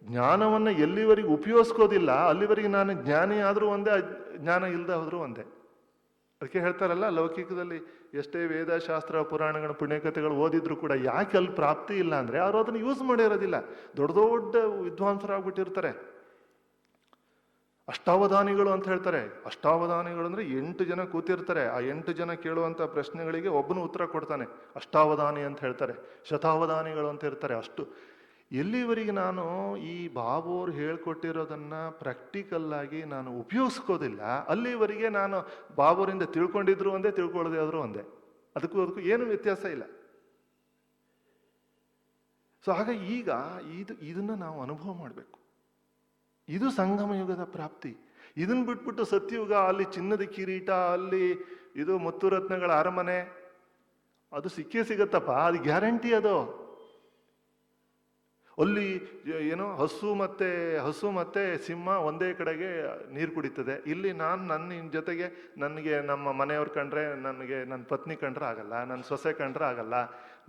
ಜ್ಞಾನವನ್ನು ಎಲ್ಲಿವರೆಗೆ ಉಪಯೋಗಿಸ್ಕೋದಿಲ್ಲ ಅಲ್ಲಿವರೆಗೆ ನಾನು ಜ್ಞಾನಿ ಆದ್ರೂ ಒಂದೇ, ಜ್ಞಾನ ಇಲ್ಲದೆ ಹೋದ್ರೂ ಒಂದೇ. ಅದಕ್ಕೆ ಹೇಳ್ತಾರಲ್ಲ, ಲೌಕಿಕದಲ್ಲಿ ಎಷ್ಟೇ ವೇದ ಶಾಸ್ತ್ರ ಪುರಾಣಗಳ ಪುಣ್ಯಕಥೆಗಳು ಓದಿದ್ರು ಕೂಡ ಯಾಕೆ ಅಲ್ಲಿ ಪ್ರಾಪ್ತಿ ಇಲ್ಲ ಅಂದ್ರೆ ಅವರು ಅದನ್ನು ಯೂಸ್ ಮಾಡಿರೋದಿಲ್ಲ. ದೊಡ್ಡ ದೊಡ್ಡ ವಿದ್ವಾಂಸರಾಗ್ಬಿಟ್ಟಿರ್ತಾರೆ. ಅಷ್ಟಾವಧಾನಿಗಳು ಅಂತ ಹೇಳ್ತಾರೆ. ಅಷ್ಟಾವಧಾನಿಗಳು ಅಂದ್ರೆ 8 ಜನ ಕೂತಿರ್ತಾರೆ. ಆ 8 ಜನ ಕೇಳುವಂತ ಪ್ರಶ್ನೆಗಳಿಗೆ ಒಬ್ಬನು ಉತ್ತರ ಕೊಡ್ತಾನೆ, ಅಷ್ಟಾವಧಾನಿ ಅಂತ ಹೇಳ್ತಾರೆ. ಶತಾವಧಾನಿಗಳು ಅಂತ ಇರ್ತಾರೆ. ಅಷ್ಟು ಎಲ್ಲಿವರೆಗೆ ನಾನು ಈ ಬಾಬುವ್ರು ಹೇಳ್ಕೊಟ್ಟಿರೋದನ್ನ ಪ್ರಾಕ್ಟಿಕಲ್ ಆಗಿ ನಾನು ಉಪಯೋಗಿಸ್ಕೋದಿಲ್ಲ ಅಲ್ಲಿವರೆಗೆ ನಾನು ಬಾಬುರಿಂದ ತಿಳ್ಕೊಂಡಿದ್ರು ಒಂದೇ, ತಿಳ್ಕೊಳ್ಳದೆ ಆದ್ರೂ ಒಂದೇ. ಅದಕ್ಕೂ ಏನು ವ್ಯತ್ಯಾಸ ಇಲ್ಲ. ಸೊ ಆಗ ಈಗ ಇದನ್ನ ನಾವು ಅನುಭವ ಮಾಡಬೇಕು. ಇದು ಸಂಗಮ ಯುಗದ ಪ್ರಾಪ್ತಿ. ಇದನ್ನ ಬಿಟ್ಬಿಟ್ಟು ಸತ್ಯಯುಗ, ಅಲ್ಲಿ ಚಿನ್ನದ ಕಿರೀಟ, ಅಲ್ಲಿ ಇದು ಮುತ್ತುರತ್ನಗಳ ಅರಮನೆ, ಅದು ಸಿಕ್ಕೇ ಸಿಗತ್ತಪ್ಪ, ಅದು ಗ್ಯಾರಂಟಿ. ಅದು ಅಲ್ಲಿ ಏನೋ ಹಸು ಮತ್ತೆ ಸಿಂಹ ಒಂದೇ ಕಡೆಗೆ ನೀರು ಕುಡಿತದೆ. ಇಲ್ಲಿ ನನ್ನ ಜೊತೆಗೆ ನನಗೆ ನಮ್ಮ ಮನೆಯವ್ರು ಕಂಡ್ರೆ, ನನಗೆ ನನ್ನ ಪತ್ನಿ ಕಂಡ್ರೆ ಆಗಲ್ಲ, ನನ್ನ ಸೊಸೆ ಕಂಡ್ರೆ ಆಗಲ್ಲ,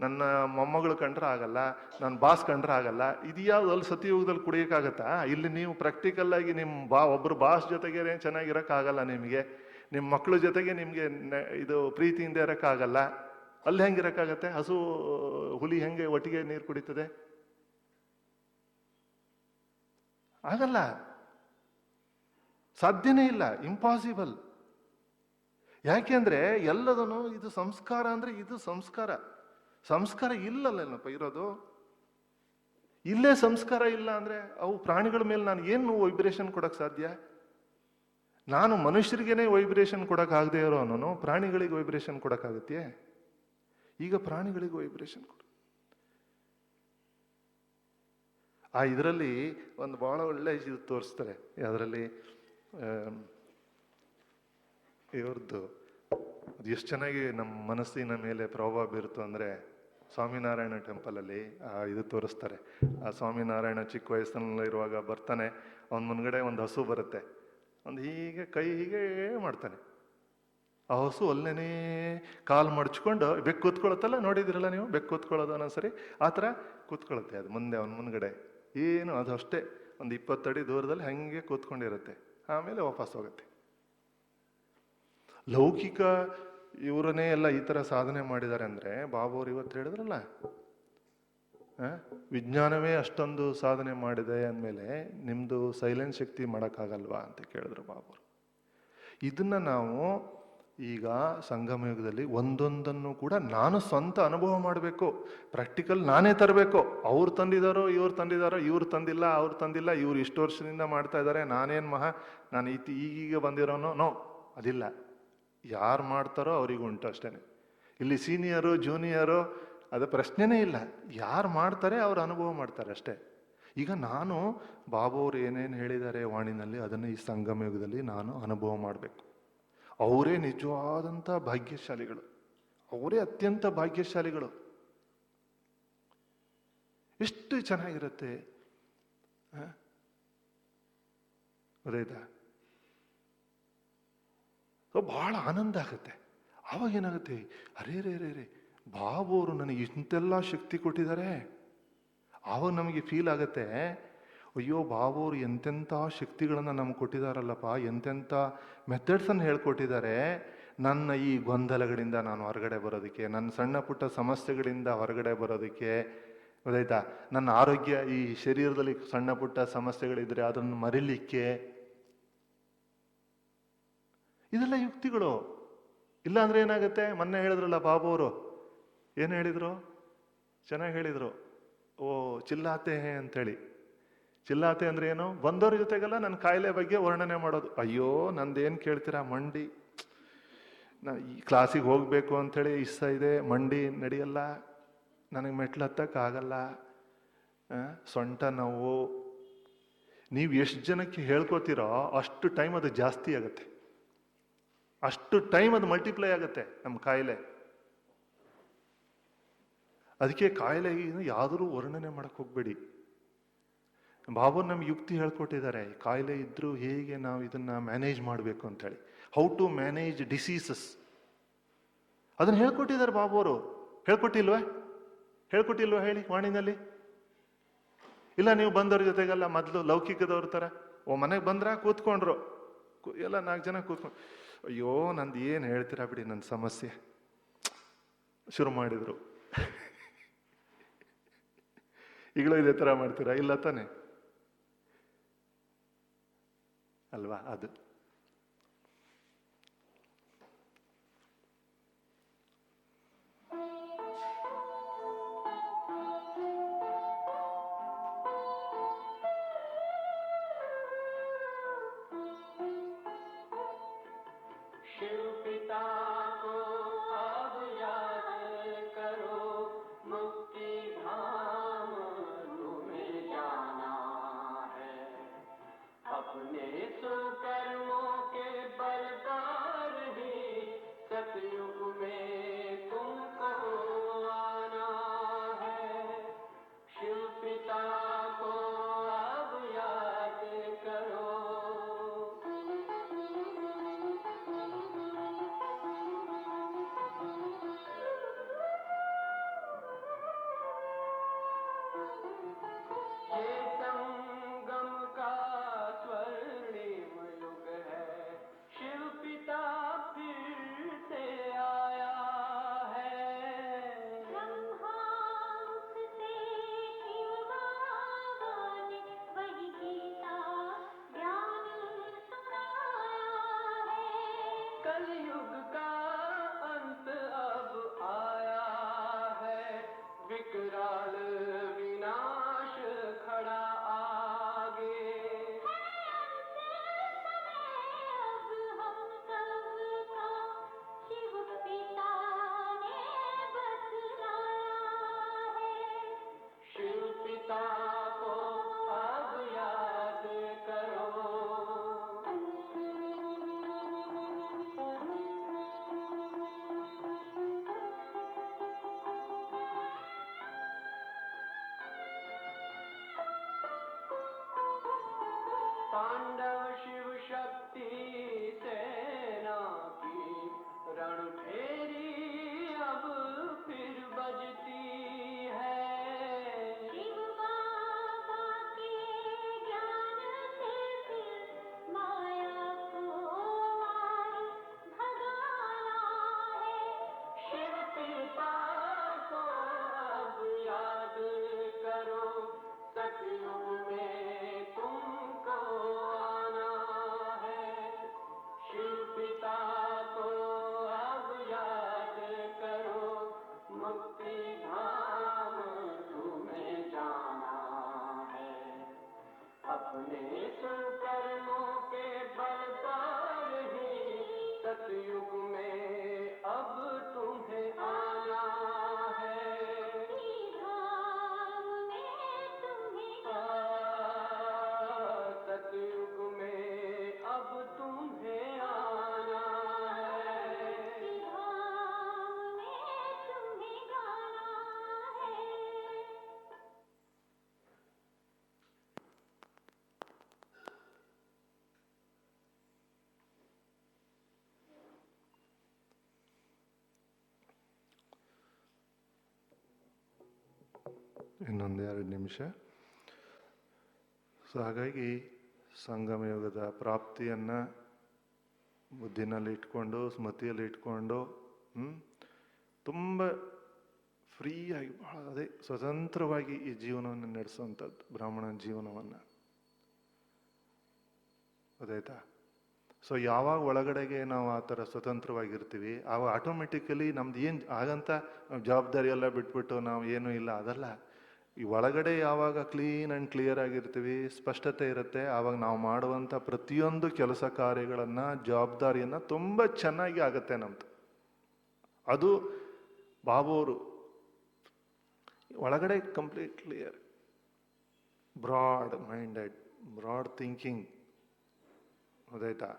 ನನ್ನ ಮೊಮ್ಮಗಳು ಕಂಡ್ರೆ ಆಗಲ್ಲ, ನನ್ನ ಬಾಸ್ ಕಂಡ್ರೆ ಆಗಲ್ಲ. ಇದು ಯಾವ್ದು ಅಲ್ಲಿ ಸತ್ಯಯುಗದಲ್ಲಿ ಕುಡಿಯೋಕ್ಕಾಗತ್ತಾ? ಇಲ್ಲಿ ನೀವು ಪ್ರಾಕ್ಟಿಕಲ್ ಆಗಿ ನಿಮ್ಮ ಒಬ್ರು ಬಾಸ್ ಜೊತೆಗೆ ಚೆನ್ನಾಗಿರೋಕ್ಕಾಗಲ್ಲ, ನಿಮಗೆ ನಿಮ್ಮ ಮಕ್ಕಳ ಜೊತೆಗೆ ನಿಮಗೆ ಇದು ಪ್ರೀತಿಯಿಂದ ಇರೋಕ್ಕಾಗಲ್ಲ. ಅಲ್ಲಿ ಹೆಂಗಿರೋಕ್ಕಾಗತ್ತೆ? ಹಸು ಹುಲಿ ಹೆಂಗೆ ಒಟ್ಟಿಗೆ ನೀರು ಕುಡಿತದೆ? ಆಗಲ್ಲ, ಸಾಧ್ಯನೇ ಇಲ್ಲ, ಇಂಪಾಸಿಬಲ್. ಯಾಕೆಂದ್ರೆ ಎಲ್ಲದನ್ನು ಇದು ಸಂಸ್ಕಾರ ಅಂದ್ರೆ, ಇದು ಸಂಸ್ಕಾರ ಇಲ್ಲಲ್ಲಪ್ಪ ಇರೋದು. ಇಲ್ಲೇ ಸಂಸ್ಕಾರ ಇಲ್ಲ ಅಂದ್ರೆ ಅವು ಪ್ರಾಣಿಗಳ ಮೇಲೆ ನಾನು ಏನು ವೈಬ್ರೇಷನ್ ಕೊಡಕ್ ಸಾಧ್ಯ? ನಾನು ಮನುಷ್ಯರಿಗೇನೆ ವೈಬ್ರೇಷನ್ ಕೊಡಕ್ ಆಗದೆ ಇರೋನು ಪ್ರಾಣಿಗಳಿಗೆ ವೈಬ್ರೇಷನ್ ಕೊಡಕ್ಕಾಗತ್ತೆ? ಈಗ ಪ್ರಾಣಿಗಳಿಗೆ ವೈಬ್ರೇಷನ್ ಕೊಡ. ಆ ಇದರಲ್ಲಿ ಒಂದು ಬಹಳ ಒಳ್ಳೆ ಇದು ತೋರಿಸ್ತಾರೆ. ಅದರಲ್ಲಿ ಇವ್ರದ್ದು ಅದು ಎಷ್ಟು ಚೆನ್ನಾಗಿ ನಮ್ಮ ಮನಸ್ಸಿನ ಮೇಲೆ ಪ್ರಭಾವ ಬೀರುತ್ತು ಅಂದರೆ, ಸ್ವಾಮಿನಾರಾಯಣ ಟೆಂಪಲಲ್ಲಿ ಇದು ತೋರಿಸ್ತಾರೆ. ಆ ಸ್ವಾಮಿನಾರಾಯಣ ಚಿಕ್ಕ ವಯಸ್ಸಿನಲ್ಲಿರುವಾಗ ಬರ್ತಾನೆ, ಅವನ ಮುನ್ಗಡೆ ಒಂದು ಹಸು ಬರುತ್ತೆ. ಒಂದು ಹೀಗೆ ಕೈ ಹೀಗೆ ಮಾಡ್ತಾನೆ. ಆ ಹಸು ಅಲ್ಲೇನೇ ಕಾಲು ಮಡ್ಚ್ಕೊಂಡು ಬೆಕ್ಕು ಕೂತ್ಕೊಳತ್ತಲ್ಲ, ನೋಡಿದಿರಲ್ಲ ನೀವು, ಬೆಕ್ಕು ಕೂತ್ಕೊಳ್ಳೋದು ಒಂದೊಂದ್ಸರಿ ಆ ಥರ ಕೂತ್ಕೊಳ್ಳುತ್ತೆ. ಅದು ಮುಂದೆ ಅವನ ಮುನ್ಗಡೆ ಏನು, ಅದು ಅಷ್ಟೇ ಒಂದು 20 ಅಡಿ ದೂರದಲ್ಲಿ ಹಂಗೆ ಕೂತ್ಕೊಂಡಿರುತ್ತೆ. ಆಮೇಲೆ ವಾಪಸ್ ಹೋಗುತ್ತೆ. ಲೌಕಿಕ ಇವರನ್ನೇ ಎಲ್ಲ ಈ ಥರ ಸಾಧನೆ ಮಾಡಿದ್ದಾರೆ ಅಂದರೆ, ಬಾಬುವ್ರು ಇವತ್ತು ಹೇಳಿದ್ರಲ್ಲ, ವಿಜ್ಞಾನವೇ ಅಷ್ಟೊಂದು ಸಾಧನೆ ಮಾಡಿದೆ ಅಂದಮೇಲೆ ನಿಮ್ಮದು ಸೈಲೆಂಟ್ ಶಕ್ತಿ ಮಾಡೋಕ್ಕಾಗಲ್ವಾ ಅಂತ ಕೇಳಿದ್ರು ಬಾಬುವ್ರು. ಇದನ್ನ ನಾವು ಈಗ ಸಂಗಮ ಯುಗದಲ್ಲಿ ಒಂದೊಂದನ್ನು ಕೂಡ ನಾನು ಸ್ವಂತ ಅನುಭವ ಮಾಡಬೇಕು. ಪ್ರಾಕ್ಟಿಕಲ್ ನಾನೇ ತರಬೇಕು. ಅವ್ರು ತಂದಿದ್ದಾರೋ, ಇವ್ರು ತಂದಿಲ್ಲ, ಅವ್ರು ತಂದಿಲ್ಲ, ಇವ್ರು ಇಷ್ಟು ವರ್ಷದಿಂದ ಮಾಡ್ತಾ ಇದ್ದಾರೆ, ನಾನೇನು ನಾನು ಈಗೀಗ ಬಂದಿರೋನೋ? ನೋ, ಅದಿಲ್ಲ. ಯಾರು ಮಾಡ್ತಾರೋ ಅವ್ರಿಗೆ ಉಂಟು ಅಷ್ಟೇನೆ. ಇಲ್ಲಿ ಸೀನಿಯರು ಜೂನಿಯರು ಅದು ಪ್ರಶ್ನೆನೇ ಇಲ್ಲ. ಯಾರು ಮಾಡ್ತಾರೆ ಅವ್ರು ಅನುಭವ ಮಾಡ್ತಾರೆ ಅಷ್ಟೇ. ಈಗ ನಾನು ಬಾಬುವ್ರು ಏನೇನು ಹೇಳಿದ್ದಾರೆ ವಾಣಿನಲ್ಲಿ, ಅದನ್ನು ಈ ಸಂಗಮ ಯುಗದಲ್ಲಿ ನಾನು ಅನುಭವ ಮಾಡಬೇಕು. ಅವರೇ ನಿಜವಾದಂಥ ಭಾಗ್ಯಶಾಲಿಗಳು, ಅವರೇ ಅತ್ಯಂತ ಭಾಗ್ಯಶಾಲಿಗಳು. ಎಷ್ಟು ಚೆನ್ನಾಗಿರುತ್ತೆ, ಗೊತ್ತಾಯ್ತಾ? ಬಹಳ ಆನಂದ ಆಗುತ್ತೆ. ಆವಾಗ ಏನಾಗುತ್ತೆ, ಅರೇ ಬಾಬುವರು ನನಗೆ ಇಂತೆಲ್ಲ ಶಕ್ತಿ ಕೊಟ್ಟಿದ್ದಾರೆ. ಆವಾಗ ನಮಗೆ ಫೀಲ್ ಆಗುತ್ತೆ, ಅಯ್ಯೋ ಬಾಬುರು ಎಂತೆಂಥ ಶಕ್ತಿಗಳನ್ನು ನಮ್ಗೆ ಕೊಟ್ಟಿದ್ದಾರಲ್ಲಪ್ಪ, ಎಂತೆಂಥ ಮೆಥಡ್ಸನ್ನು ಹೇಳ್ಕೊಟ್ಟಿದ್ದಾರೆ. ನನ್ನ ಈ ಗೊಂದಲಗಳಿಂದ ನಾನು ಹೊರಗಡೆ ಬರೋದಕ್ಕೆ, ನನ್ನ ಸಣ್ಣ ಪುಟ್ಟ ಸಮಸ್ಯೆಗಳಿಂದ ಹೊರಗಡೆ ಬರೋದಕ್ಕೆ, ಗೊತ್ತಾಯ್ತಾ, ನನ್ನ ಆರೋಗ್ಯ, ಈ ಶರೀರದಲ್ಲಿ ಸಣ್ಣ ಪುಟ್ಟ ಸಮಸ್ಯೆಗಳಿದ್ರೆ ಅದನ್ನು ಮರಿಲಿಕ್ಕೆ. ಇದೆಲ್ಲ ಯುಕ್ತಿಗಳು. ಇಲ್ಲ ಅಂದ್ರೆ ಏನಾಗುತ್ತೆ? ಮೊನ್ನೆ ಹೇಳಿದ್ರಲ್ಲ ಬಾಬು ಅವರು, ಏನು ಹೇಳಿದ್ರು? ಚೆನ್ನಾಗಿ ಹೇಳಿದ್ರು. ಓ ಚಿಲ್ಲಾತೆ ಅಂತೇಳಿ. ಚಿಲ್ಲಾತೆ ಅಂದ್ರೆ ಏನು? ಬಂದವ್ರ ಜೊತೆಗೆಲ್ಲ ನನ್ನ ಕಾಯಿಲೆ ಬಗ್ಗೆ ವರ್ಣನೆ ಮಾಡೋದು. ಅಯ್ಯೋ ನಂದೇನು ಕೇಳ್ತೀರಾ, ಮಂಡಿ, ಈ ಕ್ಲಾಸಿಗೆ ಹೋಗ್ಬೇಕು ಅಂಥೇಳಿ ಇಷ್ಟ ಇದೆ, ಮಂಡಿ ನಡೆಯಲ್ಲ, ನನಗೆ ಮೆಟ್ಲು ಹತ್ತಕ್ಕಾಗಲ್ಲ, ಸೊಂಟ ನೋವು. ನೀವು ಎಷ್ಟು ಜನಕ್ಕೆ ಹೇಳ್ಕೊತೀರೋ ಅಷ್ಟು ಟೈಮ್ ಅದು ಜಾಸ್ತಿ ಆಗುತ್ತೆ, ಅಷ್ಟು ಟೈಮ್ ಅದು ಮಲ್ಟಿಪ್ಲೈ ಆಗುತ್ತೆ ನಮ್ಮ ಕಾಯಿಲೆ. ಅದಕ್ಕೆ ಕಾಯಿಲೆಗೆ ಯಾವ್ದಾದ್ರು ವರ್ಣನೆ ಮಾಡಕ್ ಹೋಗ್ಬೇಡಿ. ಬಾಬು ನಮ್ಗೆ ಯುಕ್ತಿ ಹೇಳ್ಕೊಟ್ಟಿದ್ದಾರೆ, ಕಾಯಿಲೆ ಇದ್ರೂ ಹೇಗೆ ನಾವು ಇದನ್ನ ಮ್ಯಾನೇಜ್ ಮಾಡಬೇಕು ಅಂತೇಳಿ. ಹೌ ಟು ಮ್ಯಾನೇಜ್ ಡಿಸೀಸಸ್ ಅದನ್ನ ಹೇಳ್ಕೊಟ್ಟಿದ್ದಾರೆ ಬಾಬು ಅವರು. ಹೇಳ್ಕೊಟ್ಟಿಲ್ವಾ ಹೇಳಿ ವಾಣಿನಲ್ಲಿ? ಇಲ್ಲ ನೀವು ಬಂದವ್ರ ಜೊತೆಗೆಲ್ಲ ಮೊದಲು ಲೌಕಿಕದವ್ರ ಥರ ಮನೆಗೆ ಬಂದ್ರ ಕೂತ್ಕೊಂಡ್ರು, ಎಲ್ಲ 4 ಜನ ಕೂತ್ಕೊಂಡು, ಅಯ್ಯೋ ನಂದು ಏನು ಹೇಳ್ತೀರಾ ಬಿಡಿ ನನ್ನ ಸಮಸ್ಯೆ ಶುರು ಮಾಡಿದ್ರು. ಈಗಲೂ ಇದೇ ಥರ ಮಾಡ್ತೀರಾ? ಇಲ್ಲ ತಾನೆ ಅಲ್ವಾ? ಅದು ಇನ್ನೊಂದು 2 ನಿಮಿಷ. ಸೊ ಹಾಗಾಗಿ ಸಂಗಮಯುಗದ ಪ್ರಾಪ್ತಿಯನ್ನು ಬುದ್ಧಿನಲ್ಲಿ ಇಟ್ಕೊಂಡು ಸ್ಮೃತಿಯಲ್ಲಿ ಇಟ್ಕೊಂಡು ತುಂಬ ಫ್ರೀಯಾಗಿ ಬಹಳ ಅದೇ ಸ್ವತಂತ್ರವಾಗಿ ಈ ಜೀವನವನ್ನು ನಡೆಸುವಂಥದ್ದು ಬ್ರಾಹ್ಮಣನ ಜೀವನವನ್ನು. ಗೊತ್ತಾಯ್ತಾ? ಸೊ ಯಾವಾಗ ಒಳಗಡೆಗೆ ನಾವು ಆ ಥರ ಸ್ವತಂತ್ರವಾಗಿರ್ತೀವಿ ಆವಾಗ ಆಟೋಮೆಟಿಕಲಿ ನಮ್ದು ಏನು ಹಾಗಂತ ಜವಾಬ್ದಾರಿ ಎಲ್ಲ ಬಿಟ್ಬಿಟ್ಟು ನಾವು ಏನೂ ಇಲ್ಲ, ಅದಲ್ಲ. ಈ ಒಳಗಡೆ ಯಾವಾಗ ಕ್ಲೀನ್ ಆ್ಯಂಡ್ ಕ್ಲಿಯರ್ ಆಗಿರ್ತೀವಿ, ಸ್ಪಷ್ಟತೆ ಇರುತ್ತೆ, ಆವಾಗ ನಾವು ಮಾಡುವಂಥ ಪ್ರತಿಯೊಂದು ಕೆಲಸ ಕಾರ್ಯಗಳನ್ನು ಜವಾಬ್ದಾರಿಯನ್ನು ತುಂಬ ಚೆನ್ನಾಗಿ ಆಗುತ್ತೆ ನಮ್ಮದು. ಅದು ಬಾಬುವರು ಒಳಗಡೆ complete clear, broad minded, broad thinking. ಹೌದಾಯ್ತಾ?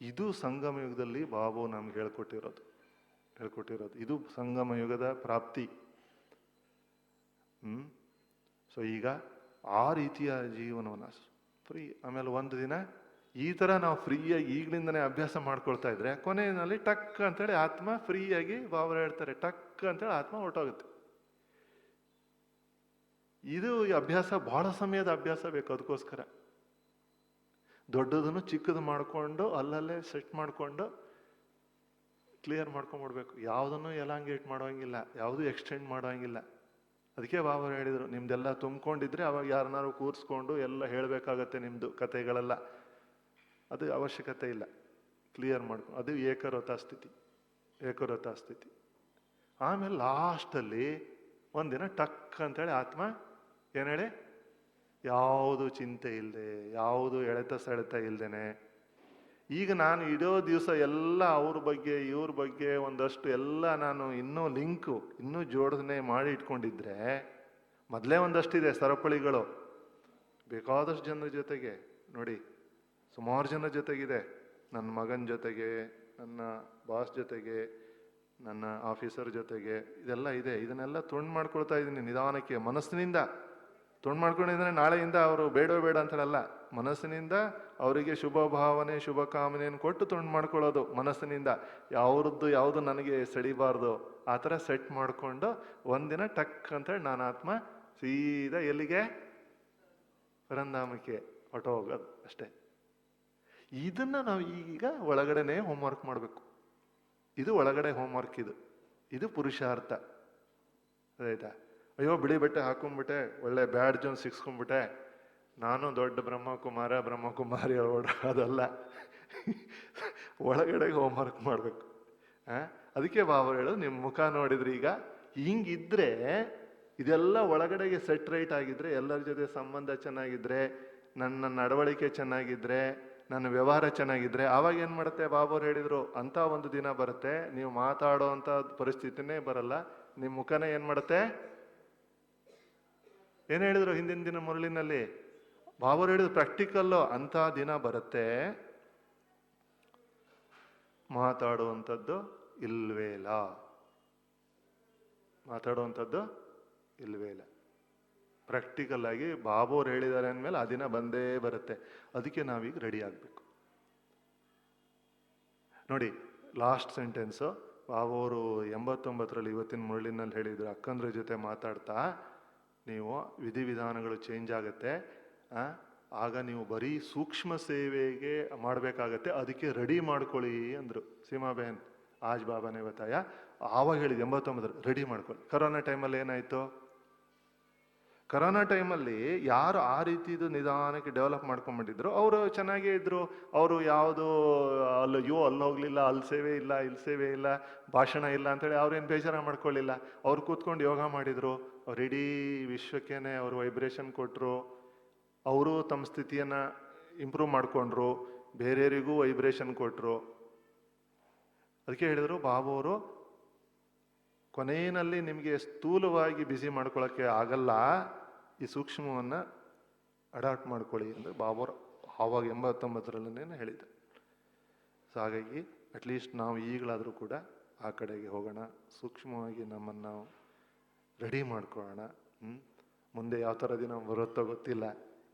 ಇದು ಸಂಗಮ ಯುಗದಲ್ಲಿ ಬಾಬು ನಮ್ಗೆ ಹೇಳ್ಕೊಟ್ಟಿರೋದು. ಇದು ಸಂಗಮ ಯುಗದ ಪ್ರಾಪ್ತಿ. ಸೊ ಈಗ ಆ ರೀತಿಯ ಜೀವನವನ್ನು ಫ್ರೀ, ಆಮೇಲೆ ಒಂದು ದಿನ ಈ ಥರ ನಾವು ಫ್ರೀಯಾಗಿ ಈಗಲಿಂದನೇ ಅಭ್ಯಾಸ ಮಾಡ್ಕೊಳ್ತಾ ಇದ್ರೆ ಕೊನೆಯಲ್ಲಿ ಟಕ್ ಅಂತೇಳಿ ಆತ್ಮ ಫ್ರೀಯಾಗಿ ಬಾಬು ಹೇಳ್ತಾರೆ, ಟಕ್ ಅಂತೇಳಿ ಆತ್ಮ ಹೊರಟೋಗುತ್ತೆ. ಇದು ಈ ಅಭ್ಯಾಸ ಬಹಳ ಸಮಯದ ಅಭ್ಯಾಸ ಬೇಕು. ಅದಕ್ಕೋಸ್ಕರ ದೊಡ್ಡದನ್ನು ಚಿಕ್ಕದು ಮಾಡಿಕೊಂಡು ಅಲ್ಲಲ್ಲೇ ಸೆಟ್ ಮಾಡಿಕೊಂಡು ಕ್ಲಿಯರ್ ಮಾಡ್ಕೊಂಡ್ಬಿಡ್ಬೇಕು. ಯಾವುದನ್ನು ಎಲಾಂಗೇಟ್ ಮಾಡೋಂಗಿಲ್ಲ, ಯಾವುದು ಎಕ್ಸ್ಟೆಂಡ್ ಮಾಡೋಂಗಿಲ್ಲ. ಅದಕ್ಕೆ ಬಾಬಾ ಹೇಳಿದರು, ನಿಮ್ದೆಲ್ಲ ತುಂಬಿಕೊಂಡಿದ್ರೆ ಅವಾಗ ಯಾರನ್ನಾರು ಕೂರಿಸ್ಕೊಂಡು ಎಲ್ಲ ಹೇಳಬೇಕಾಗತ್ತೆ ನಿಮ್ಮದು ಕಥೆಗಳೆಲ್ಲ. ಅದು ಅವಶ್ಯಕತೆ ಇಲ್ಲ. ಕ್ಲಿಯರ್ ಮಾಡ್ಕೊಂಡು ಅದು ಏಕರತಾ ಸ್ಥಿತಿ. ಆಮೇಲೆ ಲಾಸ್ಟಲ್ಲಿ ಒಂದಿನ ಟಕ್ ಅಂತೇಳಿ ಆತ್ಮ ಏನು ಹೇಳಿ, ಯಾವುದು ಚಿಂತೆ ಇಲ್ಲದೆ, ಯಾವುದು ಸೆಳೆತ ಇಲ್ದೇನೆ, ಈಗ ನಾನು ಇಡೋ ದಿವಸ ಎಲ್ಲ ಅವ್ರ ಬಗ್ಗೆ ಇವ್ರ ಬಗ್ಗೆ ಒಂದಷ್ಟು ಎಲ್ಲ ನಾನು ಇನ್ನೂ ಜೋಡಣೆ ಮಾಡಿ ಇಟ್ಕೊಂಡಿದ್ರೆ, ಮೊದಲೇ ಒಂದಷ್ಟಿದೆ ಸರಪಳಿಗಳು, ಬೇಕಾದಷ್ಟು ಜನರ ಜೊತೆಗೆ ನೋಡಿ, ಸುಮಾರು ಜನರ ಜೊತೆಗಿದೆ. ನನ್ನ ಮಗನ ಜೊತೆಗೆ, ನನ್ನ ಬಾಸ್ ಜೊತೆಗೆ, ನನ್ನ ಆಫೀಸರ್ ಜೊತೆಗೆ, ಇದೆಲ್ಲ ಇದೆ. ಇದನ್ನೆಲ್ಲ ತುಂಡು ಮಾಡ್ಕೊಳ್ತಾ ಇದ್ದೀನಿ ನಿಧಾನಕ್ಕೆ, ಮನಸ್ಸಿನಿಂದ ತುಂಡು ಮಾಡ್ಕೊಂಡಿದ್ರೆ ನಾಳೆಯಿಂದ ಅವರು ಬೇಡ ಅಂತೇಳಲ್ಲ, ಮನಸ್ಸಿನಿಂದ ಅವರಿಗೆ ಶುಭ ಭಾವನೆ ಶುಭ ಕಾಮನೆಯನ್ನು ಕೊಟ್ಟು ತುಂಡು ಮಾಡ್ಕೊಳ್ಳೋದು ಮನಸ್ಸಿನಿಂದ. ಯಾವುದು ನನಗೆ ಸೆಡಿಬಾರ್ದು ಆ ಥರ ಸೆಟ್ ಮಾಡಿಕೊಂಡು ಒಂದಿನ ಟಕ್ ಅಂತೇಳಿ ನಾನು ಆತ್ಮ ಸೀದಾ ಎಲ್ಲಿಗೆ, ಪರಂಧಾಮಕ್ಕೆ ಹೊರಟೋಗೋದು ಅಷ್ಟೇ. ಇದನ್ನ ನಾವು ಈಗ ಒಳಗಡೆನೆ ಹೋಮ್ವರ್ಕ್ ಮಾಡಬೇಕು. ಇದು ಒಳಗಡೆ ಹೋಮ್ವರ್ಕ್. ಇದು ಪುರುಷಾರ್ಥ. ಆಯ್ತಾ? ಅಯ್ಯೋ ಬಿಳಿ ಬಟ್ಟೆ ಹಾಕೊಂಡ್ಬಿಟ್ಟೆ, ಒಳ್ಳೆ ಬ್ಯಾಡ್ಜ್ ಒಂದು ಸಿಕ್ಸ್ಕೊಂಡ್ಬಿಟ್ಟೆ, ನಾನು ದೊಡ್ಡ ಬ್ರಹ್ಮಕುಮಾರಿ ಅದಲ್ಲ. ಒಳಗಡೆ ಹೋಮ್ವರ್ಕ್ ಮಾಡಬೇಕು. ಅದಕ್ಕೆ ಬಾಬಾ ಹೇಳೋದು, ನಿಮ್ಮ ಮುಖ ನೋಡಿದ್ರೆ ಈಗ ಹಿಂಗಿದ್ರೆ, ಇದೆಲ್ಲ ಒಳಗಡೆಗೆ ಸೆಟ್ ರೈಟ್ ಆಗಿದ್ರೆ, ಎಲ್ಲರ ಜೊತೆ ಸಂಬಂಧ ಚೆನ್ನಾಗಿದ್ರೆ, ನನ್ನ ನಡವಳಿಕೆ ಚೆನ್ನಾಗಿದ್ರೆ, ನನ್ನ ವ್ಯವಹಾರ ಚೆನ್ನಾಗಿದ್ರೆ, ಆವಾಗ ಏನು ಮಾಡುತ್ತೆ, ಬಾಬಾವ್ರು ಹೇಳಿದ್ರು, ಅಂತ ಒಂದು ದಿನ ಬರುತ್ತೆ ನೀವು ಮಾತಾಡೋ ಅಂತ ಪರಿಸ್ಥಿತಿನೇ ಬರಲ್ಲ, ನಿಮ್ಮ ಮುಖನೇ ಏನು ಮಾಡುತ್ತೆ. ಏನು ಹೇಳಿದ್ರು ಹಿಂದಿನ ದಿನ ಮುರಳಿನಲ್ಲಿ ಬಾಬಾವ್ರು ಹೇಳಿದ್ರು, ಪ್ರಾಕ್ಟಿಕಲ್ಲು, ಅಂತ ದಿನ ಬರುತ್ತೆ ಮಾತಾಡುವಂಥದ್ದು ಇಲ್ವೇ ಇಲ್ಲ. ಪ್ರಾಕ್ಟಿಕಲ್ ಆಗಿ ಬಾಬಾವ್ರು ಹೇಳಿದ್ದಾರೆ ಅಂದಮೇಲೆ ಆ ದಿನ ಬಂದೇ ಬರುತ್ತೆ. ಅದಕ್ಕೆ ನಾವೀಗ ರೆಡಿ ಆಗಬೇಕು. ನೋಡಿ, ಲಾಸ್ಟ್ ಸೆಂಟೆನ್ಸು ಬಾಬಾವ್ರು 89ರಲ್ಲಿ ಇವತ್ತಿನ ಮುರಳಿನಲ್ಲಿ ಹೇಳಿದ್ರು, ಅಕ್ಕಂದ್ರ ಜೊತೆ ಮಾತಾಡ್ತಾ ನೀವು ವಿಧಿವಿಧಾನಗಳು ಚೇಂಜ್ ಆಗುತ್ತೆ, ಆಗ ನೀವು ಬರೀ ಸೂಕ್ಷ್ಮ ಸೇವೆಗೆ ಮಾಡಬೇಕಾಗತ್ತೆ, ಅದಕ್ಕೆ ರೆಡಿ ಮಾಡ್ಕೊಳ್ಳಿ ಅಂದರು. ಸೀಮಾಬೇನ್ ಆಜ್ ಬಾಬಾನೇ ಬತ್ತಾಯ ಆವಾಗ ಹೇಳಿದ್ದು 89ರಲ್ಲಿ ರೆಡಿ ಮಾಡ್ಕೊಳ್ಳಿ. ಕರೋನಾ ಟೈಮಲ್ಲಿ ಏನಾಯಿತು? ಕರೋನಾ ಟೈಮಲ್ಲಿ ಯಾರು ಆ ರೀತಿದು ನಿಧಾನಕ್ಕೆ ಡೆವಲಪ್ ಮಾಡ್ಕೊಂಡ್ಬಿಟ್ಟಿದ್ರು ಅವರು ಚೆನ್ನಾಗೇ ಇದ್ರು. ಅವರು ಯಾವುದು ಅಲ್ಲಿ ಹೋಗ್ಲಿಲ್ಲ, ಅಲ್ಲಿ ಸೇವೆ ಇಲ್ಲ, ಇಲ್ಲಿ ಸೇವೆ ಇಲ್ಲ, ಭಾಷಣ ಇಲ್ಲ ಅಂತೇಳಿ ಅವ್ರೇನು ಬೇಜಾರ ಮಾಡ್ಕೊಳ್ಳಿಲ್ಲ. ಅವ್ರು ಕೂತ್ಕೊಂಡು ಯೋಗ ಮಾಡಿದ್ರು. ಅವ್ರು ಇಡೀ ವಿಶ್ವಕ್ಕೇನೆ ಅವರು ವೈಬ್ರೇಷನ್ ಕೊಟ್ಟರು. ಅವರು ತಮ್ಮ ಸ್ಥಿತಿಯನ್ನು ಇಂಪ್ರೂವ್ ಮಾಡಿಕೊಂಡ್ರು, ಬೇರೆಯವರಿಗೂ ವೈಬ್ರೇಷನ್ ಕೊಟ್ಟರು. ಅದಕ್ಕೆ ಹೇಳಿದರು ಬಾಬಾವರು, ಕೊನೆಯಲ್ಲಿ ನಿಮಗೆ ಸ್ಥೂಲವಾಗಿ ಬ್ಯುಸಿ ಮಾಡ್ಕೊಳ್ಳೋಕ್ಕೆ ಆಗಲ್ಲ, ಈ ಸೂಕ್ಷ್ಮವನ್ನು ಅಡಾಪ್ಟ್ ಮಾಡ್ಕೊಳ್ಳಿ ಅಂದರೆ ಬಾಬಾವರು ಆವಾಗ 89ರಲ್ಲೇ ಹೇಳಿದ್ದೆ. ಸೊ ಹಾಗಾಗಿ ಅಟ್ಲೀಸ್ಟ್ ನಾವು ಈಗಲಾದರೂ ಕೂಡ ಆ ಕಡೆಗೆ ಹೋಗೋಣ, ಸೂಕ್ಷ್ಮವಾಗಿ ನಮ್ಮನ್ನು ನಾವು ರೆಡಿ ಮಾಡ್ಕೊಳ್ಳೋಣ. ಮುಂದೆ ಯಾವ ಥರ ದಿನ ಬರುತ್ತೋ ಗೊತ್ತಿಲ್ಲ,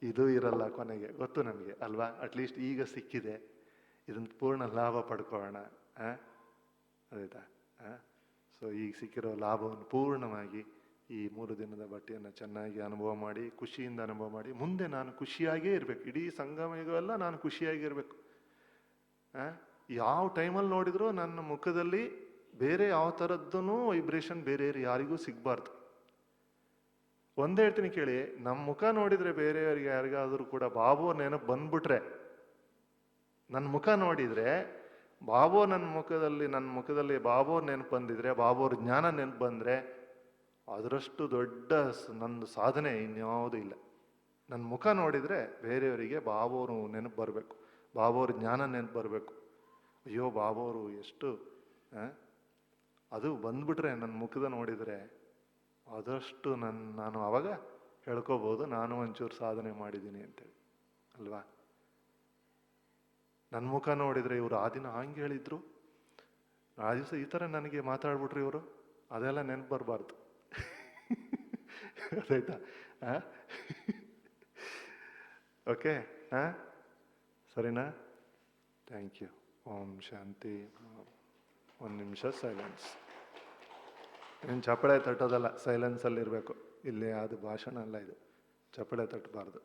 ಇದು ಇರಲ್ಲ ಕೊನೆಗೆ, ಗೊತ್ತು ನಮಗೆ ಅಲ್ವಾ? ಅಟ್ಲೀಸ್ಟ್ ಈಗ ಸಿಕ್ಕಿದೆ, ಇದನ್ನು ಪೂರ್ಣ ಲಾಭ ಪಡ್ಕೊಳ್ಳೋಣ. ಆಯ್ತಾ? ಸೊ ಈಗ ಸಿಕ್ಕಿರೋ ಲಾಭವನ್ನು ಪೂರ್ಣವಾಗಿ ಈ 3 ದಿನದ ಭಟ್ಟಿಯನ್ನು ಚೆನ್ನಾಗಿ ಅನುಭವ ಮಾಡಿ, ಖುಷಿಯಿಂದ ಅನುಭವ ಮಾಡಿ, ಮುಂದೆ ನಾನು ಖುಷಿಯಾಗೇ ಇರಬೇಕು. ಇಡೀ ಸಂಗಮಯುಗವೆಲ್ಲ ನಾನು ಖುಷಿಯಾಗಿರ್ಬೇಕು. ಯಾವ ಟೈಮಲ್ಲಿ ನೋಡಿದ್ರು ನನ್ನ ಮುಖದಲ್ಲಿ ಬೇರೆ ಯಾವ ಥರದ್ದೂ ವೈಬ್ರೇಷನ್ ಬೇರೆ ಯಾರಿಗೂ ಸಿಗಬಾರ್ದು. ಒಂದೇ ಹೇಳ್ತೀನಿ ಕೇಳಿ, ನಮ್ಮ ಮುಖ ನೋಡಿದ್ರೆ ಬೇರೆಯವರಿಗೆ ಯಾರಿಗಾದ್ರೂ ಕೂಡ ಬಾಬು ನೆನಪು ಬಂದ್ಬಿಟ್ರೆ, ನನ್ನ ಮುಖ ನೋಡಿದ್ರೆ ನನ್ನ ಮುಖದಲ್ಲಿ ಬಾಬೋರ್ ನೆನಪು ಬಂದಿದ್ರೆ, ಬಾಬೋರ್ ಜ್ಞಾನ ನೆನಪು ಬಂದ್ರೆ, ಅದರಷ್ಟು ದೊಡ್ಡ ನಂದು ಸಾಧನೆ ಇನ್ಯಾವುದೂ ಇಲ್ಲ. ನನ್ನ ಮುಖ ನೋಡಿದ್ರೆ ಬೇರೆಯವರಿಗೆ ಬಾಬೋರು ನೆನಪು ಬರಬೇಕು, ಬಾಬೋರ್ ಜ್ಞಾನ ನೆನಪು ಬರಬೇಕು. ಅಯ್ಯೋ ಬಾಬೋರು ಎಷ್ಟು ಅದು ಬಂದ್ಬಿಟ್ರೆ ನನ್ನ ಮುಖದ ನೋಡಿದರೆ ಅದಷ್ಟು ನಾನು ಅವಾಗ ಹೇಳ್ಕೋಬೋದು, ನಾನು ಒಂಚೂರು ಸಾಧನೆ ಮಾಡಿದ್ದೀನಿ ಅಂತೇಳಿ ಅಲ್ವಾ. ನನ್ನ ಮುಖ ನೋಡಿದರೆ ಇವರು ಆ ದಿನ ಹಂಗೆ ಹೇಳಿದ್ರು, ಆ ದಿವಸ ಈ ಥರ ನನಗೆ ಮಾತಾಡ್ಬಿಟ್ರು ಇವರು, ಅದೆಲ್ಲ ನೆನಪು ಬರಬಾರ್ದು. ಅದಾಯ್ತಾ? ಓಕೆ, ಸರಿನಾ? Thank you. ಓಂ ಶಾಂತಿ. 1 ನಿಮಿಷ ಸೈಲೆನ್ಸ್. ಏನು ಚಪ್ಪಳೆ ತಟ್ಟೋದಲ್ಲ, ಸೈಲೆನ್ಸಲ್ಲಿರಬೇಕು. ಇಲ್ಲಿ ಅದು ಭಾಷಣ ಅಲ್ಲ, ಇದು ಚಪ್ಪಳೆ ತಟ್ಟಬಾರ್ದು.